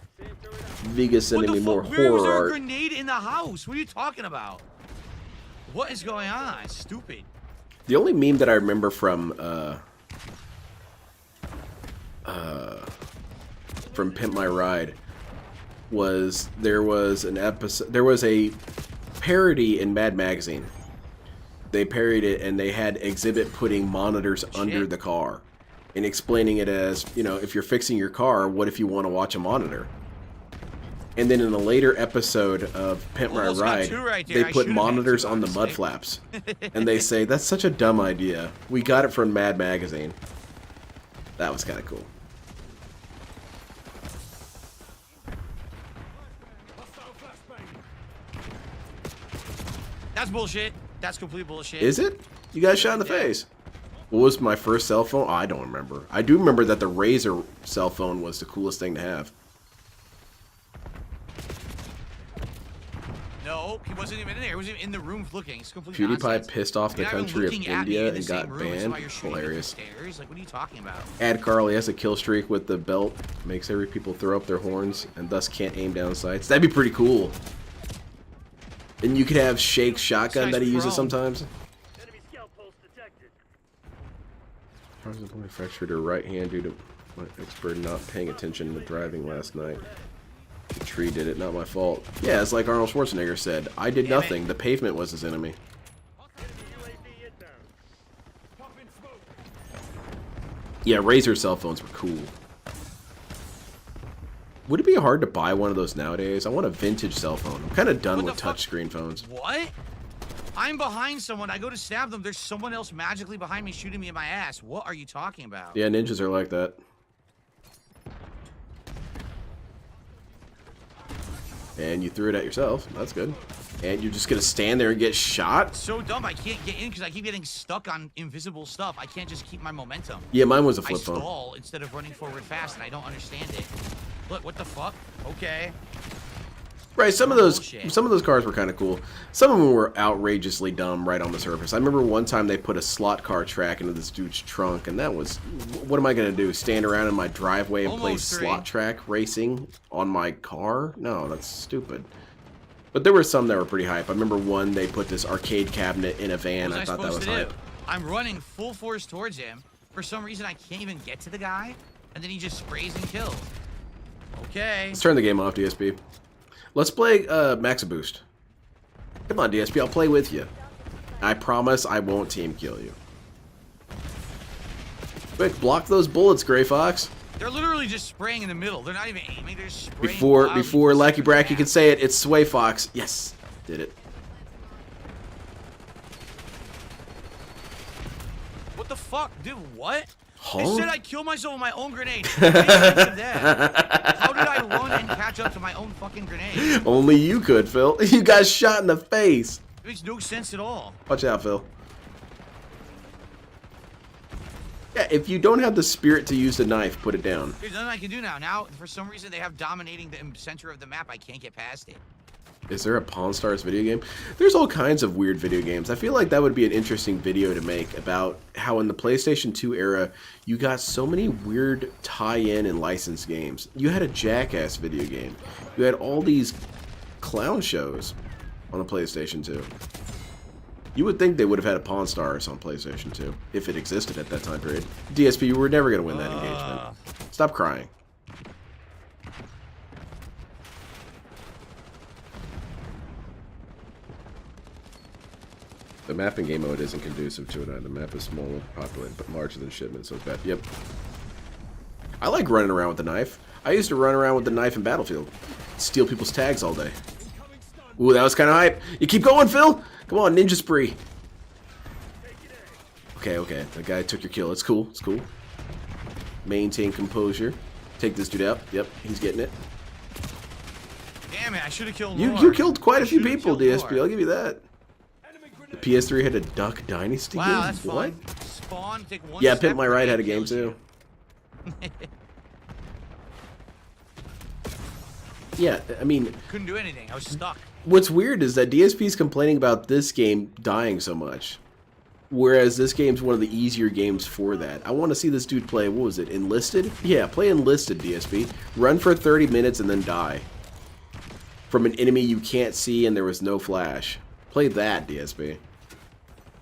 Vega's sending me more Where was there horror a art. grenade in the house? What are you talking about? What is going on? It's stupid. The only meme that I remember from Pimp My Ride was there was a parody in Mad Magazine. They parodied it and they had Exhibit putting monitors under the car and explaining it as, you know, if you're fixing your car, what if you want to watch a monitor? And then in a later episode of Pimp My Almost got Ride, 2 right there. they I put should've had monitors 2, on the mud honestly. flaps. And they say, that's such a dumb idea. We got it from Mad Magazine. That was kind of cool. That's bullshit. That's complete bullshit. Is it? You got shot in the Yeah. face. What was my first cell phone? Oh, I don't remember. I do remember that the Razr cell phone was the coolest thing to have. No, he wasn't even in there. He wasn't even in the room looking. It's complete PewDiePie nonsense. pissed off the You're not even country of looking at me India in the and same got room as banned. somebody you're shooting Hilarious. upstairs. Like, what are you talking about? Ad Carly has a kill streak with the belt, makes every people throw up their horns, and thus can't aim down sights. That'd be pretty cool. And you could have Shake's shotgun that he uses prone. sometimes. Probably fractured her right hand due to my expert not paying attention to driving last night. The tree did it, not my fault. Yeah, it's like Arnold Schwarzenegger said. I did Damn it. nothing. The pavement was his enemy. Yeah, Razer cell phones were cool. Would it be hard to buy one of those nowadays? I want a vintage cell phone. I'm kind of done What with the fuck? touchscreen phones. What? I'm behind someone. I go to stab them. There's someone else magically behind me shooting me in my ass. What are you talking about? Yeah, ninjas are like that. And you threw it at yourself. That's good. And you're just gonna stand there and get shot? It's so dumb. I can't get in because I keep getting stuck on invisible stuff. I can't just keep my momentum. Yeah, mine was a I flip phone. stall instead of running forward fast, and I don't understand it. Look, what the fuck? Okay. Right, some of Bullshit. those cars were kind of cool. Some of them were outrageously dumb right on the surface. I remember one time they put a slot car track into this dude's trunk, and that was, what am I gonna do? Stand around in my driveway and play Almost three. slot track racing on my car? No, that's stupid. But there were some that were pretty hype. I remember one they put this arcade cabinet in a van. What I was thought that was supposed to hype. do? I'm running full force towards him. For some reason, I can't even get to the guy, and then he just sprays and kills. Okay. Let's turn the game off, DSP. Let's play Max a Boost. Come on, DSP, I'll play with you. I promise I won't team kill you. Quick, block those bullets, Gray Fox. They're literally just spraying in the middle. They're not even aiming. They're just spraying. Before wildly Lackey super Bracky fast. can say it, it's Sway Fox. Yes, did it. What the fuck, dude? What? Huh? They said I killed myself with my own grenade. What do you think of that? How did I run and catch up to my own fucking grenade? Only you could, Phil. You got shot in the face. It makes no sense at all. Watch out, Phil. Yeah, if you don't have the spirit to use the knife, put it down. There's nothing I can do now. Now, for some reason, they have dominating the center of the map. I can't get past it. Is there a Pawn Stars video game? There's all kinds of weird video games. I feel like that would be an interesting video to make about how in the PlayStation 2 era, you got so many weird tie-in and licensed games. You had a Jackass video game. You had all these clown shows on the PlayStation 2. You would think they would have had a Pawn Stars on PlayStation 2 if it existed at that time period. DSP, you were never going to win that engagement. Stop crying. The map in game mode isn't conducive to it. The map is small and populated, but larger than shipment, so it's bad. Yep. I like running around with the knife. I used to run around with the knife in Battlefield. Steal people's tags all day. Ooh, that was kind of hype. You keep going, Phil? Come on, ninja spree. Okay, okay. The guy took your kill. It's cool. It's cool. Maintain composure. Take this dude out. Yep, he's getting it. Damn it, I should have killed You more. killed quite a few Should've people, killed DSP. more. I'll give you that. The PS3 had a Duck Dynasty game? Wow, that's What? fun. Spawn, take one Yeah, step, Pimp My Ride had a grenade game kills you. too. Yeah, I mean, Couldn't do anything. I was stuck. what's weird is that DSP's complaining about this game dying so much. Whereas this game's one of the easier games for that. I want to see this dude play, what was it, Enlisted? Yeah, play Enlisted, DSP. Run for 30 minutes and then die. From an enemy you can't see and there was no flash. Play that, DSP.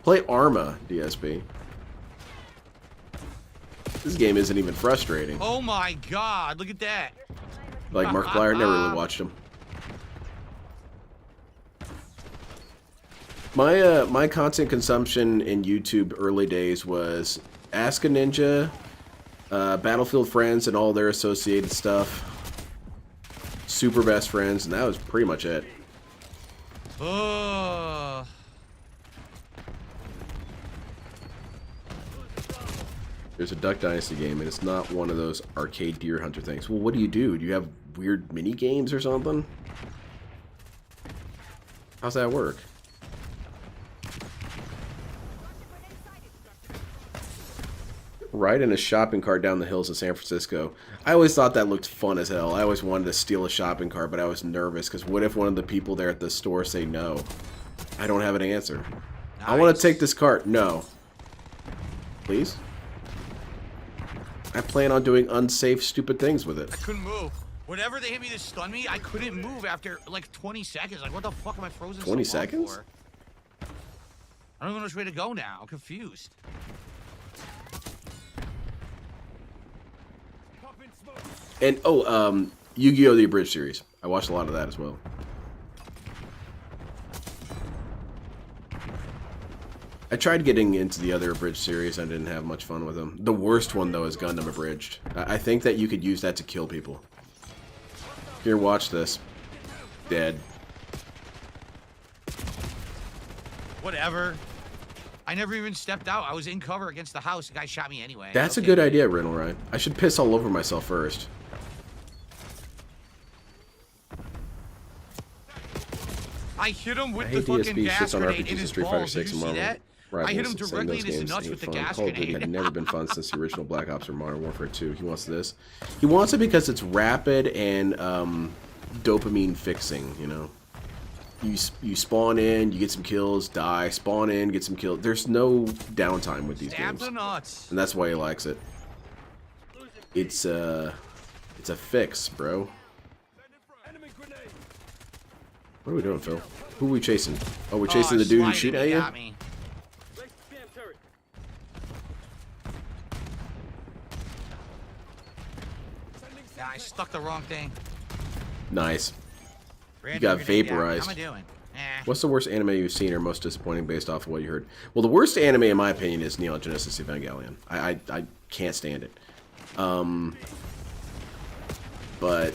Play Arma, DSP. This game isn't even frustrating. Oh my god, look at that. Like Markiplier, never really watched him. My content consumption in YouTube early days was Ask a Ninja, Battlefield Friends and all their associated stuff, Super Best Friends, and that was pretty much it. Oh. There's a Duck Dynasty game, and it's not one of those arcade deer hunter things. Well, what do? Do you have weird mini games or something? How's that work? Ride in a shopping cart down the hills of San Francisco. I always thought that looked fun as hell. I always wanted to steal a shopping cart, but I was nervous because what if one of the people there at the store say no? I don't have an answer. I want to take this cart. No. Please? I plan on doing unsafe, stupid things with it. I couldn't move. Whenever they hit me to stun me, I couldn't move after like 20 seconds. Like, what the fuck am I frozen 20 so long seconds? for? I don't know which way to go now. I'm confused. And, oh, Yu-Gi-Oh! The Abridged series. I watched a lot of that as well. I tried getting into the other Abridged series. I didn't have much fun with them. The worst one, though, is Gundam Abridged. I think that you could use that to kill people. Here, watch this. Dead. Whatever. I never even stepped out. I was in cover against the house. The guy shot me anyway. That's Okay. a good idea, Riddle Ryan. I should piss all over myself first. I hit him with I the hate fucking DSP gas shits on grenade in RPGs and his Street Fighter balls. Did 6 you and see Marvel that? Rivals. I hit him saying directly those in his games nuts ain't with the fun. gas Call of Duty grenade. had never been fun since the original Black Ops or Modern Warfare 2. He wants this. He wants it because it's rapid and dopamine fixing, you know? You spawn in, you get some kills, die, spawn in, get some kills. There's no downtime with these Stab games. the nuts. And that's why he likes it. It's a fix, bro. What are we doing, Phil? Who are we chasing? Oh, we're chasing the dude who sliding, shoot he at you? got me. Yeah, I stuck the wrong thing. Nice. Random got grenade. vaporized. How am I doing? What's the worst anime you've seen or most disappointing based off of what you heard? Well, the worst anime, in my opinion, is Neon Genesis Evangelion. I can't stand it. But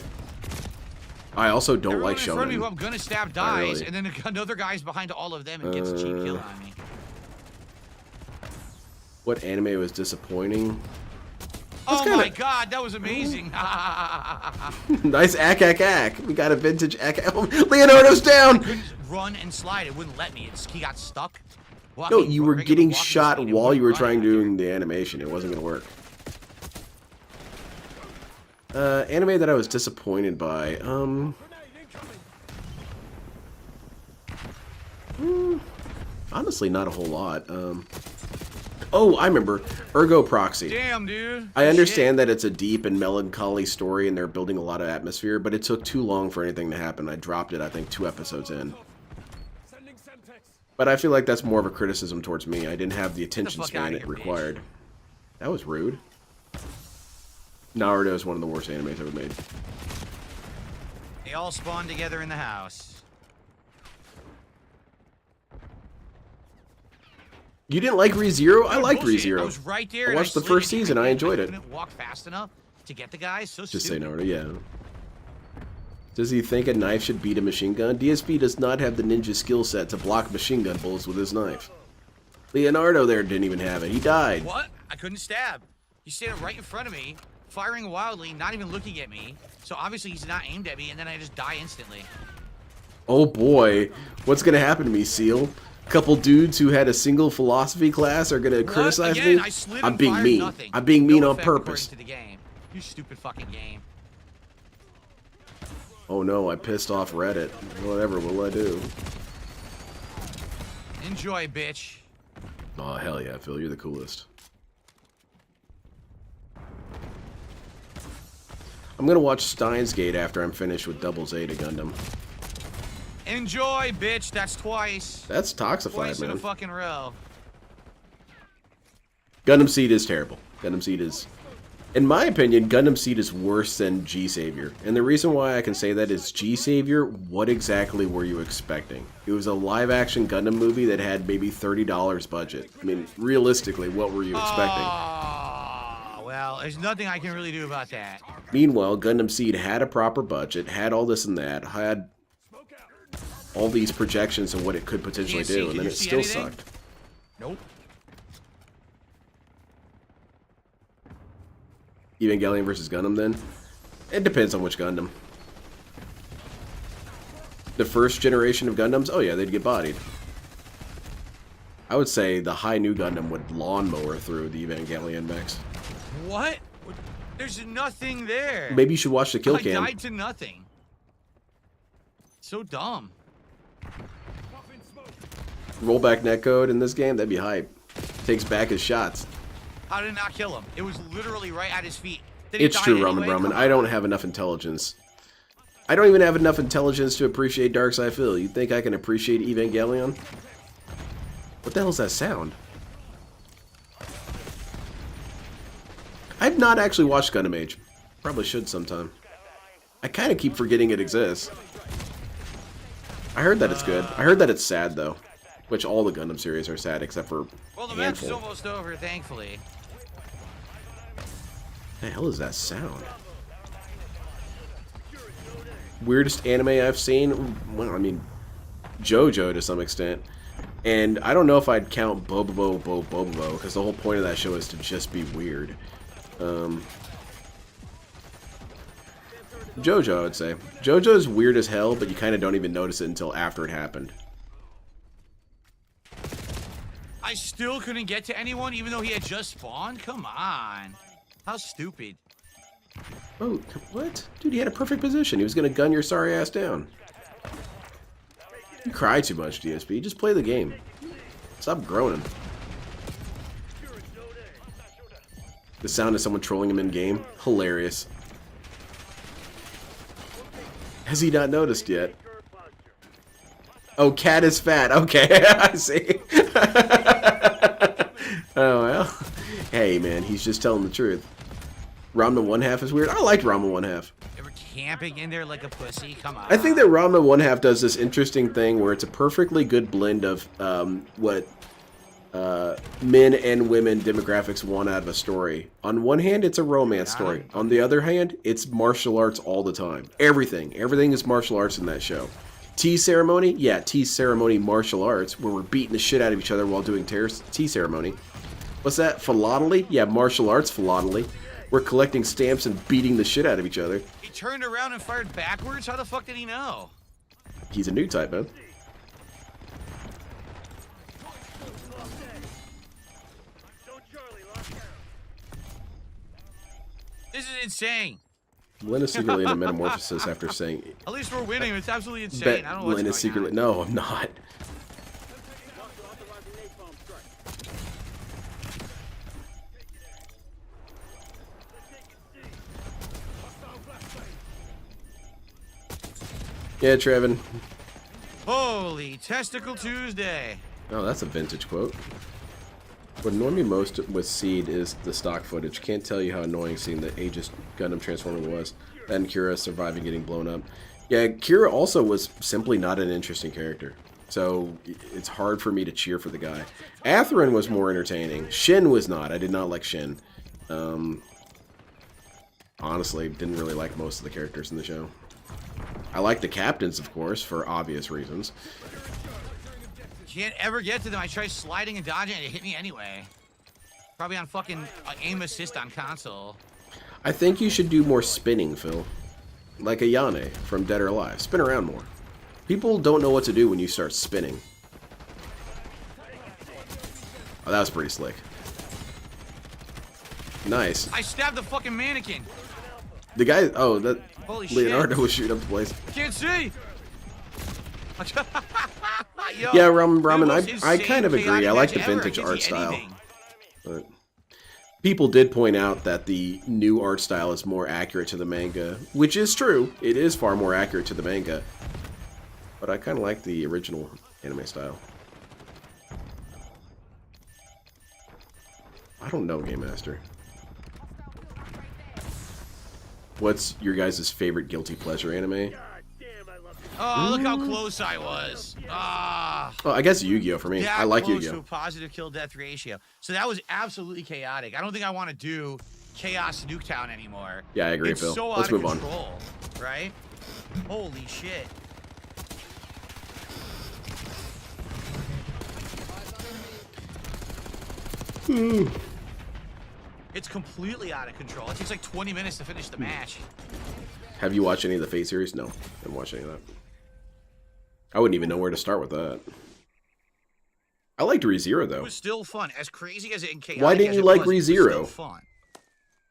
I also don't Everyone like in front of me who shonen. I'm gonna stab Not dies, really. and then another guy's behind all of them and gets a cheap kill on me. What anime was disappointing? Oh kinda- my god, that was amazing! Nice ack. We got a vintage ack. Oh, Leonardo's down! Couldn't run and slide. It wouldn't let me. He got stuck. No, Walking- you were regular getting walking shot speed, it while you were wouldn't trying run. doing the animation. It wasn't going to work. Anime that I was disappointed by. Honestly, not a whole lot. Oh, I remember. Ergo Proxy. Damn, dude. I understand that it's a deep and melancholy story and they're building a lot of atmosphere, but it took too long for anything to happen. I dropped it, I think, 2 episodes in. But I feel like that's more of a criticism towards me. I didn't have the attention fuck span outta it here, bitch. required. That was rude. Naruto is one of the worst animes ever made. They all spawn together in the house. You didn't like ReZero? I liked Bullshit. I ReZero. was right there. I and watched the slid first in season. I again. enjoyed it. Couldn't walk fast enough to get the guys. So Just say stupid. Naruto, yeah. Does he think a knife should beat a machine gun? DSP does not have the ninja skill set to block machine gun bullets with his knife. Leonardo there didn't even have it. He died. What? I couldn't stab. He's standing right in front of me, firing wildly, not even looking at me. So obviously he's not aimed at me, and then I just die instantly. Oh boy. What's going to happen to me, Seal? A couple dudes who had a single philosophy class are going to criticize Again, me? I slid I'm and being fired mean. nothing. I'm being mean No on effect purpose. according to the game. You stupid fucking game. Oh no, I pissed off Reddit. Whatever will I do? Enjoy, bitch. Oh, hell yeah, Phil. You're the coolest. I'm going to watch Steins Gate after I'm finished with Double Zeta Gundam. Enjoy, bitch. That's twice. That's toxified, Twice in a man. fucking row. Gundam Seed is terrible. Gundam Seed is... In my opinion, Gundam Seed is worse than G-Savior. And the reason why I can say that is G-Savior, what exactly were you expecting? It was a live-action Gundam movie that had maybe $30 budget. I mean, realistically, what were you expecting? Oh, well, there's nothing I can really do about that. Meanwhile, Gundam Seed had a proper budget, had all this and that, had all these projections of what it could potentially Can't see. do, Did and then you it see still anything? sucked. Nope. Evangelion versus Gundam, then? It depends on which Gundam. The first generation of Gundams, oh yeah, they'd get bodied. I would say the high new Gundam would lawnmower through the Evangelion mechs. What? There's nothing there. Maybe you should watch the kill I cam. died to nothing. So dumb. Rollback netcode in this game, that'd be hype. Takes back his shots. How did it not kill him? It was literally right at his feet. Did he It's die true, anyway? Ramen Ramen. Come I don't have enough intelligence. I don't even have enough intelligence to appreciate Darkside Phil. You think I can appreciate Evangelion? What the hell's that sound? I've not actually watched Gundam Age. Probably should sometime. I kind of keep forgetting it exists. I heard that it's good. I heard that it's sad, though. Which all the Gundam series are sad except for Well, the a match is handful. almost over, thankfully. The hell is that sound? Weirdest anime I've seen? Well, I mean, JoJo to some extent. And I don't know if I'd count Bobobo because the whole point of that show is to just be weird. JoJo, I would say. JoJo's weird as hell, but you kind of don't even notice it until after it happened. I still couldn't get to anyone, even though he had just spawned? Come on. How stupid. Oh, what? Dude, he had a perfect position. He was going to gun your sorry ass down. You cry too much, DSP. Just play the game. Stop groaning. The sound of someone trolling him in-game? Hilarious. Has he not noticed yet? Oh, cat is fat. Okay, I see. Oh, well. Hey, man, he's just telling the truth. Ramen 1/2 is weird. I liked Ramen 1/2. Ever camping in there like a pussy? Come on. I think that Ramen 1/2 does this interesting thing where it's a perfectly good blend of what men and women demographics want out of a story. On one hand, it's a romance story. On the other hand, it's martial arts all the time. Everything is martial arts in that show. Tea ceremony? Yeah, tea ceremony martial arts, where we're beating the shit out of each other while doing tea ceremony. What's that? Philately? Yeah, martial arts philately. We're collecting stamps and beating the shit out of each other. He turned around and fired backwards? How the fuck did he know? He's a new type, man. This is insane. Lynn is secretly in a metamorphosis after saying... At least we're winning. It's absolutely insane. Bet I don't know what's Lynn is going secretly... on. No, I'm not. Yeah, Trevin. Holy Testicle Tuesday. Oh, that's a vintage quote. What annoyed me most with Seed is the stock footage. Can't tell you how annoying seeing the Aegis Gundam transforming was. And Kira surviving getting blown up. Yeah, Kira also was simply not an interesting character. So it's hard for me to cheer for the guy. Atherin was more entertaining. Shin was not. I did not like Shin. Honestly, didn't really like most of the characters in the show. I like the captains, of course, for obvious reasons. Can't ever get to them. I tried sliding and dodging and it hit me anyway. Probably on fucking aim assist on console. I think you should do more spinning, Phil. Like Ayane from Dead or Alive. Spin around more. People don't know what to do when you start spinning. Oh, that was pretty slick. Nice. I stabbed the fucking mannequin. The guy... Oh, that... Holy Leonardo shit. was shooting up the place. Can't see. Yo, Yeah, Ramen, it I was kind of insane agree. I like the chaotic vintage ever. I art can't see style. anything. But people did point out that the new art style is more accurate to the manga, which is true. It is far more accurate to the manga. But I kind of like the original anime style. I don't know, Game Master. What's your guys' favorite guilty pleasure anime? Oh, look how close I was. Ah. Oh, I guess Yu-Gi-Oh for me. I like close to Yu-Gi-Oh. a positive kill-death ratio. So that was absolutely chaotic. I don't think I want to do Chaos Nuketown anymore. Yeah, I agree, it's Phil. So Let's out of move on. control, right? Holy shit. It's completely out of control. It takes like 20 minutes to finish the match. Have you watched any of the Fate series? No, I haven't watched any of that. I wouldn't even know where to start with that. I liked ReZero It though. was still fun. As crazy as it and chaotic Why didn't as you it like was, it was ReZero? still fun.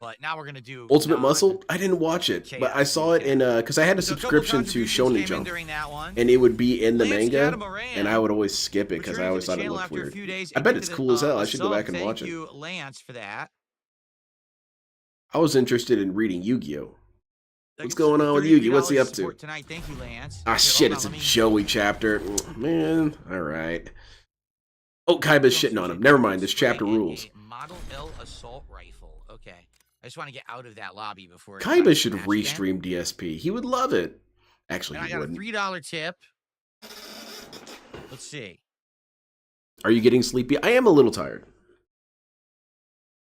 But now we're gonna do Ultimate Muscle? I didn't watch it, but I saw it in because I had a So couple subscription to contributions Shonen came in Jump, during that one. and it would be in the Lance manga, Catamaran and I would always skip it because I returning always to the thought it channel looked after a weird. few days I and bet gifted it's cool as hell. I a should go sub. back and watch it. Thank you, Lance, for that. I was interested in reading Yu-Gi-Oh. What's Like, going on with Yu-Gi? What's he $33 up to? support tonight. Thank you, Lance. Ah, Here, shit, hold it's on, a let me- Joey chapter. Man, alright. Oh, Kaiba's shitting on him. Never mind, this chapter Spray and rules. a Model L assault rifle. Okay. I just want to get out of that lobby before it Kaiba starts should the match again. restream DSP. He would love it. Actually, And I he got wouldn't. a $3 tip. Let's see. Are you getting sleepy? I am a little tired.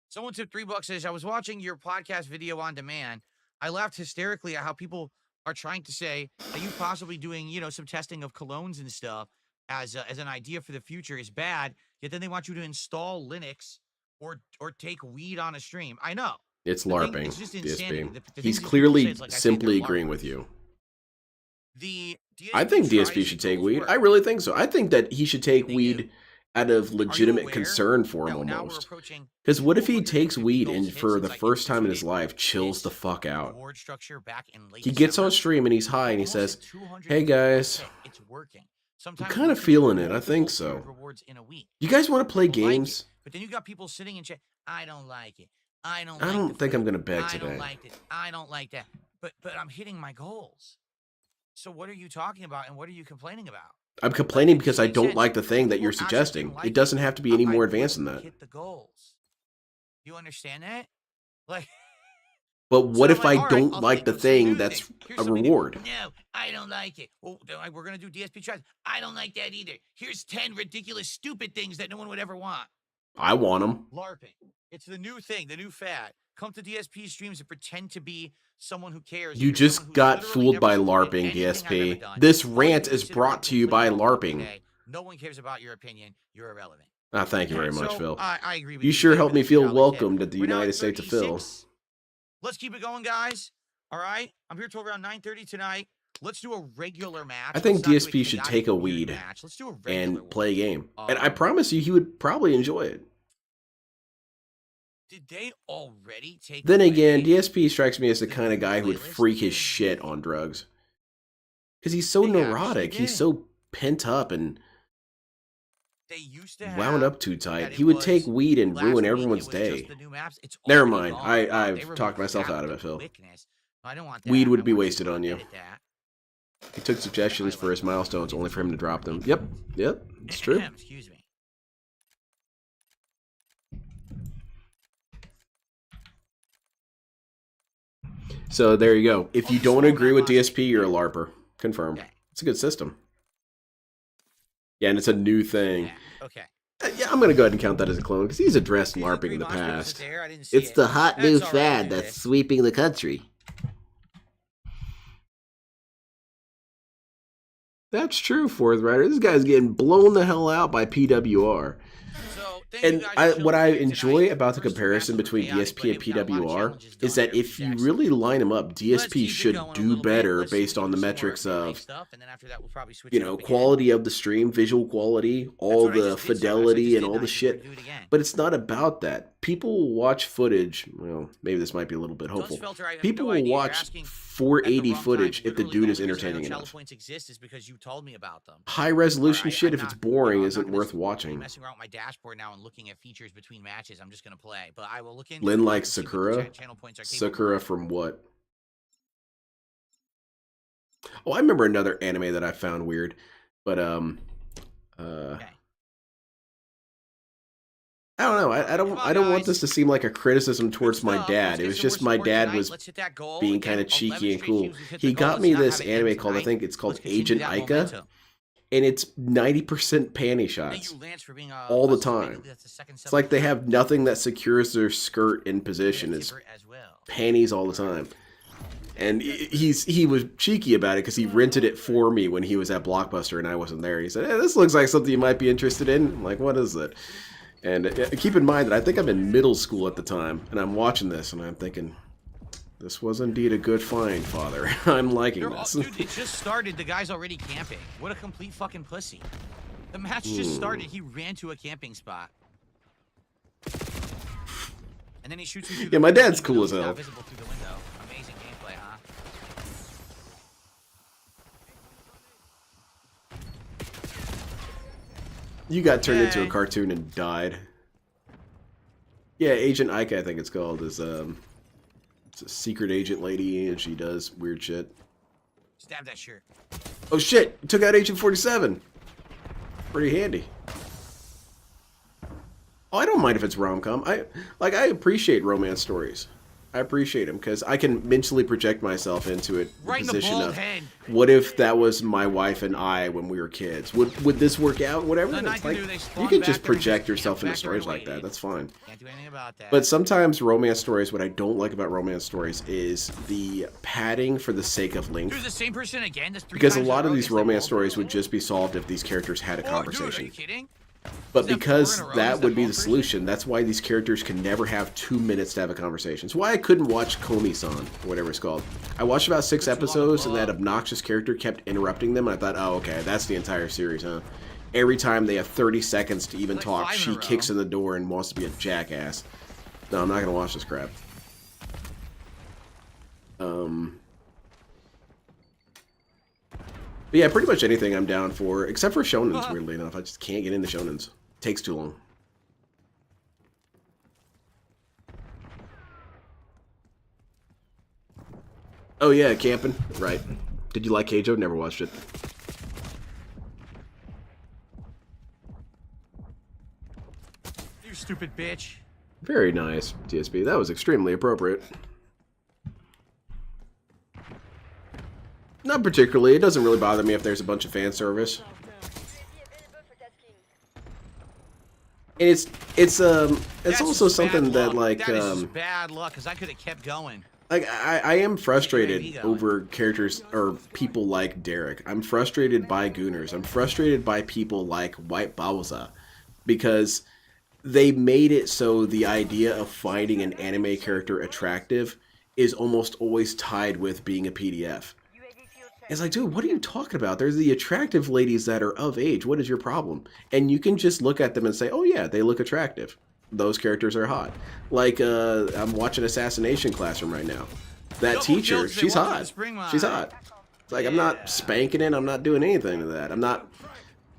Someone tipped $3 says, I was watching your podcast video on demand. I laughed hysterically at how people are trying to say that you possibly doing, some testing of colognes and stuff as an idea for the future is bad. Yet then they want you to install Linux or take weed on a stream. I know. It's LARPing, it's just insanity. DSP. The He's things that clearly people say, it's like, I think simply they're agreeing LARPers. with you. The I think DSP should take weed. I really think so. I think that he should take They weed do. out of legitimate aware? concern for him Now we're almost. approaching Because what if he 250 takes weed goals and hits for since the I first time in his instituted life chills this the fuck out? reward structure back in late He gets on December. stream and he's high and he Almost says, at 200 "Hey guys, it's working. Sometimes kinda we can do feeling it. I think multiple so. weird rewards in a week. you guys want to play People like it. games?" But then you got people sitting in chat. I don't like it. I don't. I like don't the think food. I'm gonna beg I today. don't like it. I don't like that. But I'm hitting my goals. So what are you talking about and what are you complaining about? I'm complaining It because just I makes don't sense. like the thing that People you're actually suggesting. didn't like It doesn't have to be any more I advanced than wouldn't that. hit the goals. You understand that? Like, But so what I'm if like, I all right, don't I'll like take the some thing new that's thing. Here's a something new. reward? No, I don't like it. Well, then we're gonna do DSP tries. I don't like that either. Here's 10 ridiculous, stupid things that no one would ever want. I want them. LARPing. It's the new thing, the new fad. Come to DSP streams and pretend to be someone who cares. You You're just someone who's got literally fooled never by supported LARPing, anything I've DSP. ever done. This All you rant do is sit around brought and to you by complain all LARPing. day. No one cares about your opinion. You're irrelevant. Ah, thank you very much, So, Phil. I agree with You you. sure Thank helped for me the feel $3 tip. welcomed at the We're now United at States of Phil. 36. Let's keep it going, guys. All right. I'm here till around 9:30 tonight. Let's do a regular match. I think Let's not do DSP should chaotic, take a weird weed match. Let's do a regular and one. play a game. And I promise you, he would probably enjoy it. Did they already take? Then away again, DSP strikes me as the the kind of guy who would playlist? freak his shit on drugs. Because he's so They actually neurotic. He's did. so pent up and They used to wound have up too tight. that He it would take was weed and last ruin week, it everyone's was day. just the new maps. It's Never already mind. gone. I- They I've removed talked myself that out of with it, Phil. quickness. I don't want that. Weed would I be want wasted to on you. edit that. He took suggestions for his milestones only for him to drop them. Yep, it's true. Excuse me. So there you go. If you Oh, don't slow agree down, with Monty. DSP, you're a LARPer. Confirmed. Okay. It's a good system. Yeah, and it's a new thing. Yeah. Okay. Yeah, I'm gonna go ahead and count that as a clone because he's addressed These are LARPing three in the monsters past. there. I didn't see It's it. the hot new That's all right, fad I'll do that's this. sweeping the country. That's true, Fourth Rider. This guy's getting blown the hell out by PWR. So, thank you And guys for what I tuning in enjoy tonight. about the First two comparison matches between were chaotic, DSP and but hey, we got a lot of PWR challenges is going that here if for you Jackson. really line them up, Let's DSP keep it should going a do little bit. better Let's see if based we on can the do some more metrics remake of, stuff, and then after that, we'll probably switch you it know, up again. quality of the stream, visual quality, all That's what I the just did, so that's what I fidelity just and did. all Now the I think we're shit. gonna do it again. But it's not about that. People will watch footage. Well, maybe this might be a little bit Dust hopeful. filter, I have People no will idea. You're watch asking at the 480 wrong footage time. if the Literally, dude the is only reason I know entertaining shallow enough. points exist is because you told me about them. High resolution Alright, shit, I'm if it's not- boring, I'm not isn't gonna worth be watching. messing around with my dashboard now and looking at features between matches. I'm just gonna play, but I will look into Lynn it likes and see what the Sakura. channel points are capable Sakura of. from what? Oh, I remember another anime that I found weird, but Okay. I don't know. I don't. Come on, I don't want guys. this to seem like a criticism towards my Stuff. dad. Let's It get was some just more my support dad tonight. was Let's hit that goal. being Again, kind of 11 cheeky and straight cool. streams we've hit He the goal. got me Let's not this have it anime end called, I tonight. think it's called Let's continue Agent that Ica, momentum. and it's 90% panty Thank shots you, Lance, for being all the us. Maybe time. that's the second It's like they have 7 nothing that secures their skirt in for position. the It's tipper as well. panties all the time. And he was cheeky about it because he rented it for me when he was at Blockbuster and I wasn't there. He said, "Hey, this looks like something you might be interested in." I'm like, what is it? And keep in mind that I think I'm in middle school at the time, and I'm watching this and I'm thinking, this was indeed a good find, Father. I'm liking They're all, this. dude, it just started. The guy's already camping. What a complete fucking pussy. The match just started. He ran to a camping spot. And then he shoots me through the Yeah, my window, dad's even cool though as he's not hell. visible through the window. Amazing gameplay, huh? You got turned into a Hey. cartoon and died. Yeah, Agent Ica, I think it's called, is it's a secret agent lady, and she does weird shit. Stab that shirt. Oh shit! Took out Agent 47. Pretty handy. Oh, I don't mind if it's rom-com. I appreciate romance stories. I appreciate them because I can mentally project myself into it. Right in the position bald of, head. what if that was my wife and I when we were kids? Would this work out? Whatever. Nothing I It's can like, do, they you spawn can back just there and project just yourself into camp back there stories and like that. waited. That's fine. Can't do anything about that. But sometimes romance stories, what I don't like about romance stories is the padding for the sake of length. Dude, the same person again? That's 3 Because a times in lot of row these against, like, romance bald stories people? would just be solved if these characters had a Oh, dude, are conversation. you kidding? But Is that because 4 in a row? that Is would be bald the person? solution, that's why these characters can never have 2 minutes to have a conversation. It's why I couldn't watch Komi-san, or whatever it's called. I watched about 6 Took too long to episodes, blow and that up. obnoxious character kept interrupting them, and I thought, oh, okay, that's the entire series, huh? Every time they have 30 seconds to even Like talk, 5 in a she row. kicks in the door and wants to be a jackass. No, I'm not gonna watch this crap. But yeah, pretty much anything I'm down for, except for shonens, weirdly enough. I just can't get into shonens. Takes too long. Oh yeah, camping. Right. Did you like Keijo? Never watched it. You stupid bitch. Very nice, TSP. That was extremely appropriate. Not particularly. It doesn't really bother me if there's a bunch of fan service. And it's That's also just bad something that, luck. like, That is just bad luck, because I could have kept going. like I am frustrated Maybe going. over characters or people like Derek. I'm frustrated by Gooners. I'm frustrated by people like White Bowser, because they made it so the idea of finding an anime character attractive is almost always tied with being a PDF. It's like, dude, what are you talking about? There's the attractive ladies that are of age. What is your problem? And you can just look at them and say, oh yeah, they look attractive. Those characters are hot. Like, I'm watching Assassination Classroom right now. That Double teacher, kills, they she's walk through the hot. spring line. She's hot. It's like, I'm not spanking it. I'm not doing anything to that. I'm not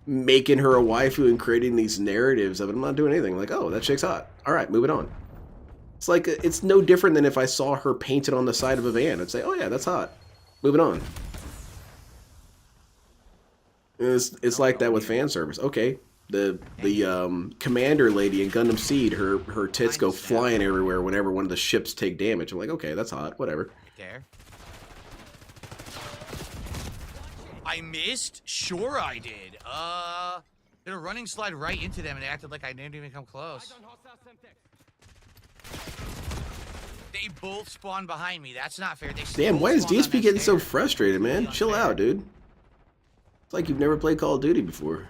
making her a waifu and creating these narratives of it. I'm not doing anything. Like, oh, that chick's hot. All right, moving on. It's like, it's no different than if I saw her painted on the side of a van. I'd say, oh yeah, that's hot. Moving on. It's like that with fan service. Okay, the commander lady in Gundam Seed, her tits go flying everywhere whenever one of the ships take damage. I'm like, okay, that's hot. Whatever. There. I missed? Sure I did. Did a running slide right into them and they acted like I didn't even come close. They both spawned behind me. That's not fair. They Damn, both why is spawned on DSP that getting so stair. frustrated, man? Chill out, dude. It's like you've never played Call of Duty before.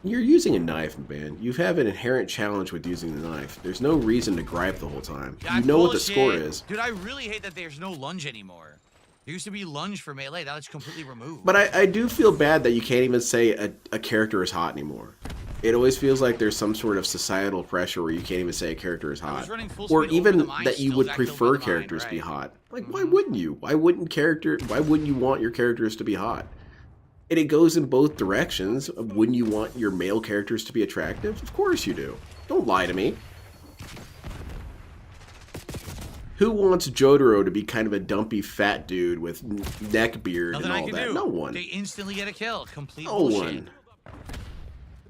You're using a knife, man. You have an inherent challenge with using the knife. There's no reason to gripe the whole time. You know what the score Bullshit. is. Dude, I really hate that there's no lunge anymore. There used to be lunge for melee. Now it's completely removed. But I do feel bad that you can't even say a character is hot anymore. It always feels like there's some sort of societal pressure where you can't even say a character is hot. running full Or speed over even the mine that you still, would that killed prefer the mine, characters to be right. hot. Like, why wouldn't you? Why wouldn't you want your characters to be hot? And it goes in both directions. Wouldn't you want your male characters to be attractive? Of course you do. Don't lie to me. Who wants Jotaro to be kind of a dumpy fat dude with neck beard Nothing and I all can that? do. No one. They instantly get a kill. Complete No bullshit. one.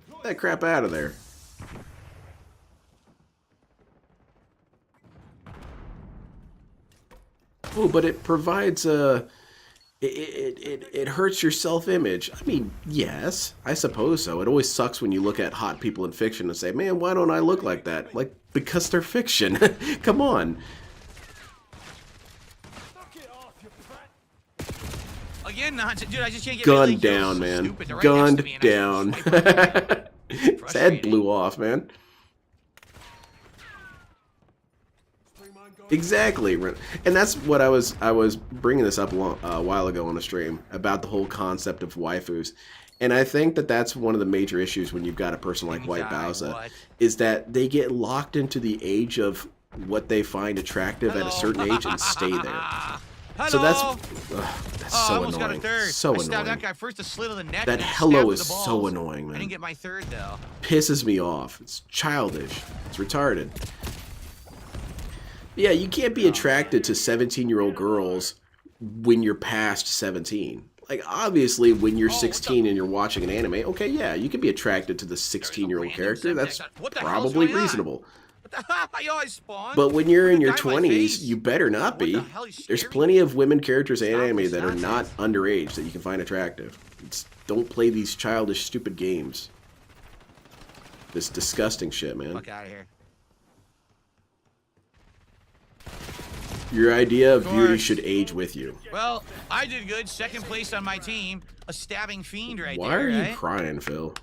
Get that crap out of there. Oh, but it provides a... It hurts your self-image. I mean, yes, I suppose so. It always sucks when you look at hot people in fiction and say, man, why don't I look like that? Like, because they're fiction. Come on. Again, dude, I just can't get Gunned melee kills. down, So man. stupid. They're right next to Gunned me and I down. just swipe right His head Frustrating. blew off, man. Exactly, and that's what I was bringing this up a while ago on a stream about the whole concept of waifus, and I think that that's one of the major issues when you've got a person like White Bowser, What? is that they get locked into the age of what they find attractive at a certain age and stay there. Hello. So that's I so almost got a annoying. third. So I stabbed annoying. that guy first a slit of the neck. That and then hello stabbed is the so balls. annoying, I man. didn't get my third though. Pisses me off. It's childish. It's retarded. Yeah, you can't be attracted to 17-year-old girls when you're past 17. Like, obviously, when you're Oh, what 16 and you're watching an anime, okay, yeah, you could be attracted to the 16-year-old character. That's What the hell's probably going on? reasonable. What the hell? I always spawn. But when you're in Put a your guy in my 20s, face. you better not What the be. hell? He's There's scaring plenty me. of women characters in Stop anime this that are not nonsense. underage that you can find attractive. Don't play these childish, stupid games. This disgusting shit, man. Fuck out of here. Your idea of beauty course. should age with you. Well, I did good. Second place on my team. A stabbing fiend right Why there, are you right? crying, Phil?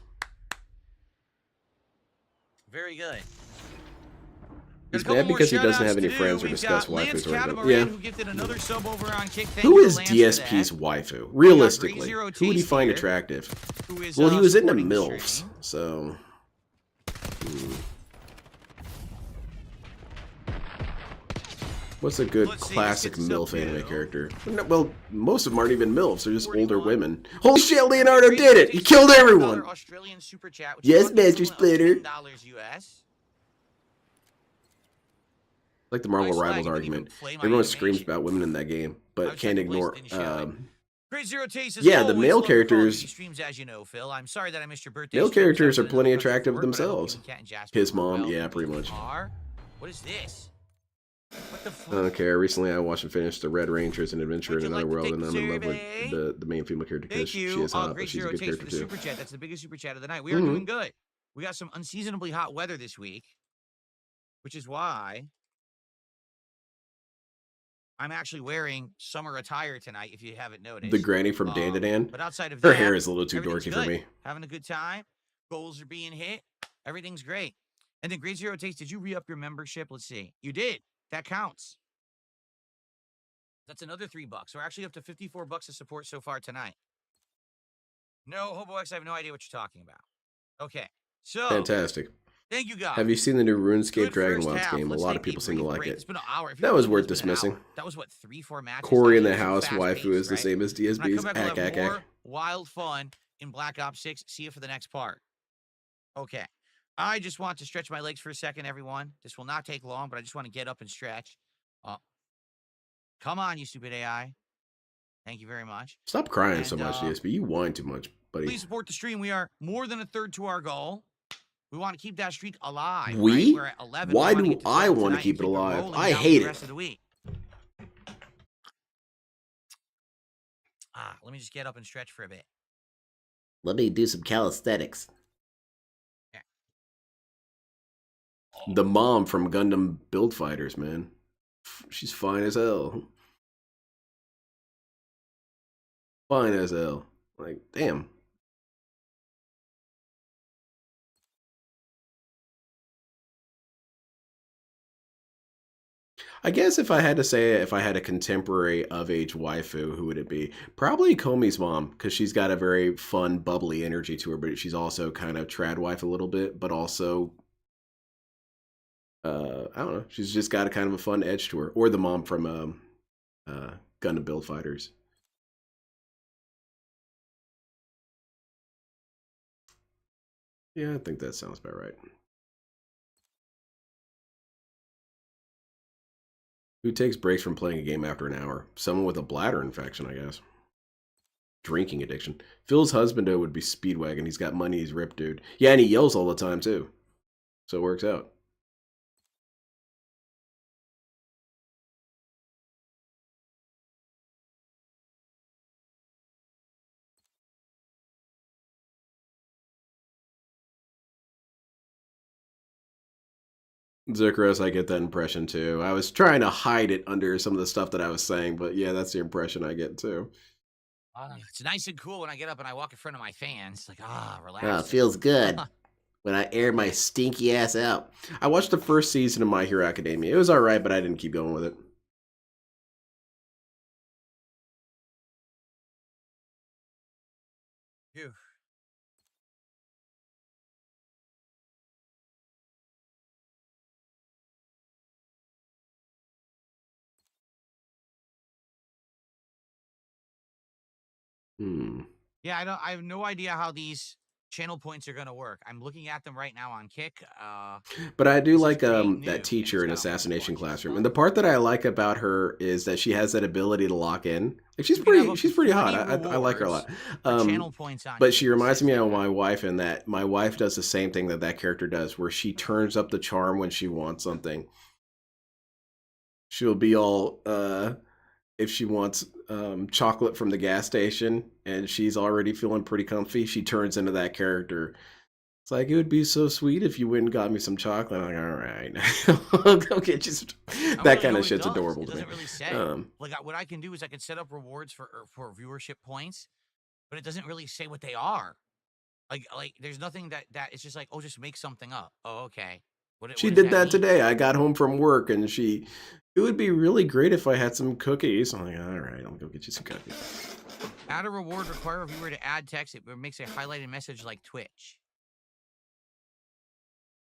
Very good. He's Got a couple mad more because he doesn't shout-outs have any to do. friends or We've discuss got Lance waifus or whatever. Catamaran, Yeah. who gifted another sub over on Kick. Thank Who you to is Lance for DSP's that. waifu? Realistically, Zero who would he Taste find here, attractive? who is, Well, he was into supporting the MILFs, stream. so... What's a good Let's see, classic let's get MILF some anime Bill. character? No, well, most of them aren't even MILFs, they're just older 41. women. Holy shit, Leonardo Great did it! He Taste killed $1 everyone! Australian super chat, which Yes, is about the Master equivalent of Splitter. $10 US. Like the Marvel Nice flag, Rivals you didn't even argument. play my Everyone screams animation. about women in that game, I but was can't second place, ignore... didn't show it. Great Zero Taste is yeah, the always male love your characters- these streams, as you know, Phil. I'm sorry that I missed your birthday. Male stream, 'cause I characters was are in plenty another country attractive for work, but I hope themselves. you and Kat and Jasper His are mom, well. yeah, pretty You much. are? What is this? What the fuck? Okay, recently I watched and finished The Red Rangers and Adventure Would in you Another like to World, take and the I'm in love survey? with the main female character because Thank you. she is hot, but Great she's a Zero good Taste for character the too. super chat. That's the biggest super chat of the night. We are Mhm. doing good. We got some unseasonably hot weather this week, which is why I'm actually wearing summer attire tonight, if you haven't noticed. The granny from Dan to Dan. But outside of Her that, hair is a little too everything's dorky for good. me. Having a good time. Goals are being hit. Everything's great. And then Great Zero Taste, did you re-up your membership? Let's see. You did. That counts. That's another $3. We're actually up to $54 of support so far tonight. No, Hobo X, I have no idea what you're talking about. Okay. So, Fantastic. thank you, guys. Have you seen the new RuneScape Good Dragon first Wilds half. game? A Let's lot take of people seem to brief like break. it. It's been an hour. If you That don't was believe worth it's been an dismissing. hour. That was what, 3-4 matches? Corey in That the was house, fast-paced, waifu is the right? same as When I DSB's. come back, we'll Ack, have ack, ack. more wild fun in Black Ops 6. See you for the next part. Okay. I just want to stretch my legs for a second, everyone. This will not take long, but I just want to get up and stretch. Come on, you stupid AI. Thank you very much. Stop crying And, so much, DSB. You whine too much, buddy. Please support the stream. We are more than a third to our goal. We want to keep that streak alive. We? Right? We're at 11. Why We wanna do get to I 12 wanna tonight keep and it alive? rolling I down hate the it. rest of the week. Let me just get up and stretch for a bit. Let me do some calisthenics. Yeah. The mom from Gundam Build Fighters, man. She's fine as hell. Fine as hell. Like, damn. I guess if I had to say, if I had a contemporary of age waifu, who would it be? Probably Komi's mom, because she's got a very fun, bubbly energy to her, but she's also kind of trad wife a little bit, but also, I don't know, she's just got a kind of a fun edge to her. Or the mom from Gundam Build Fighters. Yeah, I think that sounds about right. Who takes breaks from playing a game after an hour? Someone with a bladder infection, I guess. Drinking addiction. Phil's husband, though, would be Speedwagon. He's got money, he's ripped, dude. Yeah, and he yells all the time, too. So it works out. Zucros, I get that impression, too. I was trying to hide it under some of the stuff that I was saying, but yeah, that's the impression I get, too. It's nice and cool when I get up and I walk in front of my fans. Like, relax. It feels good when I air my stinky ass out. I watched the first season of My Hero Academia. It was alright, but I didn't keep going with it. Phew. Hmm. Yeah, I have no idea how these channel points are gonna work. I'm looking at them right now on Kick. But I do This is like great news, that and teacher in it's got a whole Assassination bunch of Classroom, stuff. and the part that I like about her is that she has that ability to lock in. Like You can have up she's to pretty hot. 20 I like her a lot. rewards for channel points on But Kick. she It reminds says me here. of my wife in that my wife does the same thing that that character does, where she turns up the charm when she wants something. She'll be all if she wants chocolate from the gas station and she's already feeling pretty comfy, she turns into that character. It's like, it would be so sweet if you went and got me some chocolate. I'm like, all right, I'll go get you some. I That really kind know of it shit's does. adorable It to me. doesn't really say. Like what I can do is I can set up rewards for viewership points, but it doesn't really say what they are. Like there's nothing that it's just like, oh, just make something up. Oh, okay. She What does did that mean? today. I got home from work and it would be really great if I had some cookies. I'm like, all right, I'll go get you some cookies. Add a reward, require a viewer to add text. It makes a highlighted message like Twitch.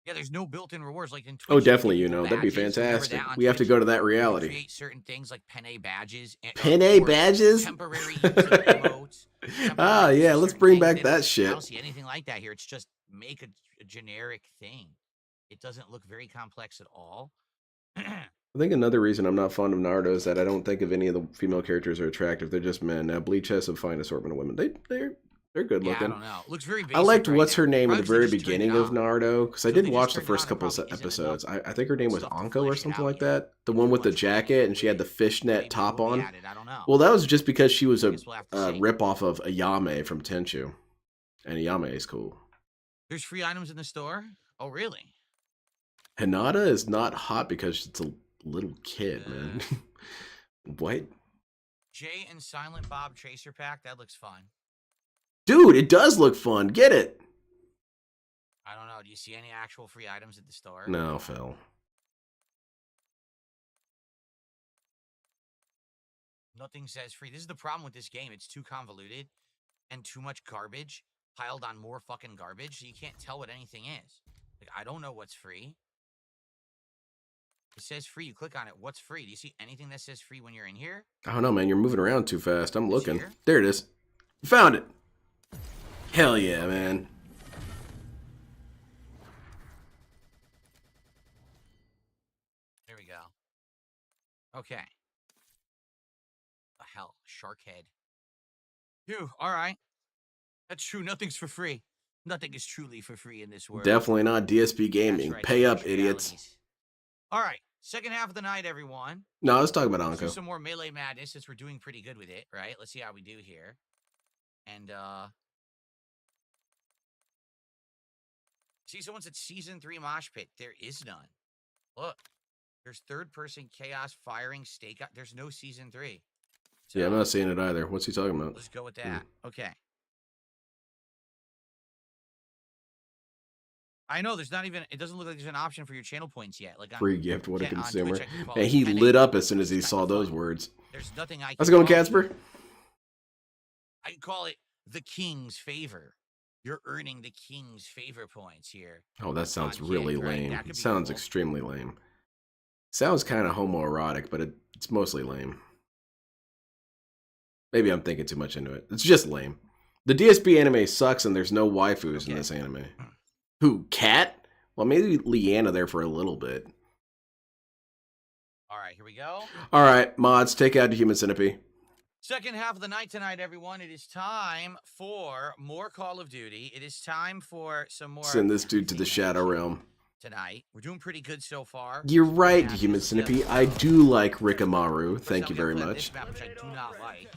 Yeah, there's no built-in rewards like in Twitch. Oh, definitely, people that'd be badges. Remember fantastic. that on We have to Twitch? go to that You can reality. create certain things like penne badges. Penne or badges? Temporary use of emotes. Ah, temporary use yeah, of let's certain bring things. back They don't- that I shit. don't see anything like that here. It's just make a generic thing. It doesn't look very complex at all. I think another reason I'm not fond of Naruto is that I don't think of any of the female characters are attractive. They're just men. Now Bleach has a fine assortment of women. They're good Yeah, I looking. don't know. Looks very basic I liked right what's now. her name Probably at the 'cause they very just turned it beginning of on. Naruto, because I So if did they watch just the turned it first on, there couple probably isn't episodes. enough I think her name was stuff to Anko flesh or it something out like yet. that. The Too one with the much money jacket and to she had the waste. fishnet Maybe top will be on. added, I don't know. Well, that was just because she was I a guess we'll have to see. rip off of Ayame from Tenchu, and Ayame is cool. There's free items in the store? Oh, really? Hinata is not hot because it's a little kid, man. What? Jay and Silent Bob Tracer Pack? That looks fun. Dude, it does look fun. Get it. I don't know. Do you see any actual free items at the store? No, Phil. Nothing says free. This is the problem with this game. It's too convoluted and too much garbage piled on more fucking garbage, so you can't tell what anything is. Like, I don't know what's free. It says free. You click on it. What's free? Do you see anything that says free when you're in here? I don't know, man. You're moving around too fast. I'm It's looking. here? There it is. Found it. Hell yeah, man. There we go. Okay. The hell? Shark head. Phew. All right. That's true. Nothing's for free. Nothing is truly for free in this world. Definitely not DSP Gaming. That's right, Pay up, harsh idiots. realities. All right. Second half of the night, everyone. No, let's talk about Let's do Anko. some more Melee Madness since we're doing pretty good with it, right? Let's see how we do here. And, see, someone said Season 3 Mosh Pit. There is none. Look. There's third-person chaos firing stake. There's no Season 3. So, Yeah, I'm not seeing it either. What's he talking about? let's go with that. Okay. I know there's not even. It doesn't look like there's an option for your channel points yet. Like on, Free gift, what a on consumer. Twitch, I can call And it he spending. lit up as soon as he It's saw kinda those fun. words. There's nothing I can. How's it going, call it. Casper? I can call it the King's favor. You're earning the King's favor points here. Oh, that sounds Kick, really right? lame. That could It be sounds cool. extremely lame. Sounds kind of homoerotic, but it's mostly lame. Maybe I'm thinking too much into it. It's just lame. The DSP anime sucks and there's no waifus in Okay. this anime. Who? Cat? Well, maybe Leanna there for a little bit. All right, here we go. All right, mods, take out the Human Centipede. Second half of the night tonight, everyone. It is time for more Call of Duty. It is time for some more. Send this dude to the Shadow Realm. Tonight, we're doing pretty good so far. You're right, Yeah, Human this is Centipede. just- I do like Rikamaru. First Thank time you we very played much. This map, which I do not like.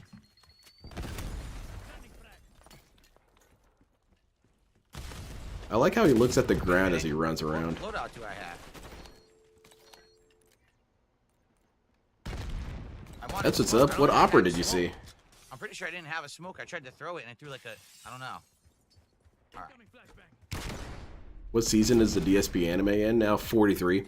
I like how he looks at the ground as he runs around. What loadout do I have? I wanted That's what's smoke. up. I don't What think I opera have did you smoke. see? I'm pretty sure I didn't have a smoke. I tried to throw it and I threw like a, I don't know. All right. What season is the DSP anime in now? 43.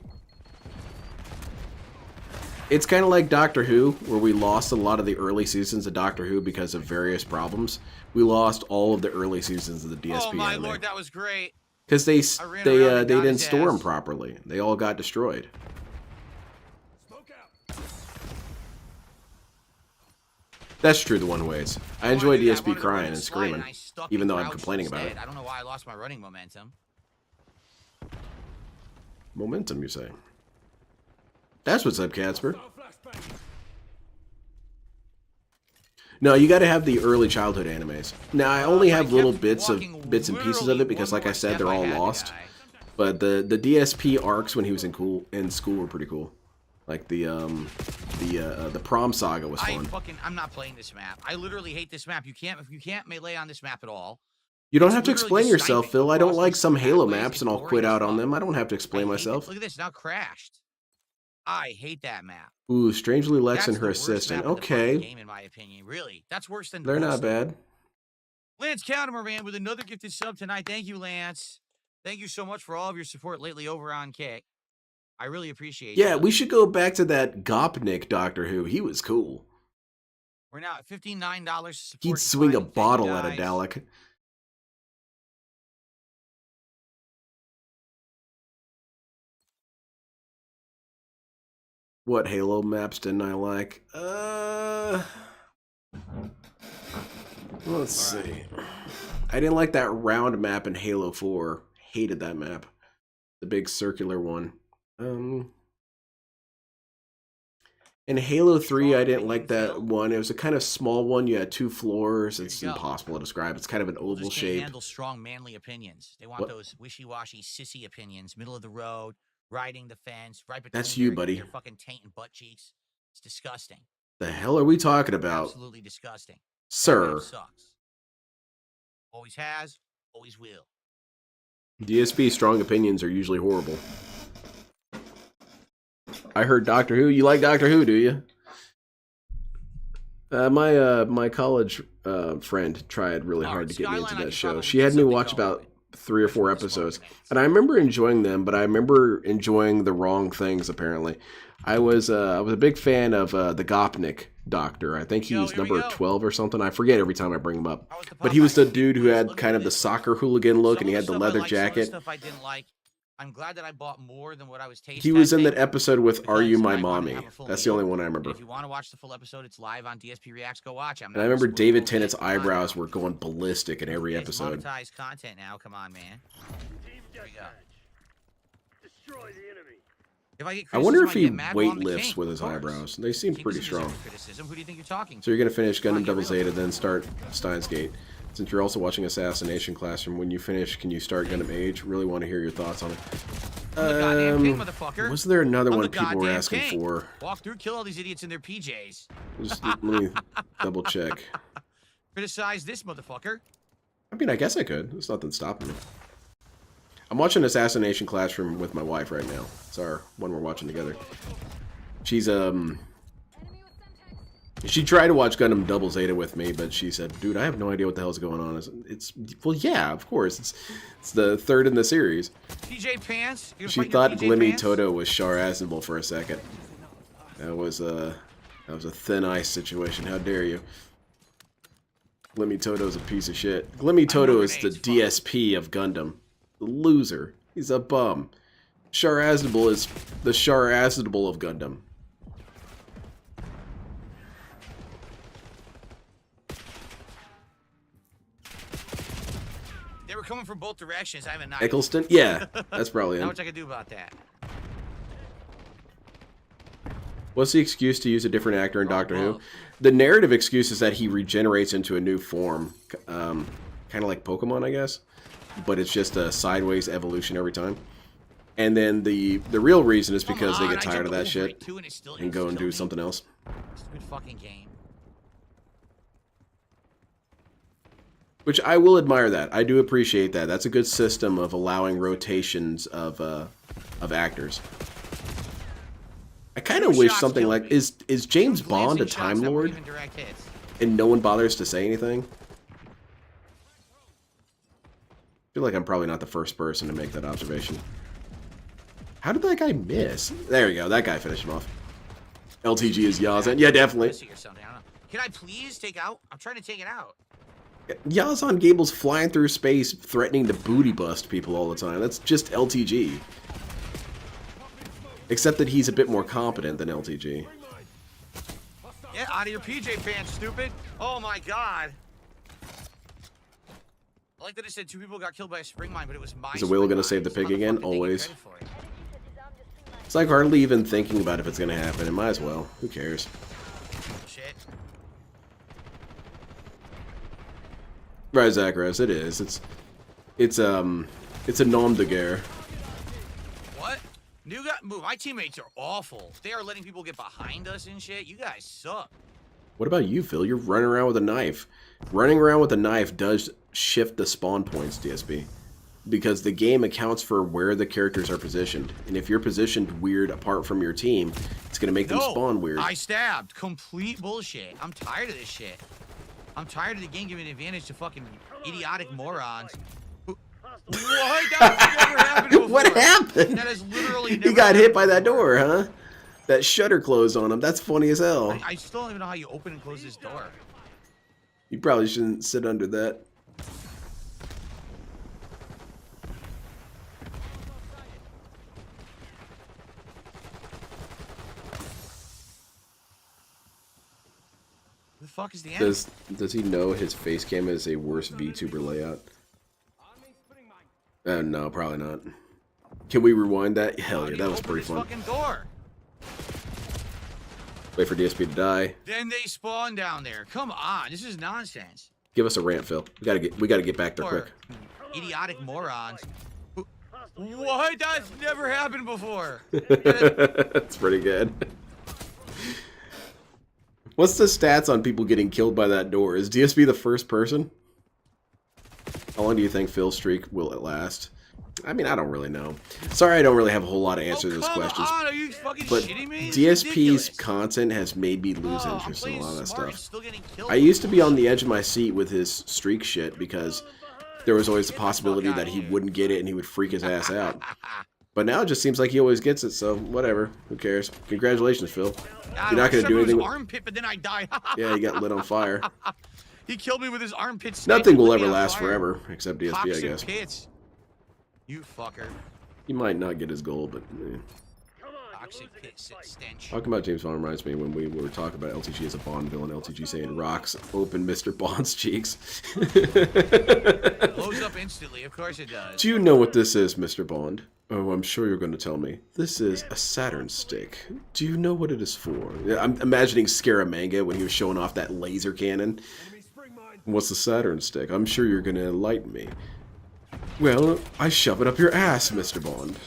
It's kind of like Doctor Who, where we lost a lot of the early seasons of Doctor Who because of various problems. We lost all of the early seasons of the DSP Oh my anime lord, that was great. because I ran around and they got didn't his store them ass. properly. They all got destroyed. That's true the one ways. I enjoy wanted to do that. I DSP wanted to run crying and and slide, screaming. and I stuck. even and though I'm crouched complaining about instead. it. I don't know why I lost my running momentum. Momentum, you say? That's what's up, Casper. No, you got to have the early childhood animes. Now, I only have little bits and pieces of it because, like I said, they're all lost. But the DSP arcs when he was in school were pretty cool. Like the prom saga was fun. I'm not playing this map. I literally hate this map. You can't melee on this map at all. You don't have to explain yourself, Phil. I don't like some Halo maps, and I'll quit out on them. I don't have to explain myself. Look at this, now crashed. I hate that map. Ooh, Strangely Lex and That's her the worst assistant. map in the fucking Okay, game, in my opinion. Really, that's worse than. they're not bad. Lance Countermer, man, with another gifted sub tonight. Thank you, Lance. Thank you so much for all of your support lately over on Kick. I really appreciate it. Yeah, we should go back to that Gopnik Doctor Who. He was cool. We're now at $59. He'd swing a bottle at a Dalek. What Halo maps didn't I like? Let's see. I didn't like that round map in Halo 4. Hated that map. The big circular one. In Halo 3, I didn't like that one. It was a kind of small one. You had 2 floors. It's impossible to describe. It's kind of an oval shape. Handle strong, manly opinions. They want those wishy-washy, sissy opinions, middle of the road, riding the fence, right between That's you, buddy. your fucking taint and butt cheeks. It's disgusting. The hell are we talking about? Absolutely disgusting. Sir. Sucks. Always has, always will. DSP strong opinions are usually horrible. I heard Doctor Who. You like Doctor Who, do you? My college friend tried really hard to get me into that show. She had me watch about 3 or 4 episodes, and I remember enjoying them, but I remember enjoying the wrong things. Apparently, I was a big fan of the Gopnik Doctor. I think he was number 12 or something. I forget every time I bring him up, but he was the dude who had kind of the soccer hooligan look, and he had the leather jacket. Stuff I didn't like. I'm glad that I bought more than what I was tasting. He was in that episode with "Are You My Mommy?" That's the only one I remember. If you want to watch the full episode, it's live on DSP Reacts. Go watch it. And I remember David Tennant's eyebrows were going ballistic in every episode. Monetized content now. Come on, man. Here we go. Destroy the enemy. If I get I wonder if he criticism, I get mad, well, I'm the weight lifts king, with his of course. eyebrows. They seem King pretty doesn't deserve strong. criticism. Who do you think you're talking to? So you're gonna finish Gundam Get Double real. Zeta, then start Steins Gate. Since you're also watching Assassination Classroom, when you finish, can you start Gundam Age? Really want to hear your thoughts on it. I'm the goddamn king, motherfucker. Was there another I'm one the people were goddamn asking king. for? Walk through, kill all these idiots in their PJs. Just let me double check. Criticize this motherfucker. I mean, I guess I could. There's nothing stopping me. I'm watching Assassination Classroom with my wife right now. It's our one we're watching together. She's she tried to watch Gundam Double Zeta with me, but she said, "Dude, I have no idea what the hell's going on." It's well, yeah, of course. It's the third in the series. PJ Pants. She thought Glimmy Toto was Char Aznavour for a second. That was a thin ice situation. How dare you? Glimmy Toto's a piece of shit. Glimmy Toto is the DSP of Gundam. The loser. He's a bum. Char Aznavour is the Char Aznavour of Gundam. They were coming from both directions. I have a knife. Eccleston? Yeah, that's probably Not him. much I can do about that. What's the excuse to use a different actor in Doctor Who? The narrative excuse is that he regenerates into a new form. Kind of like Pokemon, I guess. But it's just a sideways evolution every time. And then the real reason is because they get tired of that shit and go and do something else. It's a good fucking game. Which I will admire that. I do appreciate that. That's a good system of allowing rotations of actors. I kind of wish something like is James Bond a Time Lord and no one bothers to say anything? I feel like I'm probably not the first person to make that observation. How did that guy miss? There we go. That guy finished him off. LTG is Yazan. Yeah, definitely. Can I please take out? I'm trying to take it out. Yazan Gable's flying through space threatening to booty bust people all the time. That's just LTG. Except that he's a bit more competent than LTG. Get out of your PJ pants, stupid. Oh my god. I like that it said 2 people got killed by a spring mine, but it was my. Is the wheel gonna save the pig again? Always. It's like hardly even thinking about if it's gonna happen. It might as well. Who cares? Shit. Right, Zacharias, it is. It's a nom de guerre. What? My teammates are awful. They are letting people get behind us and shit. You guys suck. What about you, Phil? You're running around with a knife. Running around with a knife does shift the spawn points, DSP. Because the game accounts for where the characters are positioned. And if you're positioned weird apart from your team, it's going to make them spawn weird. I stabbed. Complete bullshit. I'm tired of this shit. I'm tired of the game giving advantage to fucking idiotic morons. What? That never happened before. What happened? That is literally never He got hit by before. that door, huh? That shutter closed on him. That's funny as hell. I still don't even know how you open and close this door. You probably shouldn't sit under that. Who the fuck is the enemy? Does he know his face cam is a worse VTuber layout? No, probably not. Can we rewind that? Hell yeah, that was pretty fun. Fucking door. Wait for DSP to die. Then they spawn down there. Come on, this is nonsense. Give us a rant, Phil. We gotta get back there quick. Idiotic morons. What? That's never happened before. That's pretty good. What's the stats on people getting killed by that door? Is DSP the first person? How long do you think Phil's streak will it last? I mean, I don't really know. Sorry, I don't really have a whole lot of answers to those questions. On, are you fucking but shitting me? DSP's content has made me lose I'm interest in a lot of that smart, stuff. still getting killed. I used to be on the edge of my seat with his streak shit because there was always the possibility that he wouldn't get it and he would freak his ass out. But now it just seems like he always gets it, so whatever. Who cares? Congratulations, Phil. You're not going to do anything with... armpit, but then I died. Yeah, he got lit on fire. He killed me with his armpit. Nothing will ever last forever, except DSP, I Toxic guess. pits. You fucker. He might not get his goal, but... Toxic pit stench. Talking about James Bond reminds me when we were talking about LTG as a Bond villain, LTG saying rocks open Mr. Bond's cheeks. It blows up instantly, of course it does. Do you know what this is, Mr. Bond? Oh, I'm sure you're going to tell me. This is a Saturn stick. Do you know what it is for? Yeah, I'm imagining Scaramanga when he was showing off that laser cannon. What's the Saturn stick? I'm sure you're going to enlighten me. Well, I shove it up your ass, Mr. Bond.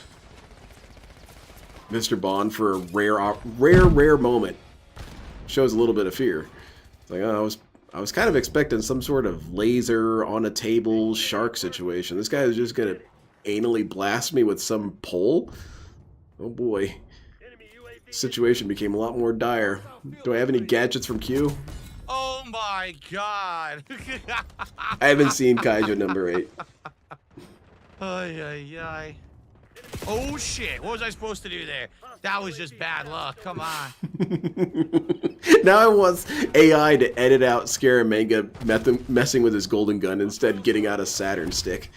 Mr. Bond, for a rare moment, shows a little bit of fear. It's like, oh, I was kind of expecting some sort of laser on a table shark situation. This guy is just gonna anally blast me with some pole? Oh boy. Situation became a lot more dire. Do I have any gadgets from Q? Oh my god. I haven't seen Kaiju number 8. Ay, ay, ay. Oh shit, what was I supposed to do there? That was just bad luck, come on. Now I want AI to edit out Scaramanga messing with his golden gun, instead getting out a Saturn stick.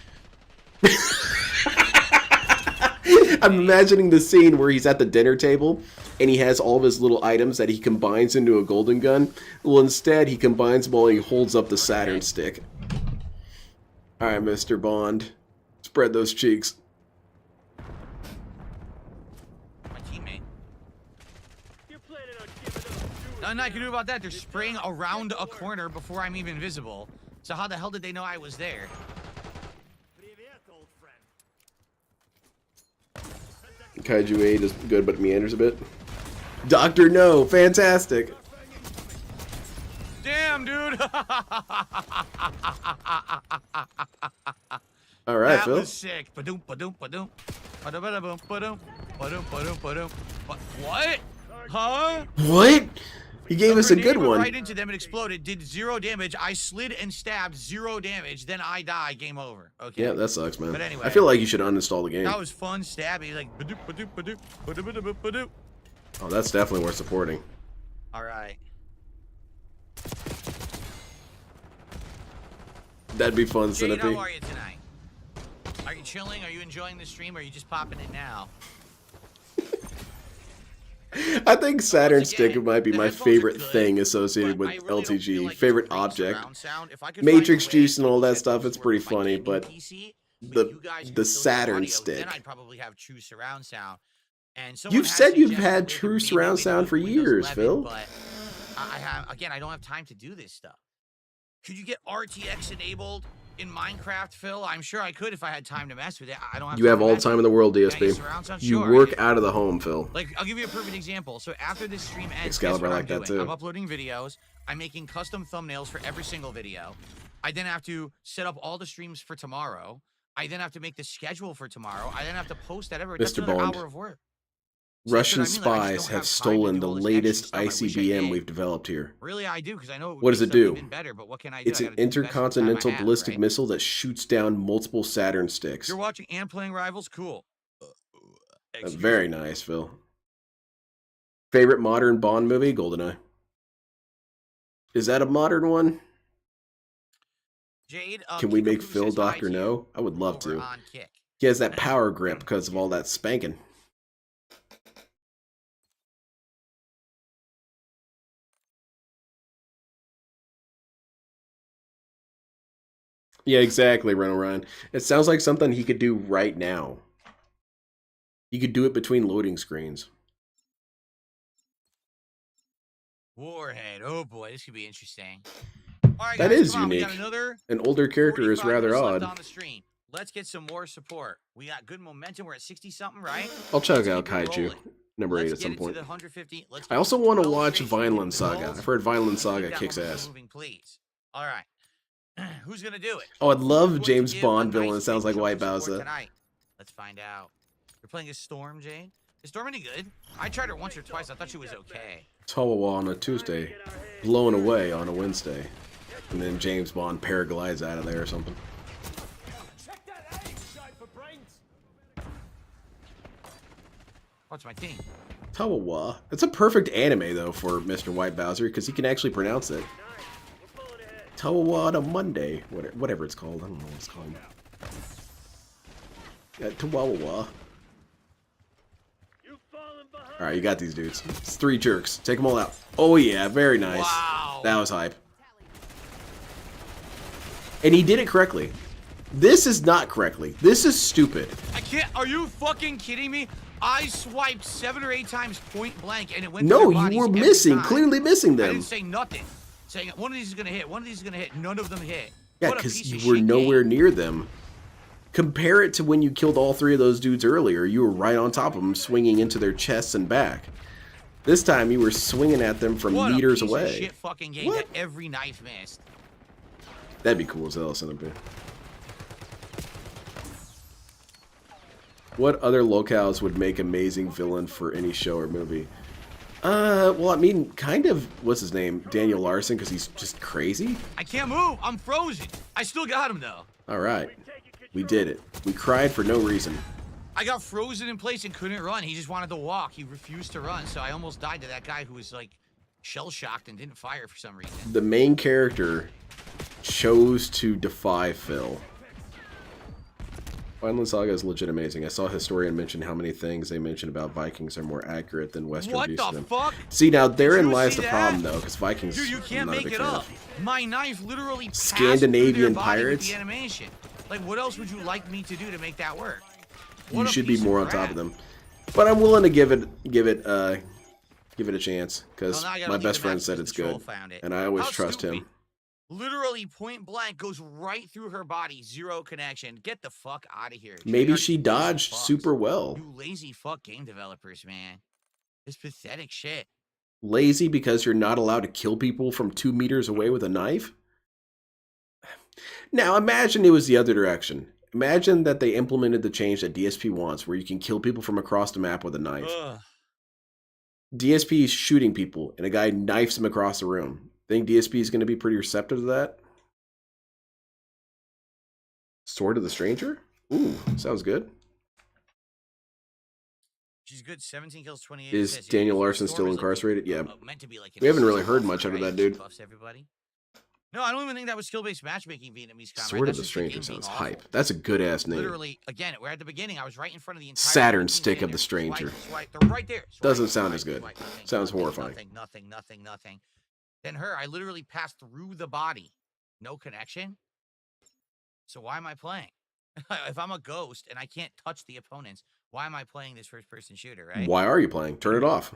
I'm imagining the scene where he's at the dinner table and he has all of his little items that he combines into a golden gun. Well, instead he combines them while he holds up the Saturn stick. Alright, Mr. Bond. Spread those cheeks. My teammate. Nothing I can do about that. They're spraying around a corner before I'm even visible. So how the hell did they know I was there? Kaiju 8 is good, but it meanders a bit. Dr. No, fantastic. Damn, dude. All right, that Phil. was sick. Ba-doom, ba-doom, ba-doom. Ba-da-ba-da-boom, ba-doom. Ba-doom, ba-doom, ba-doom. What? Huh? What? He gave us a good Grenade went one. right into them and exploded. Did 0 damage. I slid and stabbed. 0 damage. Then I die. Game over. Okay. Yeah, that sucks, man. But anyway. I feel like you should uninstall the game. That was fun stabbing. Like ba-doop, ba-doop, ba-doop, ba-doop, ba-doop, ba-doop. Oh, that's definitely worth supporting. All right. That'd be fun, Jade, Centipede. how are you tonight? Are you chilling? Are you enjoying the stream? Or are you just popping it now? I think Saturn stick again, might be the my headphones are favorite good, thing associated but with I really don't feel LTG. like it's Favorite great object. surround sound. If I could find a Matrix way juice and that all that these stuff, headphones it's work pretty with my funny, gaming but PC, but the you guys can the still hear Saturn audio, stick. then I'd probably have true surround sound. And someone You've has said you've suggested had we could true maybe surround wait sound for for Windows years, 11, Phil. but I have, again, I don't have time to do this stuff. Could you get RTX enabled in Minecraft, Phil? I'm sure I could if I had time to mess with it. I don't have You time have to all the mess time in with the world, it. Can I get DSP. surround sound? You Sure, I work do. out of the home, Phil. Like, I'll give you a perfect example. So after this stream ends, guess Excalibur what like I'm that doing? too. I'm uploading videos. I'm making custom thumbnails for every single video. I then have to set up all the streams for tomorrow. I then have to make the schedule for tomorrow. I then have to post that everywhere. That's Mr. another Bond. hour of work. So Russian that's what I mean. Like, I spies just don't have have time to stolen do the all this extra latest stuff I wish I ICBM did. we've developed here. Really, I do, because I know it would What make does it stuff do? even better, but what can I do? It's I an gotta do the best with the time I intercontinental have, ballistic right? missile that shoots down multiple Saturn sticks. You're watching and playing Rivals? Cool. Excuse Very me. nice, Phil. Favorite modern Bond movie? GoldenEye. Is that a modern one? Jade, Can we make Kickapoo Phil says hi Dr. to you No? I would love over to. on Kick. He has that power grip because of all that spanking. Yeah, exactly, Ren Ryan. It sounds like something he could do right now. He could do it between loading screens. Warhead. Oh boy, this could be interesting. All right, That guys, is come on. We unique. got another An older character is 45 rather minutes left odd. on the stream. Let's get some more support. We got good momentum. We're at 60 something, right? I'll check Let's out keep it Kaiju, rolling. number 8 Let's at get some it to point. the 150. Let's I get also to want to 12 watch straight Vineland streams. Saga. I've heard Vineland Keep Saga that kicks momentum ass. moving, please. All right. Who's gonna do it? Oh, I'd love Who's going to James give Bond a villain. nice It sounds big like chunk White of support Bowser. tonight? Let's find out. You're playing as Storm, Jade? Is Storm any good? I tried her once or twice. I thought she was okay. Tawawa on a Tuesday, blown away on a Wednesday, and then James Bond paraglides out of there or something. What's my team? Tawawa. It's a perfect anime though for Mr. White Bowser because he can actually pronounce it. Tawawa on a Monday, whatever it's called. I don't know what it's called. Tawawa. All right, you got these dudes. It's 3 jerks. Take them all out. Oh yeah, very nice. Wow. That was hype. And he did it correctly. This is not correctly. This is stupid. I can't. Are you fucking kidding me? I swiped 7 or 8 times point blank, and it went. No, through their you were bodies every missing, time. clearly missing I them. didn't say nothing. Saying one of these is gonna hit. One of these is gonna hit. None of them hit. Yeah, What a because piece of you were shit nowhere game. near them. Compare it to when you killed all 3 of those dudes earlier. You were right on top of them, swinging into their chests and back. This time, you were swinging at them from What meters a piece away. Of shit fucking game What? that every knife missed. That'd be cool as hell, Cinnabon. What other locales would make amazing villain for any show or movie? Well, I mean, kind of, what's his name? Daniel Larson, because he's just crazy? I can't move. I'm frozen. I still got him though. Alright. We did it. We cried for no reason. I got frozen in place and couldn't run. He just wanted to walk. He refused to run, so I almost died to that guy who was like shell-shocked and didn't fire for some reason. The main character chose to defy Phil. Vineland Saga is legit amazing. I saw a historian mention how many things they mention about Vikings are more accurate than Western What views of the them. fuck? See, now therein you lies see the that? problem, though, because Vikings. Dude, you I'm can't not a make big it fan up. of. My knife literally passed Scandinavian through their body pirates? with the animation. Like, what else would you like me to do to make that work? You What a should be piece more of on top crap. of them. But I'm willing to give it a chance because Well, now I gotta my leave best the friend match said because it's the troll good, found it. and I always How trust stupid. him. Literally point blank goes right through her body, 0 connection. Get the fuck out of here. Maybe Treyarch, she you lazy dodged fucks. super well. You lazy fuck game developers, man. It's pathetic shit. Lazy because you're not allowed to kill people from 2 meters away with a knife? Now imagine it was the other direction. Imagine that they implemented the change that DSP wants where you can kill people from across the map with a knife. Ugh. DSP is shooting people and a guy knifes him across the room. Think DSP is going to be pretty receptive to that? Sword of the Stranger? Ooh, sounds good. She's good. 17 kills, 28 Is assists. Daniel Storm Larson still is incarcerated? Yeah. meant to be like an We haven't really assist heard buff, much out of right? that dude. Buffs everybody. No, I don't even think that was skill-based matchmaking Vietnamese comrade. Sword of That's the just Stranger game being sounds awful. hype. That's a good ass name. Literally, again, we're at the beginning. I was right in front of the entire Saturn team Stick of standing the there. Stranger. Swipe. They're right there. Swipe, Doesn't sound swipe, as good. swipe. Nothing, Sounds nothing, horrifying. Nothing. Then her, I literally passed through the body. No connection. So why am I playing? If I'm a ghost and I can't touch the opponents, why am I playing this first-person shooter, right? Why are you playing? Turn it off.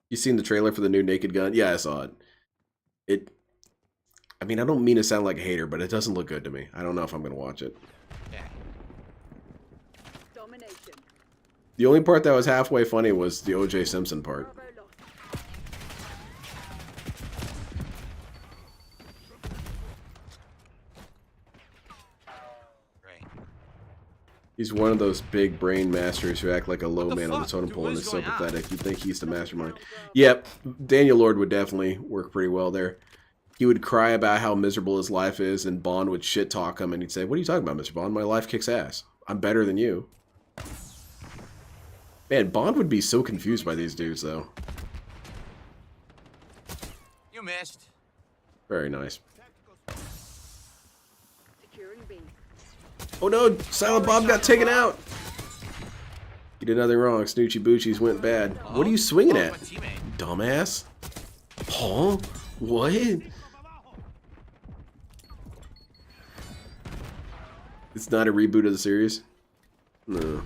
You seen the trailer for the new Naked Gun? Yeah, I saw it. I mean, I don't mean to sound like a hater, but it doesn't look good to me. I don't know if I'm going to watch it. Yeah. Domination. The only part that was halfway funny was the O.J. Simpson part. Bravo lost. Right. He's one of those big brain masters who act like a low the man on the fuck? totem Dude, pole what and is is so going on? pathetic. You'd think he's the mastermind. Yep, Daniel Lord would definitely work pretty well there. He would cry about how miserable his life is, and Bond would shit talk him, and he'd say, "What are you talking about, Mr. Bond? My life kicks ass. I'm better than you." Man, Bond would be so confused by these dudes, though. You missed. Very nice. Securing B. Oh no, Silent Bob got taken out! You did nothing wrong. Snoochie Boochies went bad. What are you swinging Oh, at? my teammate. Dumbass? Huh? What? It's not a reboot of the series? No.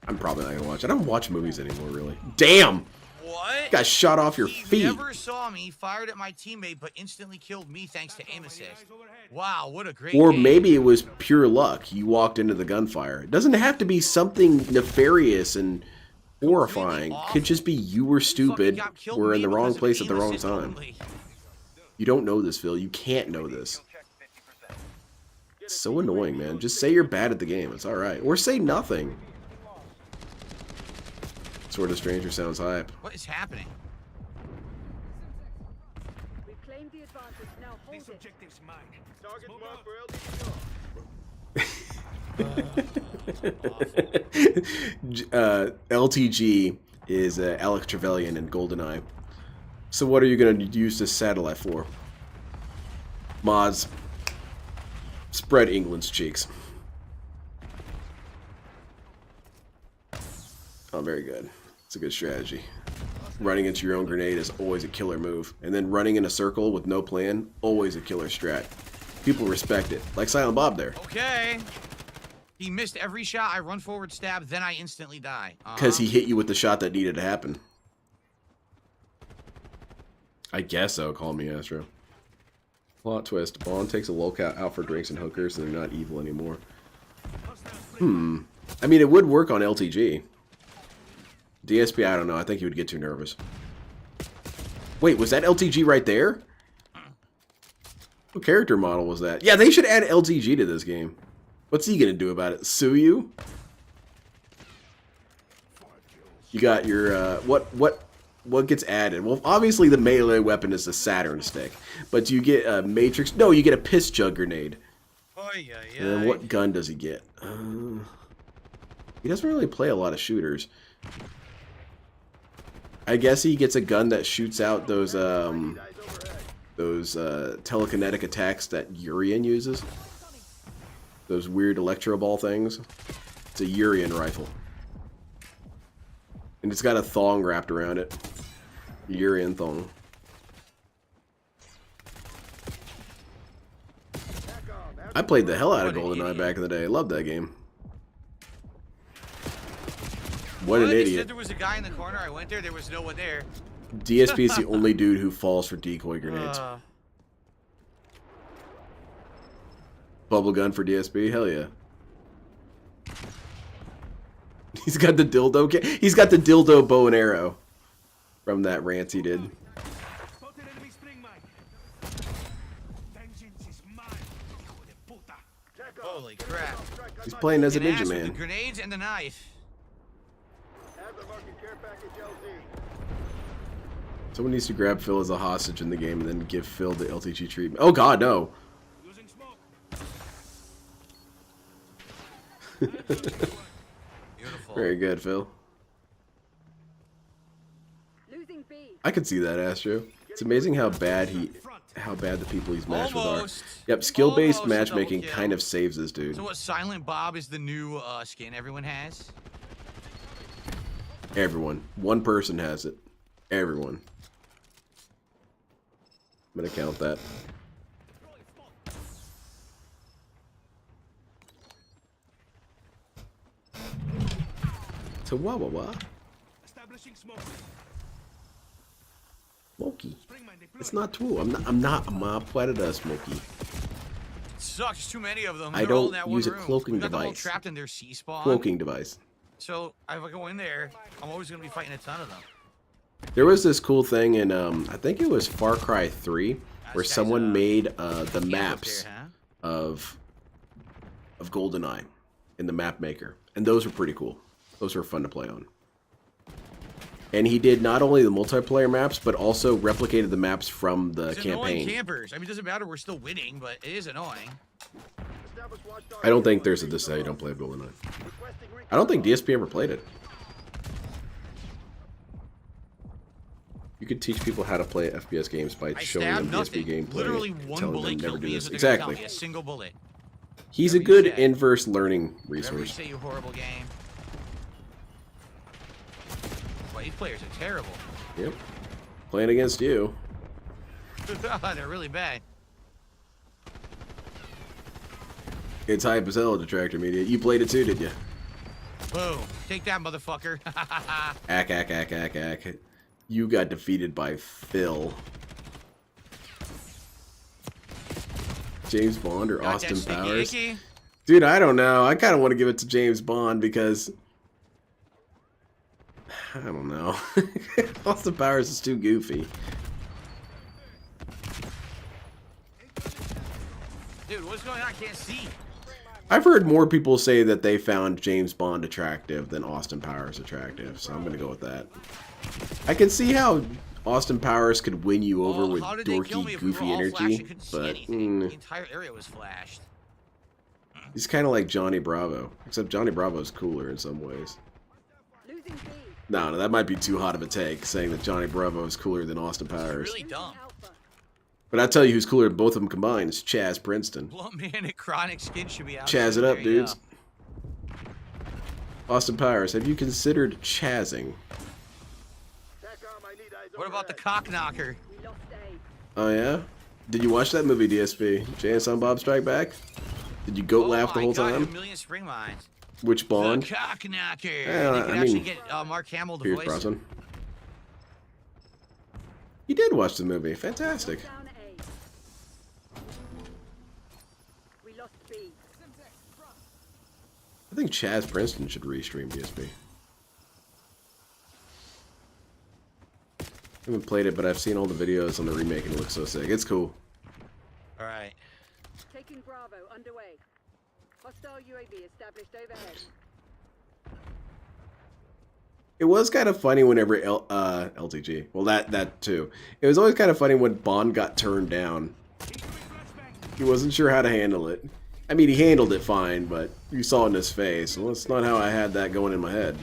I'm probably not gonna watch it. I don't watch movies anymore, really. Damn! What? Got shot off your He feet. never saw me, fired at my teammate, but instantly killed me thanks to aim assist. Wow, what a great Or game. maybe it was pure luck. You walked into the gunfire. It doesn't have to be something nefarious and horrifying. It could just be you were stupid, Fucking got killed were in me the wrong because of place at the aim wrong assist time. only. You don't know this, Phil. You can't know this. It's so annoying, man. Just say you're bad at the game. It's alright. Or say nothing. Sword of Stranger sounds hype. What is happening? Reclaim the advantage. Now hold it. Target marked for LTG. LTG is Alec Trevelyan in GoldenEye. So what are you going to use this satellite for? Mods. Spread England's cheeks. Oh, very good. It's a good strategy. Running into your own grenade is always a killer move. And then running in a circle with no plan, always a killer strat. People respect it. Like Silent Bob there. Okay. He missed every shot. I run forward, stab, then I instantly die. Because he hit you with the shot that needed to happen. I guess so, call me Astro. Plot twist. Bond takes a lockout out for drinks and hookers and they're not evil anymore. I mean, it would work on LTG. DSP, I don't know. I think he would get too nervous. Wait, was that LTG right there? What character model was that? Yeah, they should add LTG to this game. What's he gonna do about it? Sue you? You got your, what gets added? Well, obviously the melee weapon is the Saturn stick. But do you get a Matrix? No, you get a piss jug grenade. And then what gun does he get? He doesn't really play a lot of shooters. I guess he gets a gun that shoots out those telekinetic attacks that Urian uses. Those weird electro ball things. It's a Urian rifle. And it's got a thong wrapped around it. Urian thong. I played the hell out of GoldenEye back in the day. I loved that game. What an They said idiot. there was a guy in the corner. I went there. There was no one there. DSP is the only dude who falls for decoy grenades. Bubble gun for DSP? Hell yeah. He's got the dildo. He's got the dildo bow and arrow from that rant he did. Holy crap. He's playing as a An ass ninja with the man. grenades and the knife. Have the market care package LZ. Someone needs to grab Phil as a hostage in the game and then give Phil the LTG treatment. Oh god, no. Beautiful. Very good, Phil. Losing B. I could see that, Astro. It's amazing how bad the people he's matched with are. Almost. Yep, skill-based Almost a double matchmaking kill. kind of saves this dude. So what? Silent Bob is the new skin everyone has. Everyone. One person has it. Everyone. I'm gonna count that. So wah. Smokey. It's not true. I'm not Puerta Smokey. Sucks. Too many of them. I They're all don't in that one use a room. cloaking We got them all device. trapped in their C spawn. Cloaking device. So if I go in there, I'm always gonna be fighting a ton of them. There was this cool thing in I think it was Far Cry 3 where This guy's, someone made the Camp maps up here, huh? of GoldenEye in the map maker, and those were pretty cool. Those were fun to play on. And he did not only the multiplayer maps, but also replicated the maps from the It's annoying campaign. campers. I mean, it doesn't matter. We're still winning, but it is annoying. I don't think there's a this how you don't play GoldenEye. I don't think DSP ever played it. You could teach people how to play FPS games by I showing them stabbed DSP nothing. gameplay. Literally and one telling them bullet never killed do me. this. Is what they're gonna tell Exactly. me. A single bullet. He's a Whatever you good say. inverse learning Whatever you resource. say, you horrible game. Well, these players are terrible. Yep. Playing against you. They're really bad. It's hype as hell, Detractor Media. You played it too, did you? Boom. Take that, motherfucker. Ack. You got defeated by Phil. James Bond or Got that Austin sticky Powers? icky? Dude, I don't know. I kind of want to give it to James Bond because... I don't know. Austin Powers is too goofy. Dude, what's going on? I can't see. I've heard more people say that they found James Bond attractive than Austin Powers attractive, so I'm going to go with that. I can see how Austin Powers could win you over with How did they kill me dorky, if we were goofy all flashed energy, and couldn't see but anything? The entire area was flashed. he's kind of like Johnny Bravo, except Johnny Bravo's cooler in some ways. Losing B. No, that might be too hot of a take, saying that Johnny Bravo is cooler than Austin Powers. Really dumb. Alpha. But I tell you who's cooler than both of them combined is Chaz Princeton. Blunt Man at Chronic Skin should be out. Chaz it there. up, There you dudes. Austin Powers, have you considered chazzing? TACOM, I need eyes What about the overhead. cock knocker? We lost A. Oh yeah? Did you watch that movie, DSP? Jay and Silent Bob Strike Back? Did you goat laugh the whole Oh God, time? A million spring mines. Which Bond? The cock knocker. Yeah, They could I actually mean, get Mark Hamill to Pierce voice. Brosnan. You did watch the movie. Fantastic. Down A. We lost B. I think Chaz Princeton should restream DSP. I haven't played it, but I've seen all the videos on the remake and it looks so sick. It's cool. All right. Taking Bravo underway. Hostile UAV established overhead. It was kind of funny whenever LTG. Well, that too. It was always kind of funny when Bond got turned down. He wasn't sure how to handle it. I mean, he handled it fine, but you saw it in his face. Well, that's not how I had that going in my head.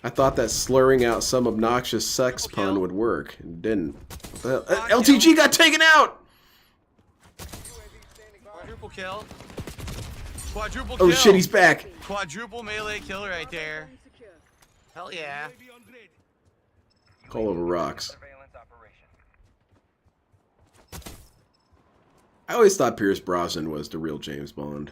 I thought that slurring out some obnoxious sex pun would work. It didn't. What the hell? LTG got taken out! Quadruple kill. Quadruple kill. Oh shit, he's back. Quadruple melee kill right there. Zone secure. Hell yeah. Call over rocks. I always thought Pierce Brosnan was the real James Bond.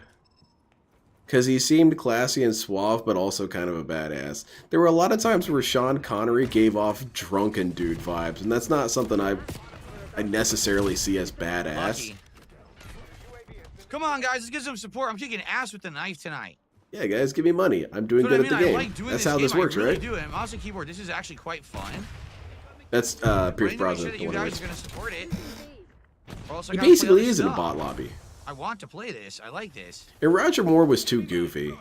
Because he seemed classy and suave, but also kind of a badass. There were a lot of times where Sean Connery gave off drunken dude vibes, and that's not something I necessarily see as badass. Lucky. Come on, guys. Let's get some support. I'm kicking ass with the knife tonight. Yeah, guys, give me money. I'm doing That's good what at the I game. like doing That's this how game. this works, I really right? do. And mouse and keyboard. This is actually quite fun. That's Pierce I need to make Brosnan. sure that the you one I guys was- are going to support it. Or else I He gotta play basically other is in a stuff. bot lobby. I want to play this. I like this. And Roger Moore was too goofy.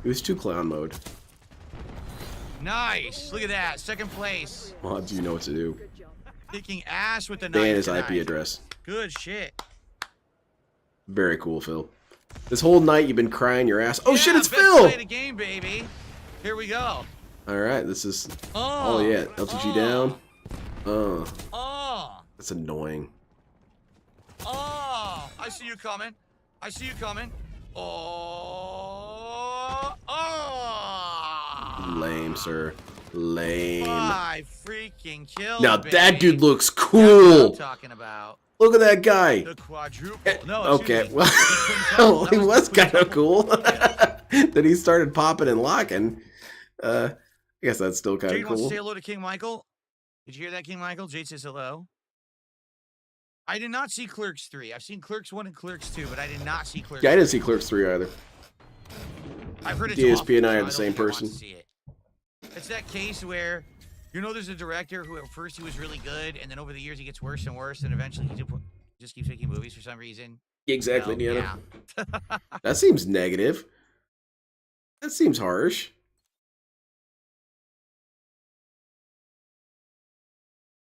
He was too clown mode. Nice. Look at that. Second place. Mods, you know what to do. Good job. Kicking ass with the knife. Ban his tonight. IP address. Good shit. Very cool, Phil. This whole night you've been crying your ass. Oh shit, Yeah, it's best Phil! Play the game, baby. Here we go. All right, this is. Oh yeah, LTG down. That's annoying. I see you coming. I see you coming. Lame, sir. Lame. I freaking killed. Now baby. that dude looks That's what I'm cool. talking about. Look at that guy. The quadruple. Okay, Excuse me. well, he was the kind of quintuple. cool. Then he started popping and locking. I guess that's still kind Jade of wants to cool. say hello to King Michael. Did you hear that, King Michael? Jade says hello. I did not see Clerks 3. I've seen Clerks 1 and Clerks 2, but I did not see Clerks Yeah, I didn't 3. see Clerks 3 either. I've heard it's DSP awful, and I so are the don't same think I want person. to see it. It's that case where, you know, there's a director who at first he was really good, and then over the years he gets worse and worse, and eventually he just keeps making movies for some reason. Exactly, So, Deanna. yeah. That seems negative. That seems harsh.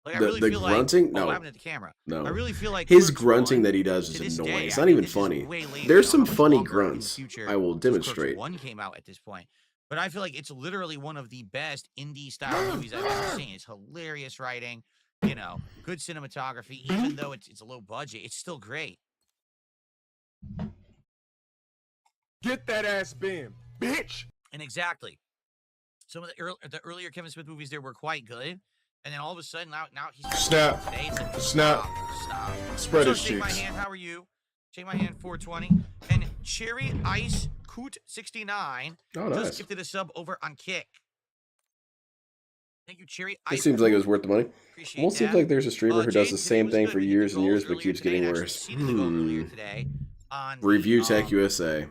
Like, I The- really the feel grunting? like, No. what happened to the camera? No. I really feel like His Clerks grunting 1, that he does to is this annoying. day, It's I not mean, even this is funny. way later, There's I some don't know how much funny longer in the grunts. future I will since Clerks demonstrate. 1 came out at this point. But I feel like it's literally one of the best indie-style movies I've ever seen. It's hilarious writing, you know, good cinematography. Even though it's a low budget, it's still great. Get that ass bin, bitch! And exactly. Some of the earlier Kevin Smith movies there were quite good. And then all of a sudden, now he's Snap. today, it's like, Snap. Stop. Spread So his shake my cheeks. hand. How are you? Shake my hand. 420. And Cherry Ice Coot 69 Oh, just nice. gifted a sub over on Kick. Thank you, Cherry Ice. It seems like it was worth the money. Appreciate Almost seems that. like there's a streamer who does Jade, the today same was thing good. for We did years the and goal years, but earlier keeps today, getting and actually worse. seeded the goal earlier today on the, Review Tech USA.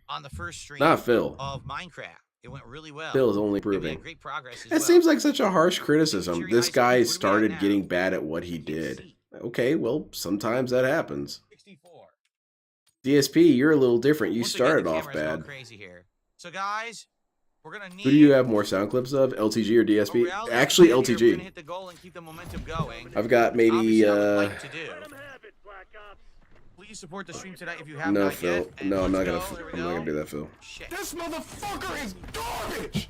on the first stream Not Phil. of Minecraft. It went really well. Phil is only And we had improving. great progress as That well. seems like such a harsh criticism. Cherry This Ice, guy what are we at started now? getting bad at what he did. Okay, well, sometimes that happens. 64. DSP, you're a little different. You Once again, started the off camera's going bad. crazy here. So guys, we're gonna need. Who do you have more sound clips of? LTG or a DSP? reality Actually, plan here. We're gonna LTG. hit the goal and keep the momentum going. I've got maybe, Obviously, I would like to do. Let him have it, Black Ops. Please support the stream tonight if you have No, not Phil. yet. And No, I'm not let's gonna. go. There we I'm not go. gonna do that, Phil. Shit. This motherfucker is garbage!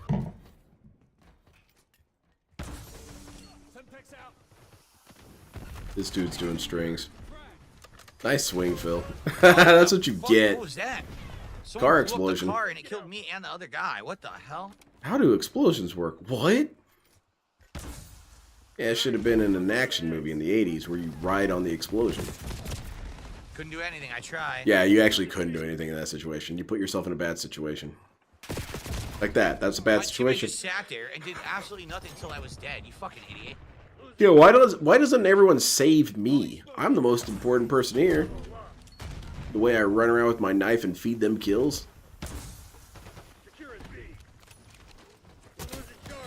This dude's doing strings. Nice swing, Phil. That's what you Fuck, get. What was that? Someone Car blew up explosion. The car and it killed me and the other guy. What the hell? How do explosions work? What? Yeah, it should have been in an action movie in the 80s where you ride on the explosion. Couldn't do anything. I tried. Yeah, you actually couldn't do anything in that situation. You put yourself in a bad situation. Like that. That's a My bad teammate situation. just sat there and did absolutely nothing until I was dead. You fucking idiot. Yeah, why doesn't everyone save me? I'm the most important person here. The way I run around with my knife and feed them kills. Securing B. We're losing Charlie.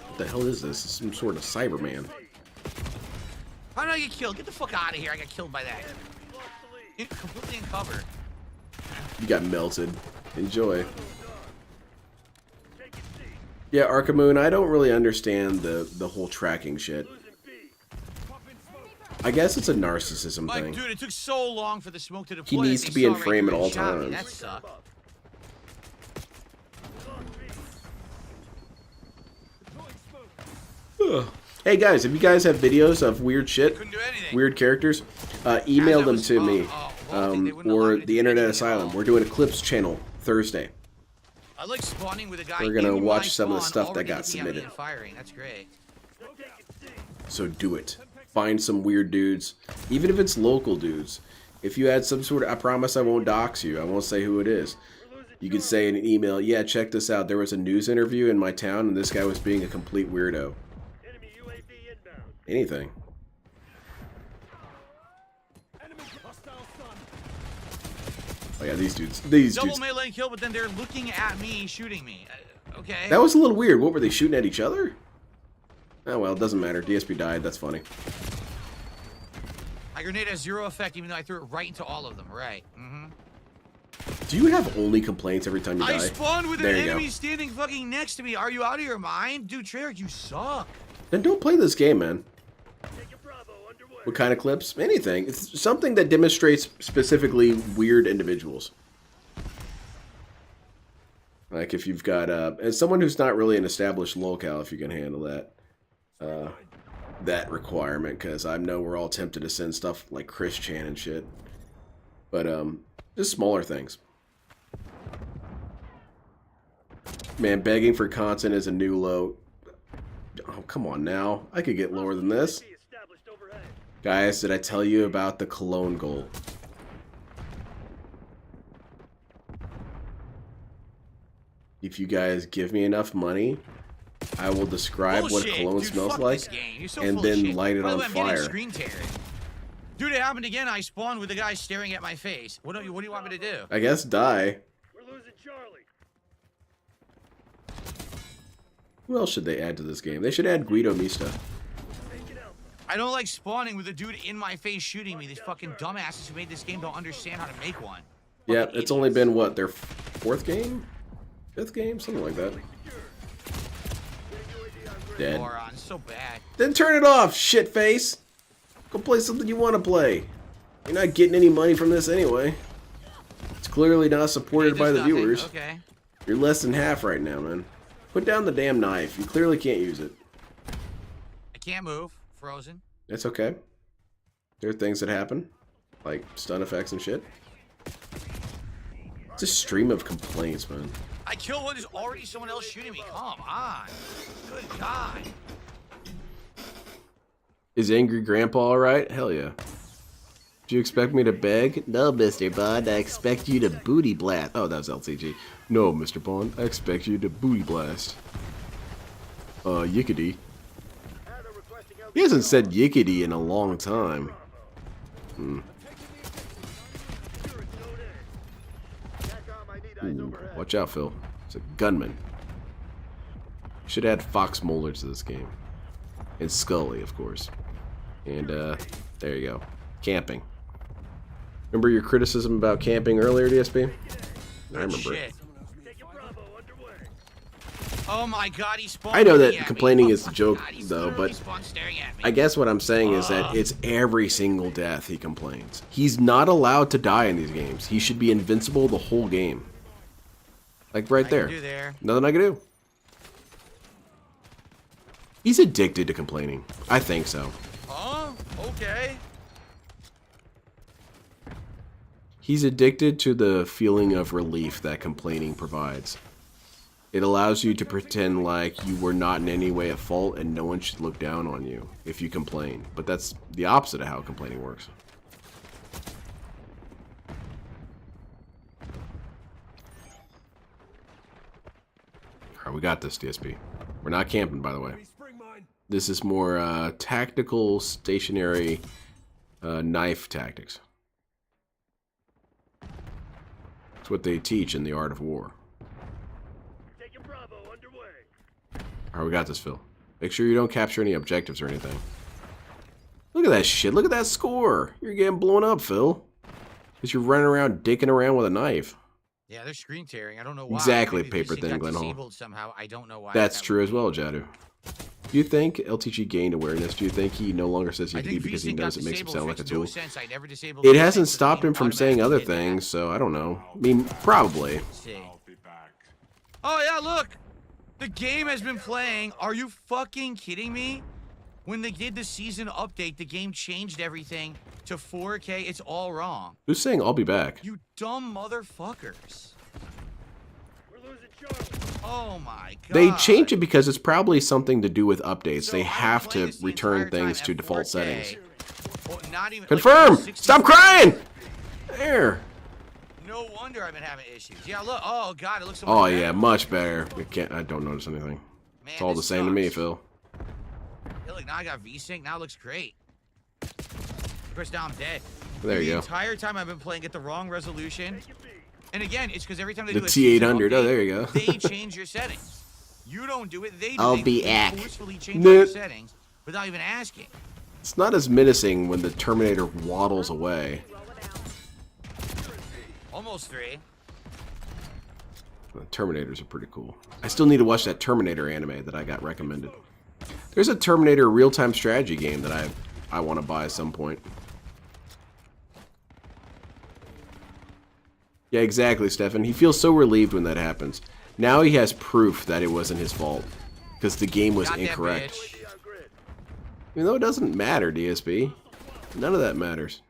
What the hell is this? Some sort of Cyberman. How did I get killed? Get the fuck out of here. I got killed by that. We lost the lead. Completely in cover. You got melted. Enjoy. Taking C. Yeah, Arcamoon, I don't really understand the whole tracking shit. Losing B. I guess it's a narcissism Like, thing. dude, it took so long for the smoke to deploy. needs that to they be in saw right frame through at it all and shot me. times. That sucked. We lost B. Hey guys, if you guys have videos of weird shit, Couldn't do anything. weird characters, email As I them was- to me. well, they wouldn't allow Or me to the do Internet anything at Asylum. all. We're doing a Clips channel Thursday. I like spawning with a guy. We're gonna in watch my some of the spawn stuff that already got looking at me submitted. and firing. That's great. They're taking C. So do it. Find some weird dudes, even if it's local dudes. If you had some sort of, I promise I won't dox you. I won't say who it is. We're losing You could say in an email, yeah, check this out. There was a news interview in my town, and this guy was being a complete weirdo. enemy UAV inbound. Anything. Oh yeah, these dudes. Double melee kill, but then they're looking at me, shooting me. Okay. That was a little weird. What were they shooting at each other? Oh well, it doesn't matter. DSP died. That's funny. My grenade has zero effect, even though I threw it right into all of them. Right. Mm-hmm. Do you have only complaints every time you I die? spawned with There an you go. enemy standing fucking next to me. Are you out of your mind? Dude, Treyarch, you suck. Then don't play this game, man. Taking Bravo underway. What kind of clips? Anything. It's something that demonstrates specifically weird individuals. Like if you've got as someone who's not really an established locale, if you can handle that that requirement, because I know we're all tempted to send stuff like Chris Chan and shit, but just smaller things. Man, begging for content is a new low. Oh, come on now. I could get lower than this. Guys, did I tell you about the Cologne goal? If you guys give me enough money, I will describe what Cologne smells like and then light it on fire. Dude, it happened again. I spawned with the guy staring at my face. What do you want me to do? I guess die. We're losing Charlie. Who else should they add to this game? They should add Guido Mista. I don't like spawning with a dude in my face shooting me. These fucking dumbasses who made this game don't understand how to make one. Yeah, it's only been, what, their 4th game? 5th game? Something like that. Dead. Moron, so bad. Then turn it off, shitface! Go play something you want to play. You're not getting any money from this anyway. It's clearly not supported by the viewers. Okay. You're less than half right now, man. Put down the damn knife. You clearly can't use it. I can't move. Frozen. It's okay. There are things that happen, like stun effects and shit. It's a stream of complaints, man. I killed one. There's already someone else shooting me. Come on. Good God. Is Angry Grandpa alright? Hell yeah. Do you expect me to beg? No, Mr. Bond. I expect you to booty blast. Oh, that was LCG. No, Mr. Bond. I expect you to booty blast. Yickety. He hasn't said yickety in a long time. Ooh, watch out, Phil. It's a gunman. Should add Fox Mulder to this game. And Scully, of course. And, there you go. Camping. Remember your criticism about camping earlier, DSP? I remember. Shit. Oh my God, he spawned. I know that at complaining me. is a joke, God, though, literally but spawned staring at me. I guess what I'm saying is that it's every single death he complains. He's not allowed to die in these games. He should be invincible the whole game. Like right there. Nothing I can do. He's addicted to complaining. I think so. Huh? Okay. He's addicted to the feeling of relief that complaining provides. It allows you to pretend like you were not in any way at fault and no one should look down on you if you complain. But that's the opposite of how complaining works. Alright, we got this, DSP. We're not camping, by the way. This is more tactical, stationary knife tactics. It's what they teach in the art of war. Alright, we got this, Phil. Make sure you don't capture any objectives or anything. Look at that shit. Look at that score. You're getting blown up, Phil. Because you're running around dicking around with a knife. Yeah, they're screen tearing. I don't know why. Exactly, Maybe paper this thin, thing Glenn got Hall. disabled somehow. I don't know why. That's that true would as well, Jadu. Do you think LTG gained awareness? Do you think he no longer says I yickety think because he VSync knows got it makes him disabled, sound which like a makes no tool? sense. I never disabled It VSync, hasn't so stopped the him game from saying other automatically did that. things, so I don't know. I mean, probably. Let's see. Oh yeah, look! The game has been playing. Are you fucking kidding me? When they did the season update, the game changed everything to 4K. It's all wrong. Who's saying I'll be back? You dumb motherfuckers. Oh my God. They change it because it's probably something to do with updates. So they I've have been to playing this the return entire things time to at default 4K. settings. Well, not even, Confirm! like, 60 Stop crying! There. No wonder I've been having issues. Yeah, look. Oh God, it looks so Oh much yeah, better. much better. I don't notice anything. Man, It's all the this same to me, sucks. Phil. Yeah, look, now I got VSync. Now it looks great. Of course, now I'm dead. There you The go. entire time I've been playing at the wrong resolution. And again, it's because every time they The do a season T800. Oh, update, there you go. they change your settings. You don't do it. They do. I'll They be ack. forcefully change all your Nit. settings without even asking. It's not as menacing when the Terminator waddles away. Almost 3. The Terminators are pretty cool. I still need to watch that Terminator anime that I got recommended. There's a Terminator real-time strategy game that I want to buy at some point. Yeah, exactly, Stefan. He feels so relieved when that happens. Now he has proof that it wasn't his fault. Because the game was Got that incorrect. bitch. Even though it doesn't matter, DSP. None of that matters.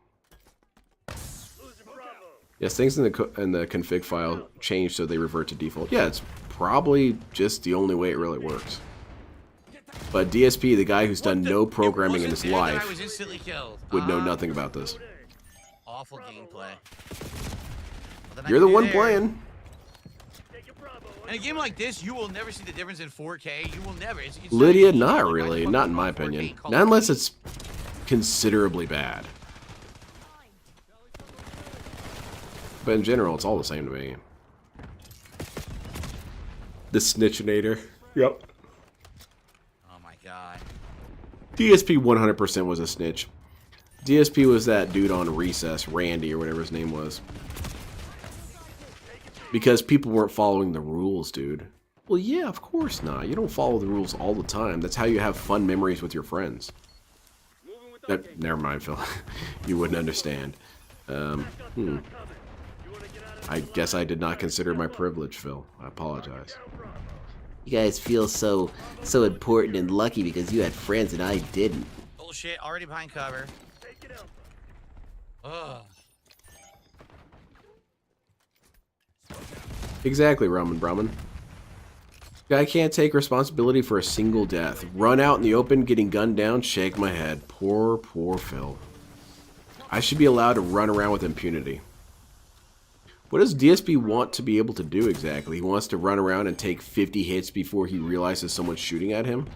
Yes, things in the config file change so they revert to default. Yeah, it's probably just the only way it really works. But DSP, the guy who's done no programming in his life, I was instantly killed. would know nothing about this. Awful gameplay. You're the one playing. In a game like this, you will never see the difference in 4K. You will never. It's Lydia, not really. Not in my opinion. Not unless it's considerably bad. But in general, it's all the same to me. The Snitchinator. Yep. Oh my god. DSP 100% was a snitch. DSP was that dude on Recess, Randy or whatever his name was. Because people weren't following the rules, dude. Well, yeah, of course not. You don't follow the rules all the time. That's how you have fun memories with your friends. Never mind, Phil. You wouldn't understand. I guess I did not consider my privilege, Phil. I apologize. You guys feel so important and lucky because you had friends and I didn't. Bullshit. Already behind cover. Ugh. Exactly, Ramen Brahman. Guy can't take responsibility for a single death. Run out in the open, getting gunned down, shake my head. Poor, poor Phil. I should be allowed to run around with impunity. What does DSP want to be able to do exactly? He wants to run around and take 50 hits before he realizes someone's shooting at him?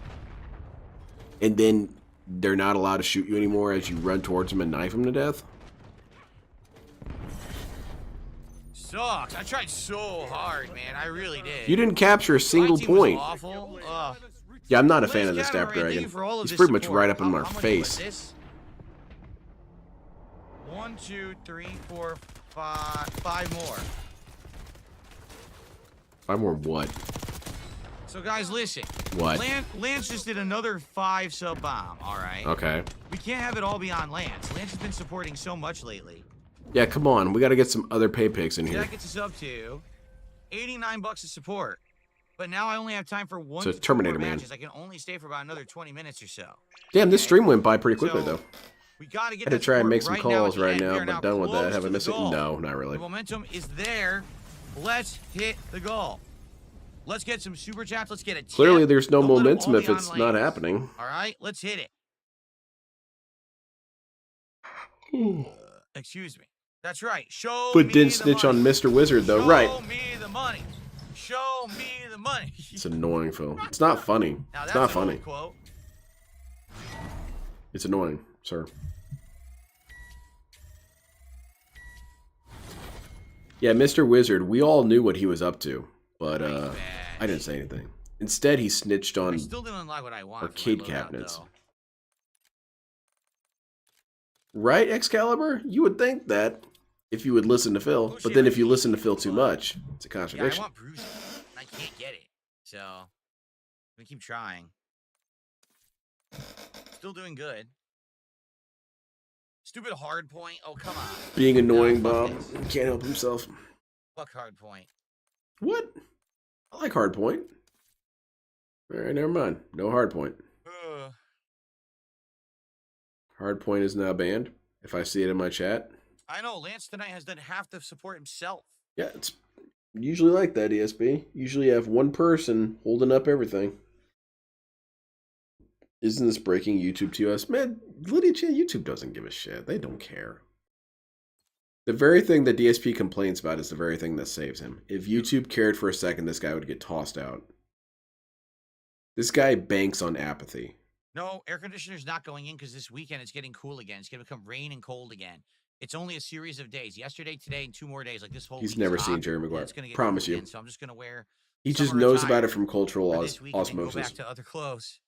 And then they're not allowed to shoot you anymore as you run towards him and knife him to death? Sucks. I tried so hard, man. I really did. You didn't capture a single My team was point. awful. Ugh. Yeah, I'm not a fan of Blaze this Category, thank Snapdragon. you for all of He's this pretty much support. right up in How our much face. was this? 1, 2, 3, 4, 5. 5 more. 5 more what? So guys, listen. What? Lance just did another 5 sub bomb. All right. Okay. We can't have it all be on Lance. Lance has been supporting so much lately. Yeah, come on. We got to get some other pay pigs in So here. that gets us up to $89 of support. But now I only have time for one So to two Terminator more Man. matches. I can only stay for about another 20 minutes or so. Damn, this stream went by pretty quickly, So, though. We gotta get I had to that try and support make some right calls now at right the end. now, We are but done with that. close Have I to missed the it? goal. No, not really. The momentum is there. Let's hit the goal. Let's get some super chats. Let's get a tip. Clearly, there's no Don't let 'em momentum all if be it's on not Lance. happening. All right, let's hit it. Excuse me. That's right. Show But me didn't the snitch money. on Mr. Wizard, though. Right. Show me the money. Show me the money. It's annoying, Phil. It's not funny. Now It's that's not an funny. old quote. It's annoying, sir. Yeah, Mr. Wizard, we all knew what he was up to, but I didn't say anything. Instead, he snitched I on still didn't like what I want. arcade cabinets. Right, Excalibur? You would think that if you would listen to Phil, but then if you listen to Phil too much, it's a Yeah, I contradiction. want bruising. I can't get it. So, I'm gonna keep trying. Still doing good. Stupid hard point. Oh, come on. Being annoying, Nah, fuck Bob. this. Can't help himself. Fuck hard point. What? I like Hardpoint. Alright, never mind. No Hardpoint. Hardpoint is now banned. If I see it in my chat. I know. Lance tonight has done half the support himself. Yeah, it's usually like that, ESB. Usually you have one person holding up everything. Isn't this breaking YouTube to us? Man, Lydia Chan, YouTube doesn't give a shit. They don't care. The very thing that DSP complains about is the very thing that saves him. If YouTube cared for a second, this guy would get tossed out. This guy banks on apathy. No, air conditioner's not going in because this weekend it's getting cool again. It's going to become rain and cold again. It's only a series of days. Yesterday, today, and 2 more days. Like this whole He's week's never hot, seen Jerry and Maguire. it's gonna get Promise cool you. again, so I'm just going to wear He just summer knows about it attire from cultural for this week and then go osmosis. back to other clothes.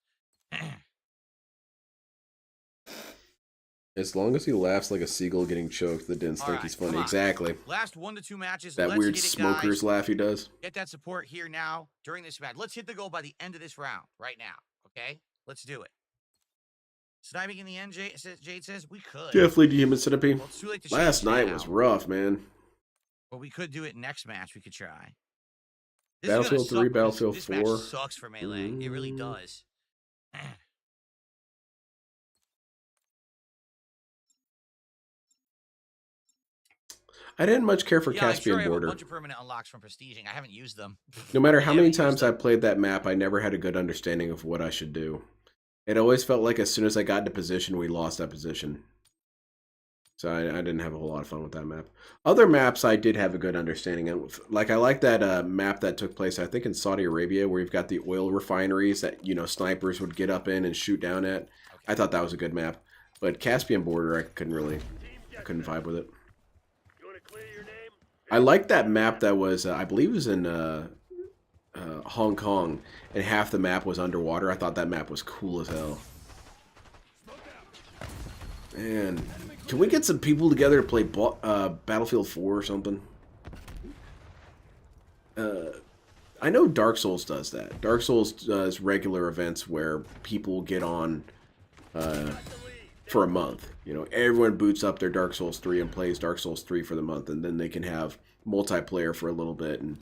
As long as he laughs like a seagull getting choked, the didn't think Alright, he's funny. come on. Exactly. Last 1 to 2 matches. That Let's weird hit it, smoker's guys. laugh he does. Get that support here now during this match. Let's hit the goal by the end of this round right now. Okay? Let's do it. Sniping in the end, Jade says we could. Definitely the Human Centipede. Well, it's too late to Last change night now, was rough, man. but we could do it next match. We could try. This is gonna Battlefield 3, suck because Battlefield this 4. match sucks for melee. It really does. I didn't much care for Yeah, I'm sure Caspian I have a Border. bunch of permanent unlocks from prestiging. I haven't used them. No matter I how many haven't used times I them. played that map, I never had a good understanding of what I should do. It always felt like as soon as I got into position, we lost that position. So I didn't have a whole lot of fun with that map. Other maps I did have a good understanding of. Like I like that map that took place, I think, in Saudi Arabia, where you've got the oil refineries that, you know, snipers would get up in and shoot down at. Okay. I thought that was a good map. But Caspian Border, I couldn't vibe with it. You want to clear your name? I liked that map that was, I believe it was in Hong Kong, and half the map was underwater. I thought that map was cool as hell. Man, can we get some people together to play Battlefield 4 or something? I know Dark Souls does that. Dark Souls does regular events where people get on for a month. You know, everyone boots up their Dark Souls 3 and plays Dark Souls 3 for the month, and then they can have multiplayer for a little bit and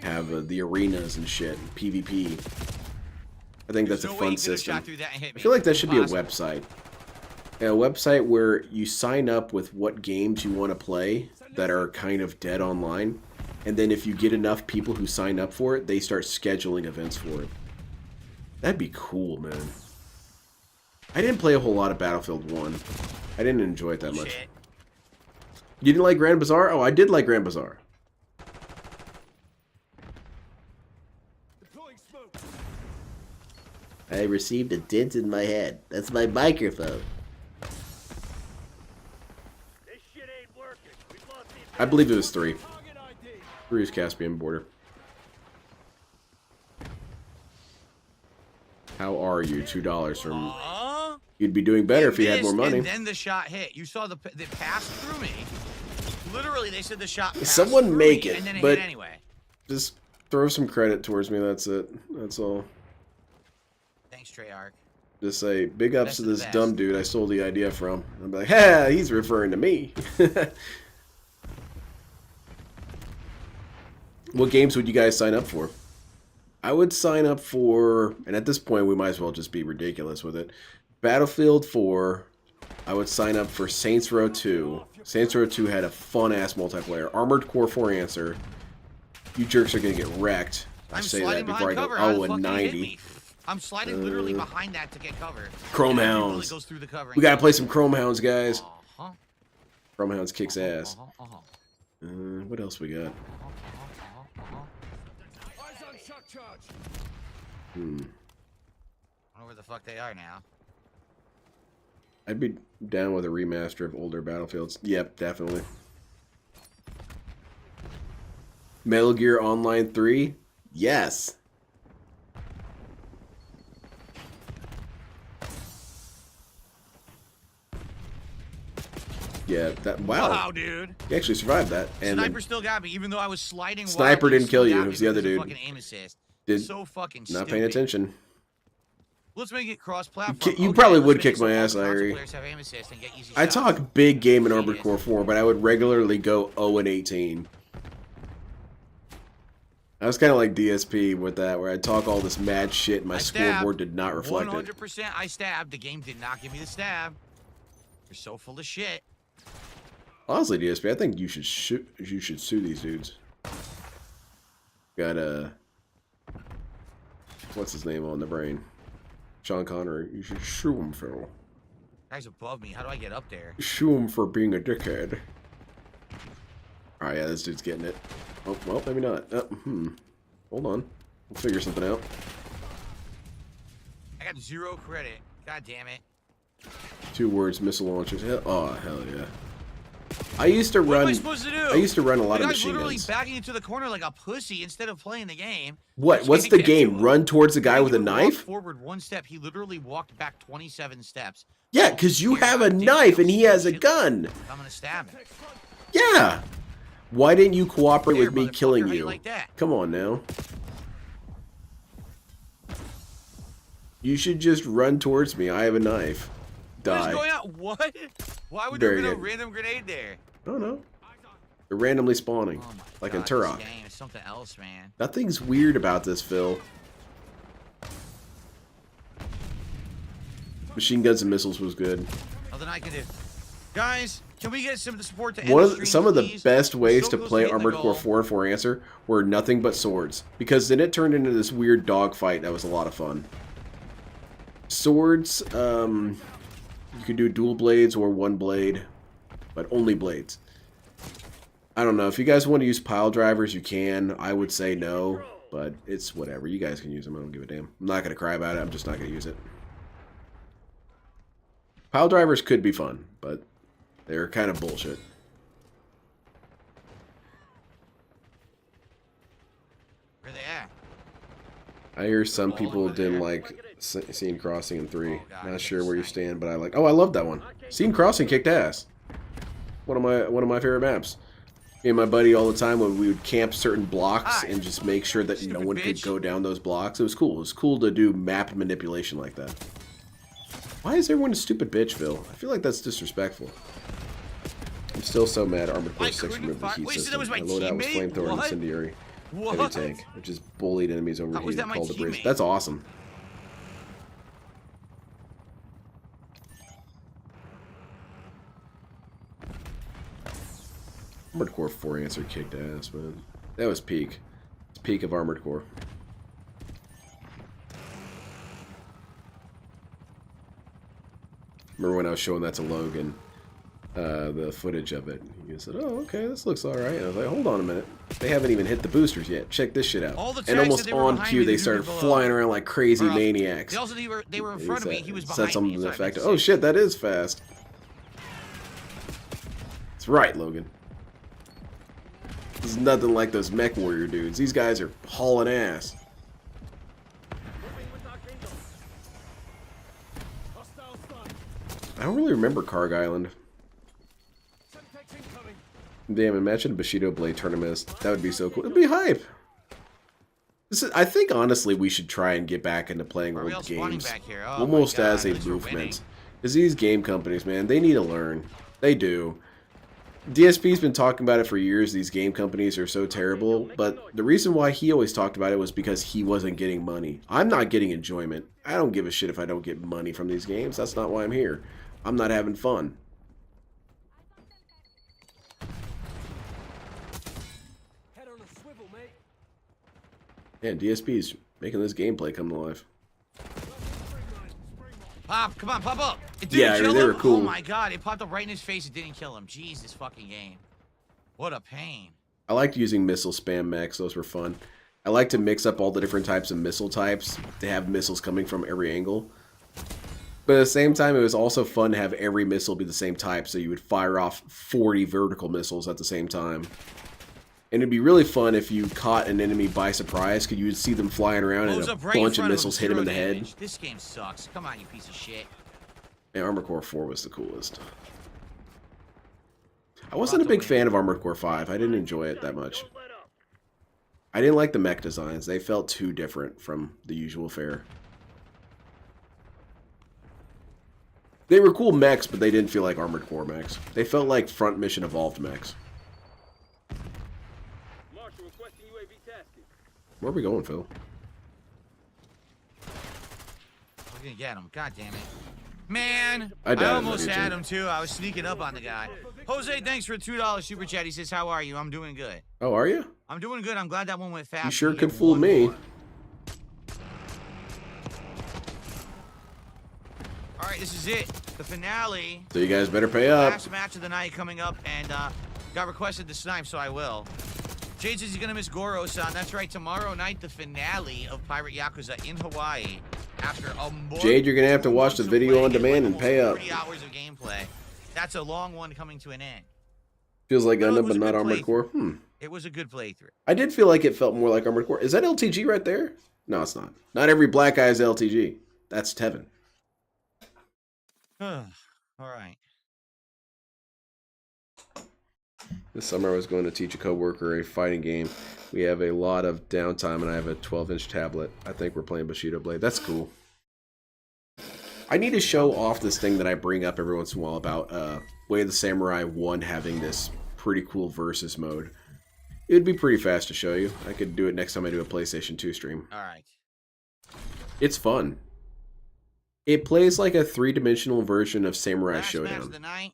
have the arenas and shit, and PvP. I think that's a fun system. I feel like that should be a website. A website where you sign up with what games you want to play that are kind of dead online, and then if you get enough people who sign up for it, they start scheduling events for it. That'd be cool, man. I didn't play a whole lot of Battlefield 1. I didn't enjoy it that much. You didn't like Grand Bazaar? Oh, I did like Grand Bazaar. I received a dent in my head. That's my microphone. This shit ain't working. We've lost the I believe it was 3. 3 is Caspian Border. How are you? $2 from... You'd be doing better if you had more money. And then the shot hit. You saw the pass through me. Literally, they said the shot passed Someone through make me, it, and then it but hit anyway. just throw some credit towards me. That's it. That's all. Thanks, Treyarch. Just say, big ups Best to of the this best. dumb dude I stole the idea from. I'm like, ha, he's referring to me. What games would you guys sign up for? I would sign up for, and at this point we might as well just be ridiculous with it, Battlefield 4. I would sign up for Saints Row 2. Saints Row 2 had a fun-ass multiplayer. Armored Core 4 Answer. You jerks are going to get wrecked. I I'm say that sliding before I behind go, cover. How oh, the and fuck did it hit 90. me? I'm sliding literally behind that to get cover. Chrome And it literally Hounds. goes through the cover We got to play some Chrome Hounds, guys. Uh-huh. Chrome Hounds kicks ass. Uh-huh. What else we got? I don't know where the fuck they are now. I'd be down with a remaster of older Battlefields. Yep, definitely. Metal Gear Online 3? Yes. Yeah, that wow. Dude. You actually survived that. And Sniper still got me, even though I was sliding. Sniper wildly, didn't kill still you. got It was the other because of dude. Fucking aim assist. Did So fucking not stupid. paying attention. Let's make it cross-platform. You Okay, probably let's would make kick it so my all ass, the console Irie. players have aim assist and get easy I shots. talk big game in Armored Genius. Core 4, but I would regularly go 0-18. I was kind of like DSP with that, where I talk all this mad shit and my I stabbed. scoreboard did not reflect it. 100% I stabbed. The game did not give me the stab. You're so full of shit. Honestly, DSP, I think you should sue these dudes. Got what's his name on the brain? Sean Connery. You should sue him, Phil. Guy's above me. How do I get up there? Sue him for being a dickhead. Alright, yeah, this dude's getting it. Oh, well, maybe not. Hold on. We'll figure something out. I got 0 credit. God damn it. 2 words, missile launchers. Oh, hell yeah. I used to What run. am I supposed to do? I used to run a lot the of guy's machine literally guns. backing into the corner like a pussy instead of playing the game. What? Just What's can't the get to game? him. Run towards the guy He with a even walked knife? forward 1 step. He literally walked back 27 steps. Yeah, because you You're have a ridiculous. knife and he has a Shit. gun. I'm gonna stab him. Yeah. Why didn't you cooperate There, with me motherfucker, killing how you? like that? Come on now. You should just run towards me. I have a knife. What is Die. going on? What? Why would Very there be no good. random grenade there? I don't know. They're randomly spawning, Oh my like in God, Turok. This game is something else, man. Nothing's weird about this, Phil. Machine guns and missiles was good. Nothing I can do. Guys, can we get some of the support to end One the of stream, some of the please? best We're ways so to close play hitting the Armored Core goal. 4 and 4 Answer were nothing but swords, because then it turned into this weird dogfight that was a lot of fun. Swords, you could do dual blades or one blade, but only blades. I don't know, if you guys want to use pile drivers, you can. I would say no, but it's whatever. You guys can use them, I don't give a damn. I'm not going to cry about it, I'm just not going to use it. Pile drivers could be fun, but they're kind of bullshit. Where they at? I hear some people over didn't there. like Scene Crossing in 3. Oh, God, Not it's sure where you insane. stand, but I like. Oh, I love that one. Scene Crossing kicked ass. One of my favorite maps. Me and my buddy all the time when we would camp certain blocks Hi. and just make sure that no Stupid one could bitch. go down those blocks. It was cool. It was cool to do map manipulation like that. Why is everyone a stupid bitch, Phil? I feel like that's disrespectful. I'm still so mad Armored Core I 6 couldn't removed the fi- heat Wait, so system. that was my loadout was teammate? flamethrower and What? incendiary What? heavy tank, which is bullied enemies How was overheated that and my called a brace. teammate? That's awesome. Armored Core 4 Answer kicked ass, man. That was peak. It's peak of Armored Core. Remember when I was showing that to Logan, the footage of it. He said, "Oh, okay, this looks all right." And I was like, "Hold on a minute. They haven't even hit the boosters yet. Check this shit out." All the And tracks almost that they were on behind cue, me, they the dude started below. flying around like crazy Or else- maniacs. They were in front of me. He was Said behind something me. to the That's what I effect, meant to "Oh say. shit, that is fast." That's right, Logan. This is nothing like those mech warrior dudes. These guys are hauling ass. I don't really remember Karg Island. Damn, imagine a Bushido Blade tournament. That would be so cool. It'd be hype. I think, honestly, we should try and get back into playing Are we all old spawning games. back here? Oh my Almost God, as a at least we're winning. movement. Because these game companies, man, they need to learn. They do. DSP's been talking about it for years. These game companies are so terrible. But the reason why he always talked about it was because he wasn't getting money. I'm not getting enjoyment. I don't give a shit if I don't get money from these games. That's not why I'm here. I'm not having fun. Yeah, DSP's making this gameplay come to life. Pop, come on, pop up. It didn't Yeah, kill they him? were cool. Oh my God, it popped up right in his face. It didn't kill him. Jeez, this fucking game. What a pain. I liked using missile spam mechs. Those were fun. I like to mix up all the different types of missile types to have missiles coming from every angle. But at the same time, it was also fun to have every missile be the same type, so you would fire off 40 vertical missiles at the same time. And it'd be really fun if you caught an enemy by surprise, because you would see them flying around Blows and a up right in bunch of front missiles hit him in the Zero head. damage. This game sucks. Come on, you piece of shit. And Armored Core 4 was the coolest. I wasn't a big fan of Armored Core 5. I didn't enjoy it that much. I didn't like the mech designs. They felt too different from the usual fare. They were cool mechs, but they didn't feel like Armored Core mechs. They felt like Front Mission Evolved mechs. Marshal requesting UAV tasking. Where are we going, Phil? We're gonna get him. God damn it. Man, I doubt it, almost Richard. had him too. I was sneaking up on the guy. Jose, thanks for a $2 super chat. He says, "How are you?" I'm doing good. Oh, are you? I'm doing good. I'm glad that one went fast. You sure We could hit fool one me. more. All right, this is it. The finale. So you guys better pay up. Last match of the night coming up, and got requested to snipe, so I will. Jade says he's gonna miss Goro-san. That's right. Tomorrow night, the finale of Pirate Yakuza in Hawaii. After a month, Jade, you're gonna have to watch the of video on playing, demand and almost pay up. 30 hours of gameplay. That's a long one coming to an end. Feels like No, it Gundam, was but a not good Armored playthrough. Core. It was a good playthrough. I did feel like it felt more like Armored Core. Is that LTG right there? No, it's not. Not every black guy is LTG. That's Tevin. All right. This summer I was going to teach a coworker a fighting game. We have a lot of downtime and I have a 12-inch tablet. I think we're playing Bushido Blade. That's cool. I need to show off this thing that I bring up every once in a while about Way of the Samurai 1 having this pretty cool versus mode. It would be pretty fast to show you. I could do it next time I do a PlayStation 2 stream. All right. It's fun. It plays like a three-dimensional version of Samurai Last match of Showdown. the night.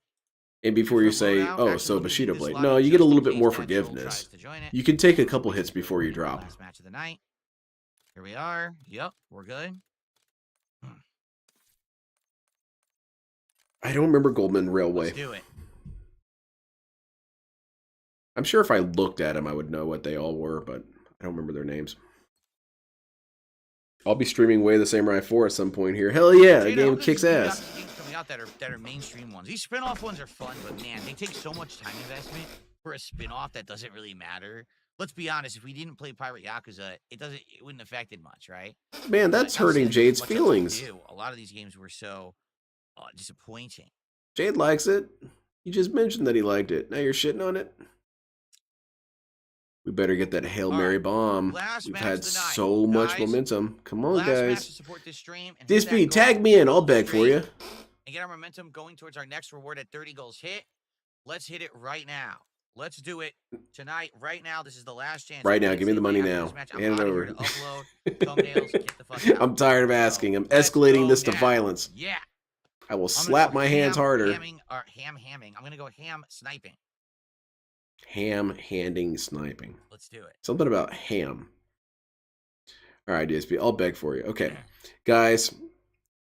And before you say, Loadout. oh, Actually, so let me Bushido leave this Blade. live No, you just get a in little bit case more Daniel tries forgiveness. to join it. You can take a couple hits before you drop. Last match of the night. Here we are. Yep, we're good. I don't remember Goldman Railway. Let's do it. I'm sure if I looked at them, I would know what they all were, but I don't remember their names. I'll be streaming Way of the Samurai 4 at some point here. Hell yeah, the game kicks ass. Games coming out that are mainstream ones. These spin-off ones are fun, but man, they take so much time investment for a spin-off that doesn't really matter. Let's be honest, if we didn't play Pirate Yakuza, it wouldn't have affected much, right? Man, that's hurting Jade's feelings. A lot of these games were so disappointing. Jade likes it. You just mentioned that he liked it. Now you're shitting on it. We better get that Hail Mary bomb. We've had so much momentum. Come on, guys. DSP, tag me in. I'll beg for you. And get our momentum going towards our next reward at 30 goals hit. Let's hit it right now. Let's do it tonight, right now. This is the last chance. Right now, give me the money now. Hand it over. I'm tired of asking. I'm escalating this to violence. Yeah. I will slap my hands harder. Hamming. I'm going to go ham sniping. Ham-handing sniping. Let's do it. Something about ham. All right, DSP, I'll beg for you. Okay, guys,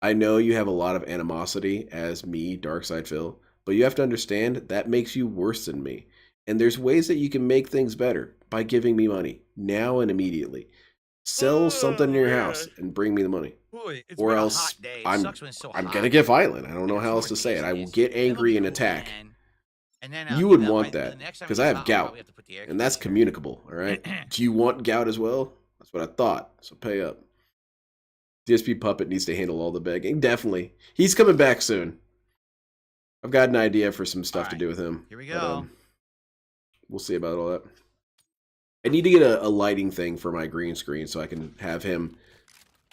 I know you have a lot of animosity as me, Darkside Phil, but you have to understand that makes you worse than me. And there's ways that you can make things better by giving me money now and immediately. Sell something in your house and bring me the money. Boy, or else I'm going to get violent. I don't know how else to say it. I will get angry and attack. And then, you would want that because I have gout, and that's communicable, all right? Do you want gout as well? That's what I thought, so pay up. DSP Puppet needs to handle all the begging. Definitely. He's coming back soon. I've got an idea for some stuff to do with him. Here we go. But, we'll see about all that. I need to get a lighting thing for my green screen so I can have him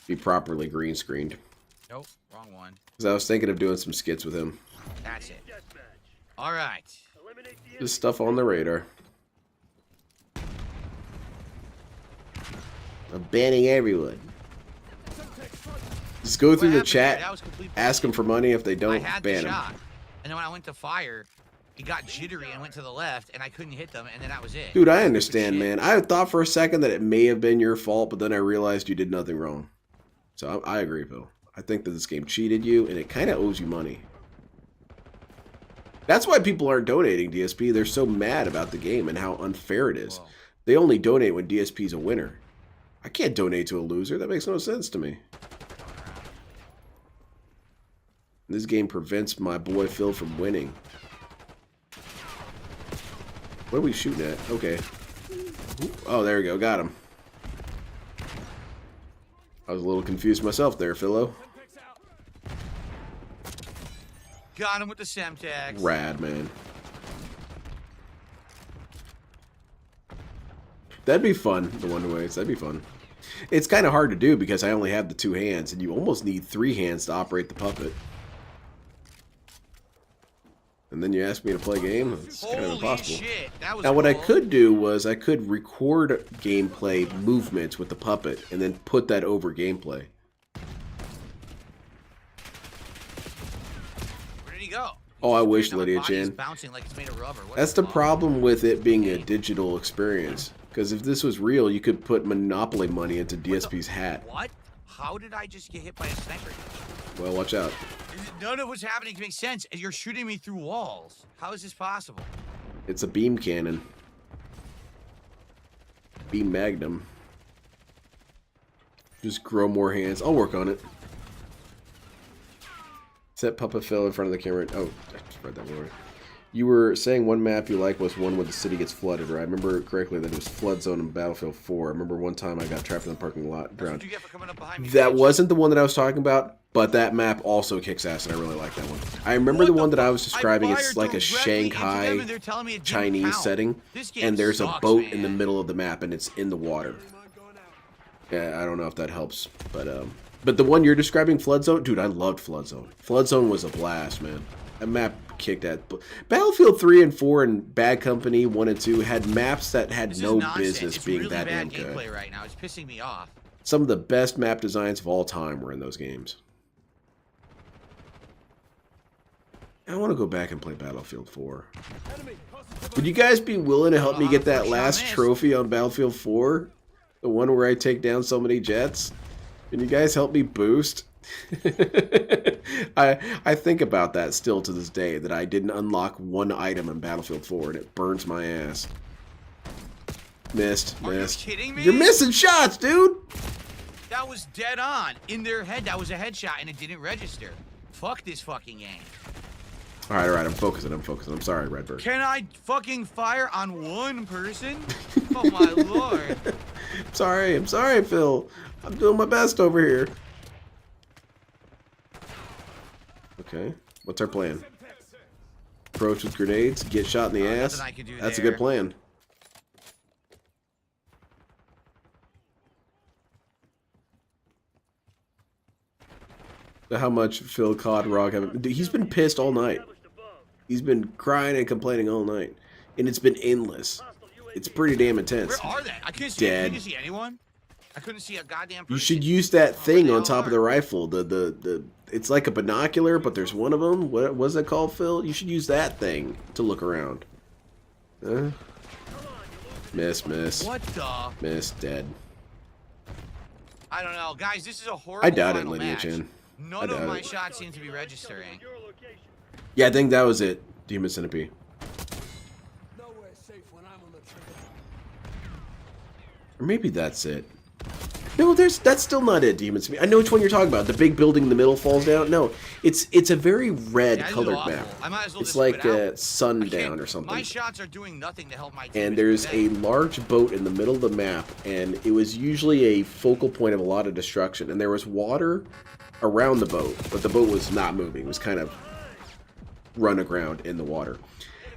be properly green screened. Nope, wrong one. Because I was thinking of doing some skits with him. That's it. All right. Just stuff on the radar. I'm banning everyone. Just go through the chat, ask them for money. If they don't, ban them. And then when I went to fire, it got jittery and went to the left, and I couldn't hit them, and then that was it. Dude, I understand, man. I thought for a second that it may have been your fault, but then I realized you did nothing wrong. So I agree, Phil. I think that this game cheated you, and it kind of owes you money. That's why people aren't donating, DSP. They're so mad about the game and how unfair it is. Whoa. They only donate when DSP's a winner. I can't donate to a loser. That makes no sense to me. This game prevents my boy Phil from winning. What are we shooting at? Okay. Oh, there we go. Got him. I was a little confused myself there, Philo. Got him with the Semtex. Rad, man. That'd be fun, the Wonder Ways. That'd be fun. It's kind of hard to do because I only have the two hands, and you almost need three hands to operate the puppet. And then you ask me to play a game? It's kind of impossible. Shit, that was now, what I could do was I could record gameplay movements with the puppet and then put that over gameplay. Go. Oh, I wish, Lydia Chan. Like it's made of rubber. That's the problem with it being a digital experience. Because if this was real, you could put Monopoly money into DSP's hat. What? How did I just get hit by a sniper? Well, watch out. None of what's happening makes sense. You're shooting me through walls. How is this possible? It's a beam cannon. Beam Magnum. Just grow more hands. I'll work on it. Set Papa Phil in front of the camera. Oh, I just read that word. You were saying one map you like was one where the city gets flooded, right? I remember correctly that it was Flood Zone in Battlefield 4. I remember one time I got trapped in the parking lot, drowned. That wasn't the one that I was talking about, but that map also kicks ass, and I really like that one. I remember the one that I was describing. It's like a Shanghai Chinese setting, and there's a boat in the middle of the map, and it's in the water. Yeah, I don't know if that helps, but the one you're describing, Flood Zone, dude, I loved Flood Zone. Flood Zone was a blast, man. That map kicked at. Battlefield 3 and 4 and Bad Company 1 and 2 had maps that had This no is nonsense. business It's being really that damn bad good. gameplay right now. It's pissing me off. Some of the best map designs of all time were in those games. I want to go back and play Battlefield 4. Would you guys be willing to help me get that last trophy on Battlefield 4? The one where I take down so many jets? Can you guys help me boost? I think about that still to this day, that I didn't unlock one item in Battlefield 4, and it burns my ass. Missed. Are you kidding me? You're missing shots, dude! That was dead on. In their head, that was a headshot, and it didn't register. Fuck this fucking game. Alright, I'm focusing. I'm sorry, Redbird. Can I fucking fire on one person? Oh my lord. I'm sorry, Phil. I'm doing my best over here. Okay, what's our plan? Approach with grenades, get shot in the ass. Nothing I can do That's there. a good plan. So how much Phil Codrock haven't? Dude, he's been pissed all night. He's been crying and complaining all night, and it's been endless. It's pretty damn intense. Where are they? I couldn't see. Dead. Did you see anyone? I couldn't see a goddamn person. You should use that thing on top of the rifle. It's like a binocular, but there's one of them. What was that called, Phil? You should use that thing to look around. Miss. What the? Miss, dead. I don't know, guys. This is a horrible. I doubt it, final Lydia match. Chin. None of my shots seem to be registering. Yeah, I think that was it. Demon Centipede. Or maybe that's it. No, that's still not it, Demon Centipede. I know which one you're talking about. The big building in the middle falls down. No, it's a very red colored map. I might as well It's just like quit out. sundown or something. My shots are doing nothing to help my team. And there's a large boat in the middle of the map, and it was usually a focal point of a lot of destruction. And there was water around the boat, but the boat was not moving. It was kind of run aground in the water.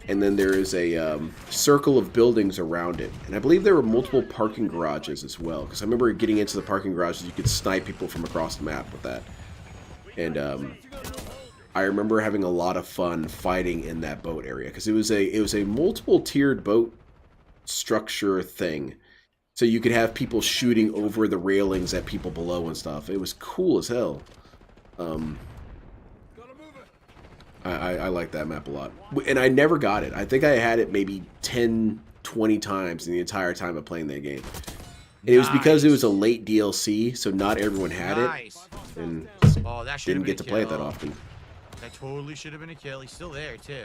And then there is a circle of buildings around it. And I believe there were multiple parking garages as well, because I remember getting into the parking garages, you could snipe people from across the map with that. And I remember having a lot of fun fighting in that boat area, because it was a multiple tiered boat structure thing. So you could have people shooting over the railings at people below and stuff. It was cool as hell. I like that map a lot. And I never got it. I think I had it maybe 10, 20 times in the entire time of playing that game. And it was because it was a late DLC, so not everyone had it. And didn't get to play it that often. That totally should have been a kill. He's still there, too.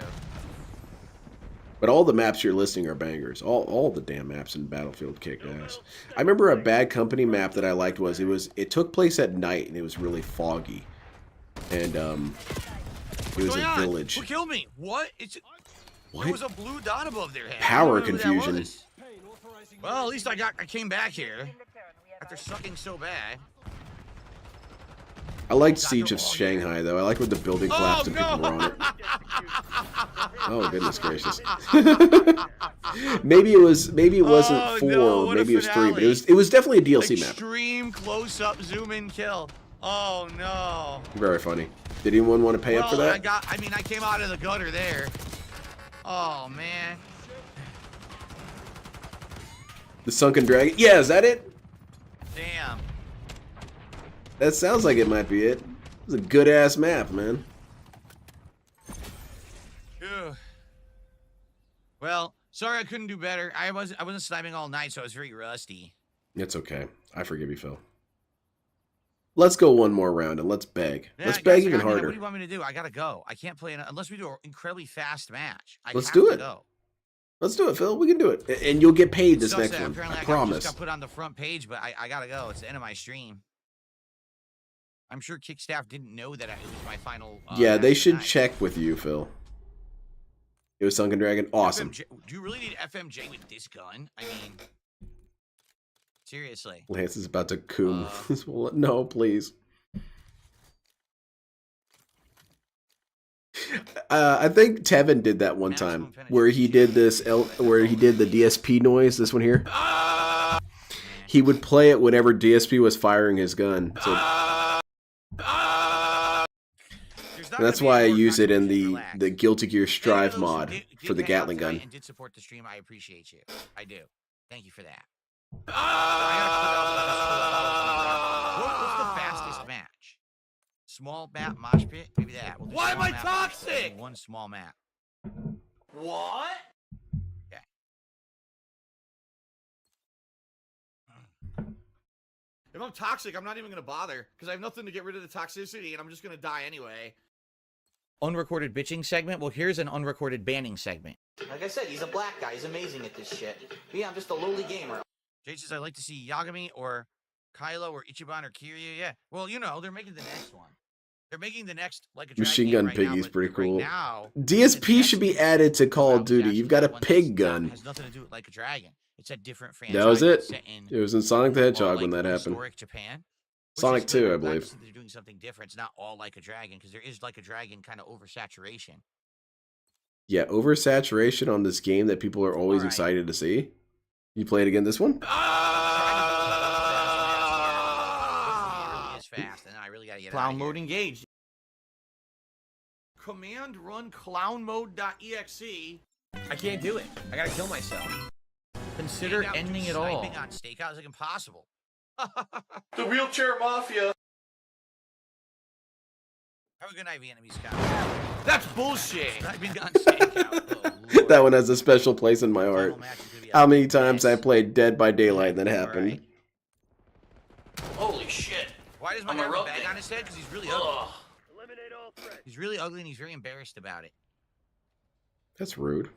But all the maps you're listing are bangers. All the damn maps in Battlefield kicked ass. I remember a Bad Company map that I liked was it took place at night and it was really foggy. And it was a village. Who killed me? What? What? There was a blue dot above their head. Power I don't know who that confusion. was. Well, at least I came back here after sucking so bad. I liked Siege of Shanghai though. I like when the building collapsed and people were on it. Oh goodness gracious! maybe it wasn't 4, maybe it was 3, but it was definitely a DLC map. Extreme close-up zoom-in kill. Oh no! Very funny. Did anyone want to pay up for that? I came out of the gutter there. Oh man. The Sunken Dragon. Yeah, is that it? Damn. That sounds like it might be it. It's a good ass map, man. Phew. Well, sorry I couldn't do better. I wasn't sniping all night, so I was very rusty. It's okay. I forgive you, Phil. Let's go one more round and let's beg. Yeah, Let's beg even What harder. do you want me to do? I gotta go. I can't play unless we do an incredibly fast match. Let's do it. Let's do it, Phil. We can do it. And you'll get paid this next one. Apparently I just promise. got put on the front page, but I gotta go. It's the end of my stream. I'm sure Kickstaff didn't know that it was my final. Yeah, they should match. check with you, Phil. It was Sunken Dragon. Awesome. FMJ, do you really need FMJ with this gun? I mean, seriously. Lance is about to coom. No, please. I think Tevin did that one time where he did the DSP noise. This one here. He would play it whenever DSP was firing his gun. So not And that's gonna be why I any more use it in contributions, the relax. the Guilty Gear Any of Strive those who mod did for the hang out Gatling tonight gun. and did support the stream, I appreciate you. I do. Thank you for that. What's the fastest match? Small map mosh pit? Maybe that. We'll do Why am small I map, toxic? one small map. What? Okay. If I'm toxic, I'm not even gonna bother because I have nothing to get rid of the toxicity, and I'm just gonna die anyway. Unrecorded bitching segment? Well, here's an unrecorded banning segment. Like I said, he's a black guy. He's amazing at this shit. But yeah, I'm just a lowly gamer. Jay says, I'd like to see Yagami or Kylo or Ichiban or Kiryu. Yeah. Well, you know, they're making the next one. They're making the next like a Machine game Gun right Piggy's now, pretty right cool. now, DSP should be added to Call of Duty. You've got a pig gun. It has nothing to do with Like a Dragon. It's a different franchise. That was it. set in, It was in Sonic the Hedgehog when that happened. Historic Japan. Which Sonic is good. 2, I I'm glad believe. to see they're doing something different. It's not all Like a Dragon because there is Like a Dragon kind of oversaturation. Yeah, oversaturation on this game that people are always Alright. excited to see. You play it again this one? Really is fast, and I really gotta get out Clown of mode here. engaged. Command run clown mode.exe. I can't do it. I gotta kill myself. Consider Stand out ending through it all. sniping on stakeout is like impossible. The wheelchair mafia. Have a good night, Vietnamese cow. That's bullshit. Sniping on stakeout. Oh, Lord. That one has a special place in my Final heart. match is gonna be How a many times I mess. played Dead by Daylight and that All happened? right. Holy shit. Why does my I'm guy have a erupting. bag on his head? Because he's really ugly. Ugh. Eliminate all threats. He's really ugly and he's very embarrassed about it. That's rude.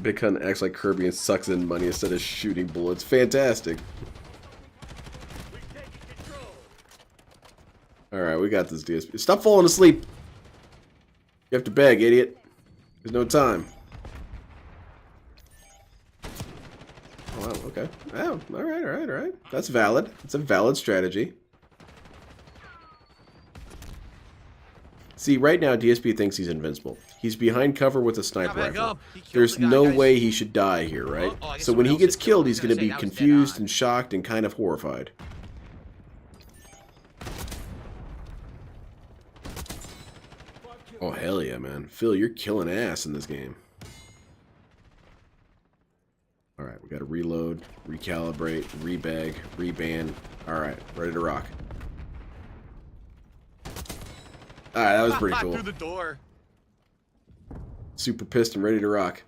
Big Hun acts like Kirby and sucks in money instead of shooting bullets. Fantastic. We've taken control. Alright, we got this, DSP. Stop falling asleep! You have to beg, idiot. There's no time. Oh, wow, okay. Oh, alright. That's valid. It's a valid strategy. See, right now, DSP thinks he's invincible. He's behind cover with a sniper back rifle. up. He killed There's the guy, no guys. way he should die here, right? Oh, I guess So when someone he else gets did kill him. killed, I he's was going to gonna be say, that was dead confused on. and shocked and kind of horrified. Oh, hell yeah, man. Phil, you're killing ass in this game. Alright, we got to reload, recalibrate, rebag, reban. Alright, ready to rock. Alright, that was pretty cool. Through the door. Super pissed and ready to rock.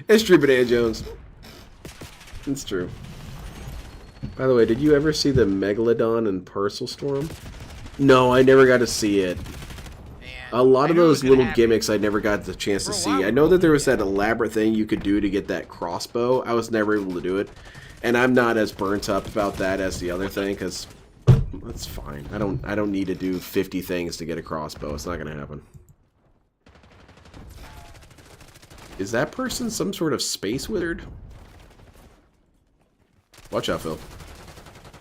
It's true, Banana Jones. It's true. By the way, did you ever see the Megalodon in Parcel Storm? No, I never got to see it. A lot of those little gimmicks I never got the chance to see. I know that there was that elaborate thing you could do to get that crossbow. I was never able to do it. And I'm not as burnt up about that as the other thing, because that's fine. I don't need to do 50 things to get a crossbow. It's not going to happen. Is that person some sort of space wizard? Watch out, Phil.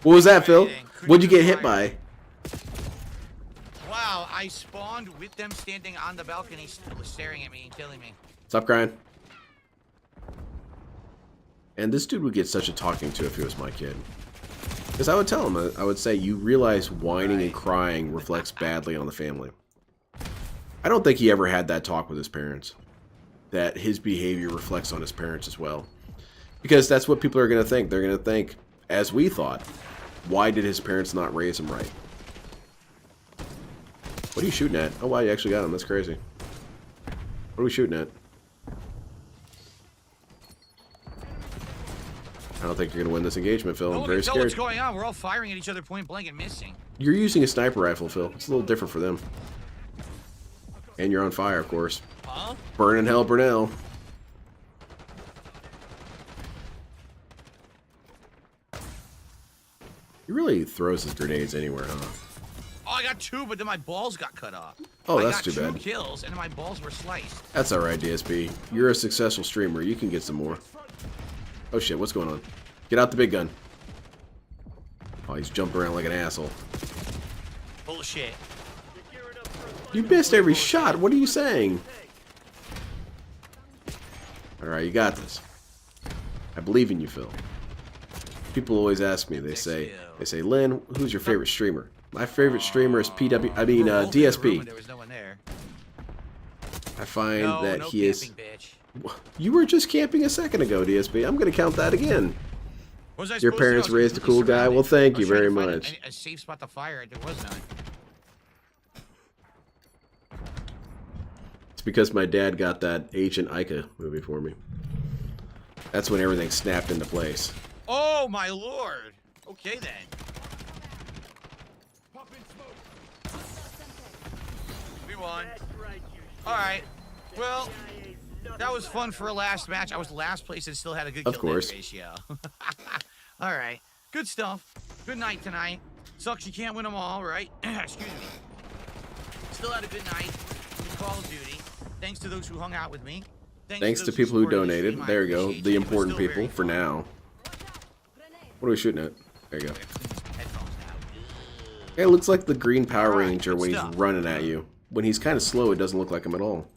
What was that, Phil? What'd you get hit by? Wow, I spawned with them standing on the balcony, staring at me and killing me. Stop crying. And this dude would get such a talking to if he was my kid. Because I would tell him, I would say, you realize whining and crying reflects badly on the family. I don't think he ever had that talk with his parents. That his behavior reflects on his parents as well. Because that's what people are going to think. They're going to think, as we thought, why did his parents not raise him right? What are you shooting at? Oh, wow, you actually got him. That's crazy. What are we shooting at? I don't think you're going to win this engagement, Phil. I'm very Tell what's scared. going on. We're all firing at each other point blank and missing. You're using a sniper rifle, Phil. It's a little different for them. And you're on fire, of course. Huh? Burn in hell, Brunel. He really throws his grenades anywhere, huh? Oh, I got two, but then my balls got cut off. Oh, I that's got too two bad. kills, and my balls were sliced. That's alright, DSP. You're a successful streamer. You can get some more. Oh shit, what's going on? Get out the big gun. Oh, he's jumping around like an asshole. Bullshit. You missed every shot. What are you saying? Alright, you got this. I believe in you, Phil. People always ask me, they say, Lynn, who's your favorite streamer? My favorite streamer is PW. I mean, We were both in the room DSP. and there was no one there. I find No, that no he is. camping, bitch. You were just camping a second ago, DSP. I'm gonna count that again. What was I Your supposed to do? parents I was raised a completely cool guy. surrounded. Well, thank I you was trying very to find much. a safe spot to fire. There was none. It's because my dad got that Agent Ica movie for me. That's when everything snapped into place. Oh my lord. Okay then. We won. All right. Well, that was fun for a last match. I was last place and still had a good Of kill course. death ratio. All right. Good stuff. Good night tonight. Sucks you can't win them all, right? Excuse me. Still had a good night in Call of Duty. Thanks to those who hung out with me. Thanks to those people who supported the donated. stream. I There you go. appreciate The you. It was important still people very for fun. now. What are we shooting at? There you go. Headphones now. It looks like the green Power All right, Ranger good when he's stuff. running at you. When he's kind of slow, it doesn't look like him at all.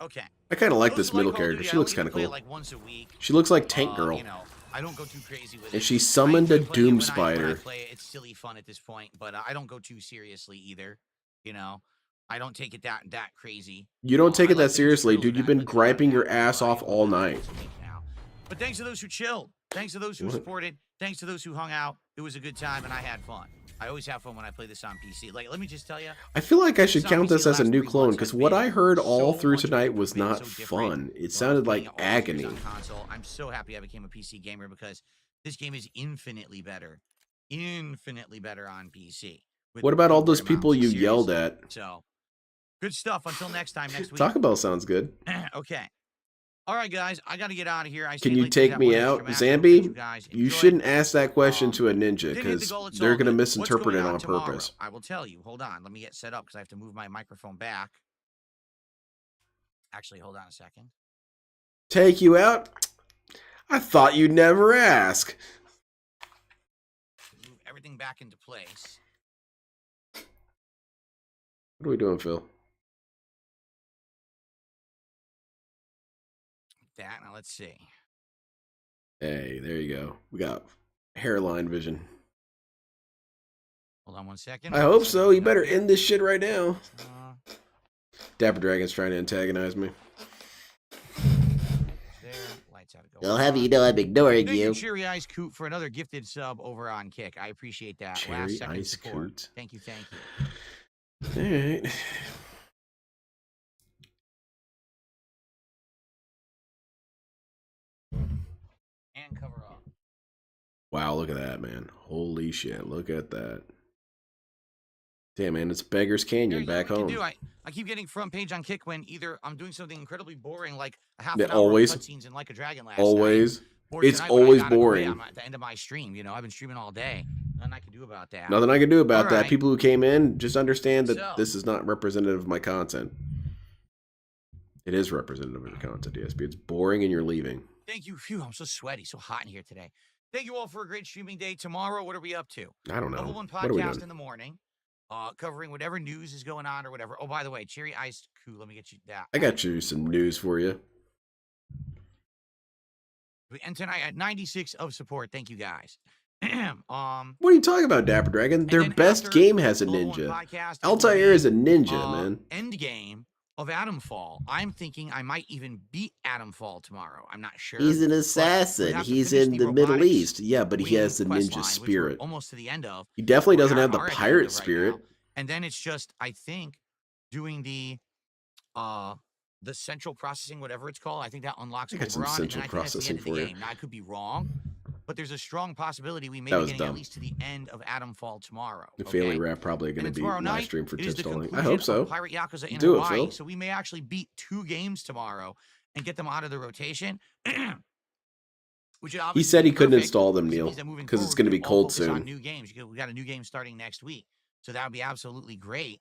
Okay. I kind of like Those this who middle Call of character. Duty, She I looks only kind of play it cool. like once a week. She looks like Tank Girl. You know, I don't go too crazy with it. And she I summoned a enjoy playing it Doom when I Spider. play it. It's silly fun at this point, but I don't go too seriously either. You know, I don't take it that crazy. You don't take I it that like the seriously, Turtles dude. You've back, been but griping I your don't ass off all once night. a week now. But thanks to those who chilled. Thanks to those who What? supported. Thanks to those who hung out. It was a good time, and I had fun. I always have fun when I play this on PC. Like, let me just tell you. I feel like I should This on count PC this the as a last new 3 clone, months because has what been I heard all so through much tonight improvement, was not so different fun. It from sounded playing like all these years agony. on console. I'm so happy I became a PC gamer because this game is infinitely better on PC. with What about all input those people amounts. you yelled at? So, good stuff. Until next time, next week. Taco Bell sounds good. Okay. All right, guys. I got to get out of here. I Can stayed you late to take that me one extra out? match. I hope that Zambi, guys you enjoyed. shouldn't ask that question to a ninja, Didn't hit the because goal, it's they're all going to good. What's misinterpret going it on on tomorrow? purpose. I will tell you. Hold on. Let me get set up because I have to move my microphone back. Actually, hold on a second. Take you out? I thought you'd never ask. Move everything back into place. What are we doing, Phil? That. Now let's see. Hey, there you go. We got hairline vision. Hold on one second. I hope so. You better end this shit right now. Uh, Dapper Dragon's trying to antagonize me. there. Lights out. Go. I'll have you know I'm ignoring Thank you, you. Cherry Ice Coot, for another gifted sub over on Kick. I appreciate that. Cherry Last second Ice support. Coot. Thank you. Thank you. Alright. And cover up. Wow, look at that, man. Holy shit, look at that. Damn, man, it's Beggar's Canyon back home. I keep getting front page on Kick when either I'm doing something incredibly boring, like a half Yeah, an hour always. of cutscenes in Like a Dragon last Always. night. Or It's tonight when I always gotta quit, boring. I'm at the end of my stream. You know, I've been streaming all day. Nothing I can do about that. Nothing I can do about that. Alright. People who came in, just understand that So- this is not representative of my content. It is representative of your content, DSP. It's boring and you're leaving. Thank you. Phew, I'm so sweaty, so hot in here today. Thank you all for a great streaming day. Tomorrow, what are we up to? I don't know. Level 1 What are we podcast doing? in the morning, covering whatever news is going on or whatever. Oh, by the way, Cherry Ice Cool, let me get you that. I got you some news for you. And tonight at 96 of support. Thank you guys. What are you talking about, Dapper Dragon? Their then best after game has a Level 1 ninja. podcast, it Altair will is a ninja, be, man. End game of Adamfall. I'm thinking I might even beat Adamfall tomorrow. I'm not sure. He's an but we assassin. have to He's finish in the Middle robotics East. Yeah, but he wing has the quest ninja line, which we're spirit. almost to the end of. He definitely We doesn't are have the at the end pirate of right spirit. now. And then it's just, I think, doing the central processing, whatever it's called. I think that unlocks I got some Oberon, central and then I think that's the end of the processing for you. game. Now, I could be wrong, but there's a strong possibility we may That be was getting dumb. at least to the end of Adamfall tomorrow. The okay? Failing Rap probably going And to then be tomorrow live night, stream for it is tip the stalling. I conclusion hope of so. Pirate Yakuza in Do it, Hawaii, Phil. so we may actually beat 2 games tomorrow and get them out of the rotation. Which would He obviously said he be couldn't perfect, install them, because it Neil, means that moving because it's forward, going to we be can all cold focus on soon. new games. We got a new game starting next week, so that would be absolutely great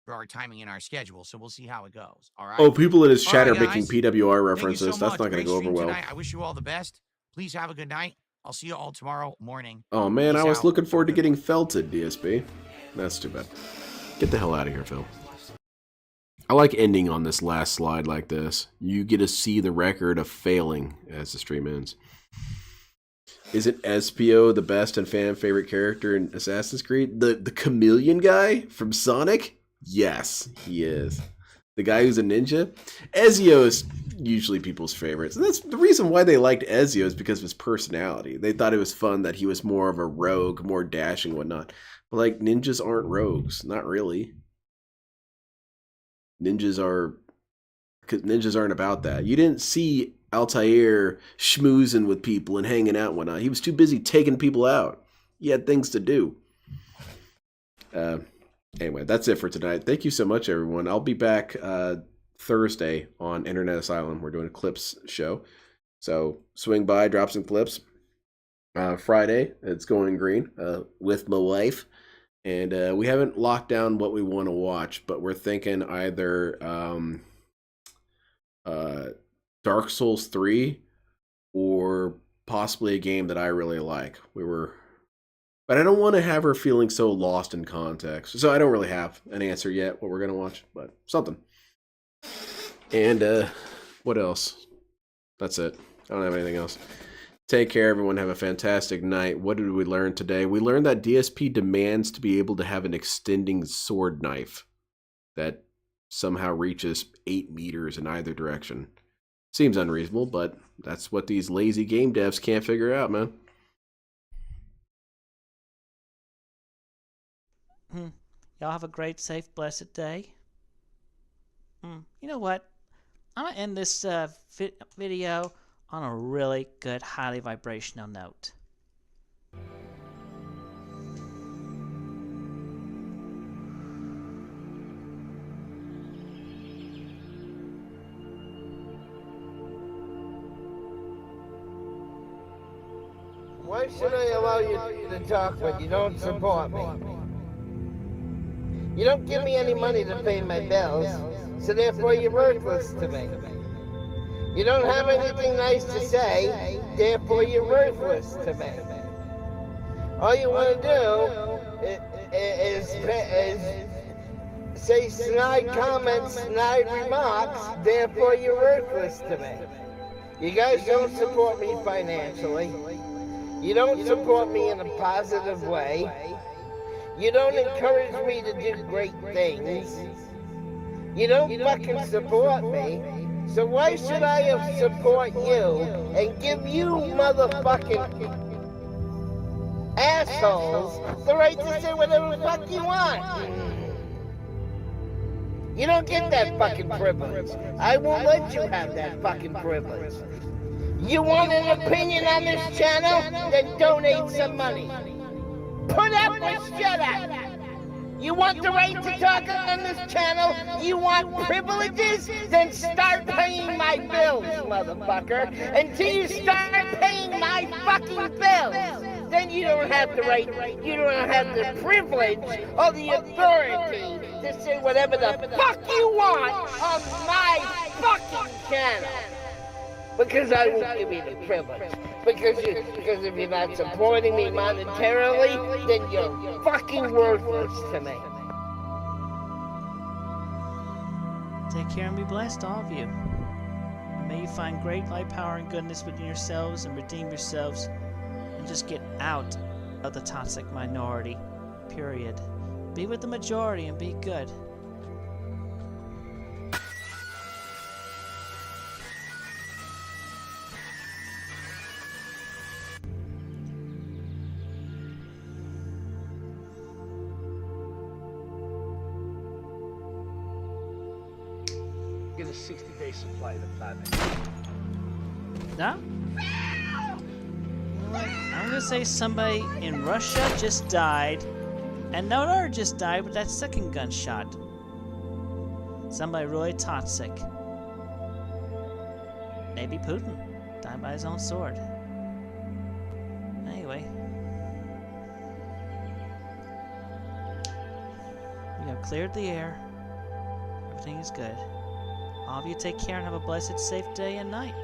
for our timing and our schedule. So we'll see how it goes. All right. Oh, people in his All chat right, are making guys. PWR Thank you references. so That's much. not going to Great go over stream well. tonight. I wish you all the best. Please have a good night. I'll see you all tomorrow morning. Oh, man, I Peace was out. looking forward to Have a good getting one. felted, DSP. That's too bad. Get the hell out of here, Phil. I like ending on this last slide like this. You get to see the record of failing as the stream ends. Isn't Espio the best and fan favorite character in Assassin's Creed? The chameleon guy from Sonic? Yes, he is. The guy who's a ninja? Ezio is usually people's favorites. And that's the reason why they liked Ezio is because of his personality. They thought it was fun that he was more of a rogue, more dashing, whatnot. But like ninjas aren't rogues. Not really. Ninjas aren't about that. You didn't see Altair schmoozing with people and hanging out and whatnot. He was too busy taking people out. He had things to do. Anyway, that's it for tonight. Thank you so much, everyone. I'll be back Thursday on Internet Asylum. We're doing a clips show. So swing by, drop some clips. Friday, it's Going Green with my wife. And we haven't locked down what we want to watch, but we're thinking either Dark Souls 3 or possibly a game that I really like. But I don't want to have her feeling so lost in context. So I don't really have an answer yet what we're going to watch, but something. And what else? That's it. I don't have anything else. Take care, everyone. Have a fantastic night. What did we learn today? We learned that DSP demands to be able to have an extending sword knife that somehow reaches 8 meters in either direction. Seems unreasonable, but that's what these lazy game devs can't figure out, man. Y'all have a great, safe, blessed day. You know what? I'm going to end this video on a really good, highly vibrational note. Why should I allow you to talk when you don't support me? You don't give me any money to pay my bills, so therefore you're worthless to me. You don't have anything nice to say, therefore you're worthless to me. All you want to do is say snide comments, snide remarks, therefore you're worthless to me. You guys don't support me financially. You don't support me in a positive way. You don't encourage me to do great things. You don't fucking support me. So why should I support you and give you motherfucking assholes the right to say whatever the fuck you want? You don't get that fucking privilege. I won't let you have that fucking privilege. You want an opinion on this channel? Then donate some money. Put up with shut up. You want the right to talk on this channel? You want privileges? Then start paying my bills, motherfucker. Until you start paying my fucking bills, then you don't have the right, you don't have the privilege or the authority to say whatever the fuck you want on my fucking channel. Because I won't give you the privilege. Because if you're not supporting me monetarily, then you're fucking worthless to me. Take care and be blessed, all of you. And may you find great light, power, and goodness within yourselves and redeem yourselves and just get out of the toxic minority, period. Be with the majority and be good. Get a 60-day supply of the planet. No? You know what? I'm gonna say somebody in Russia just died, and no other just died with that second gunshot. Somebody really toxic. Maybe Putin died by his own sword. Anyway, we have cleared the air. Everything is good. All of you take care and have a blessed, safe day and night.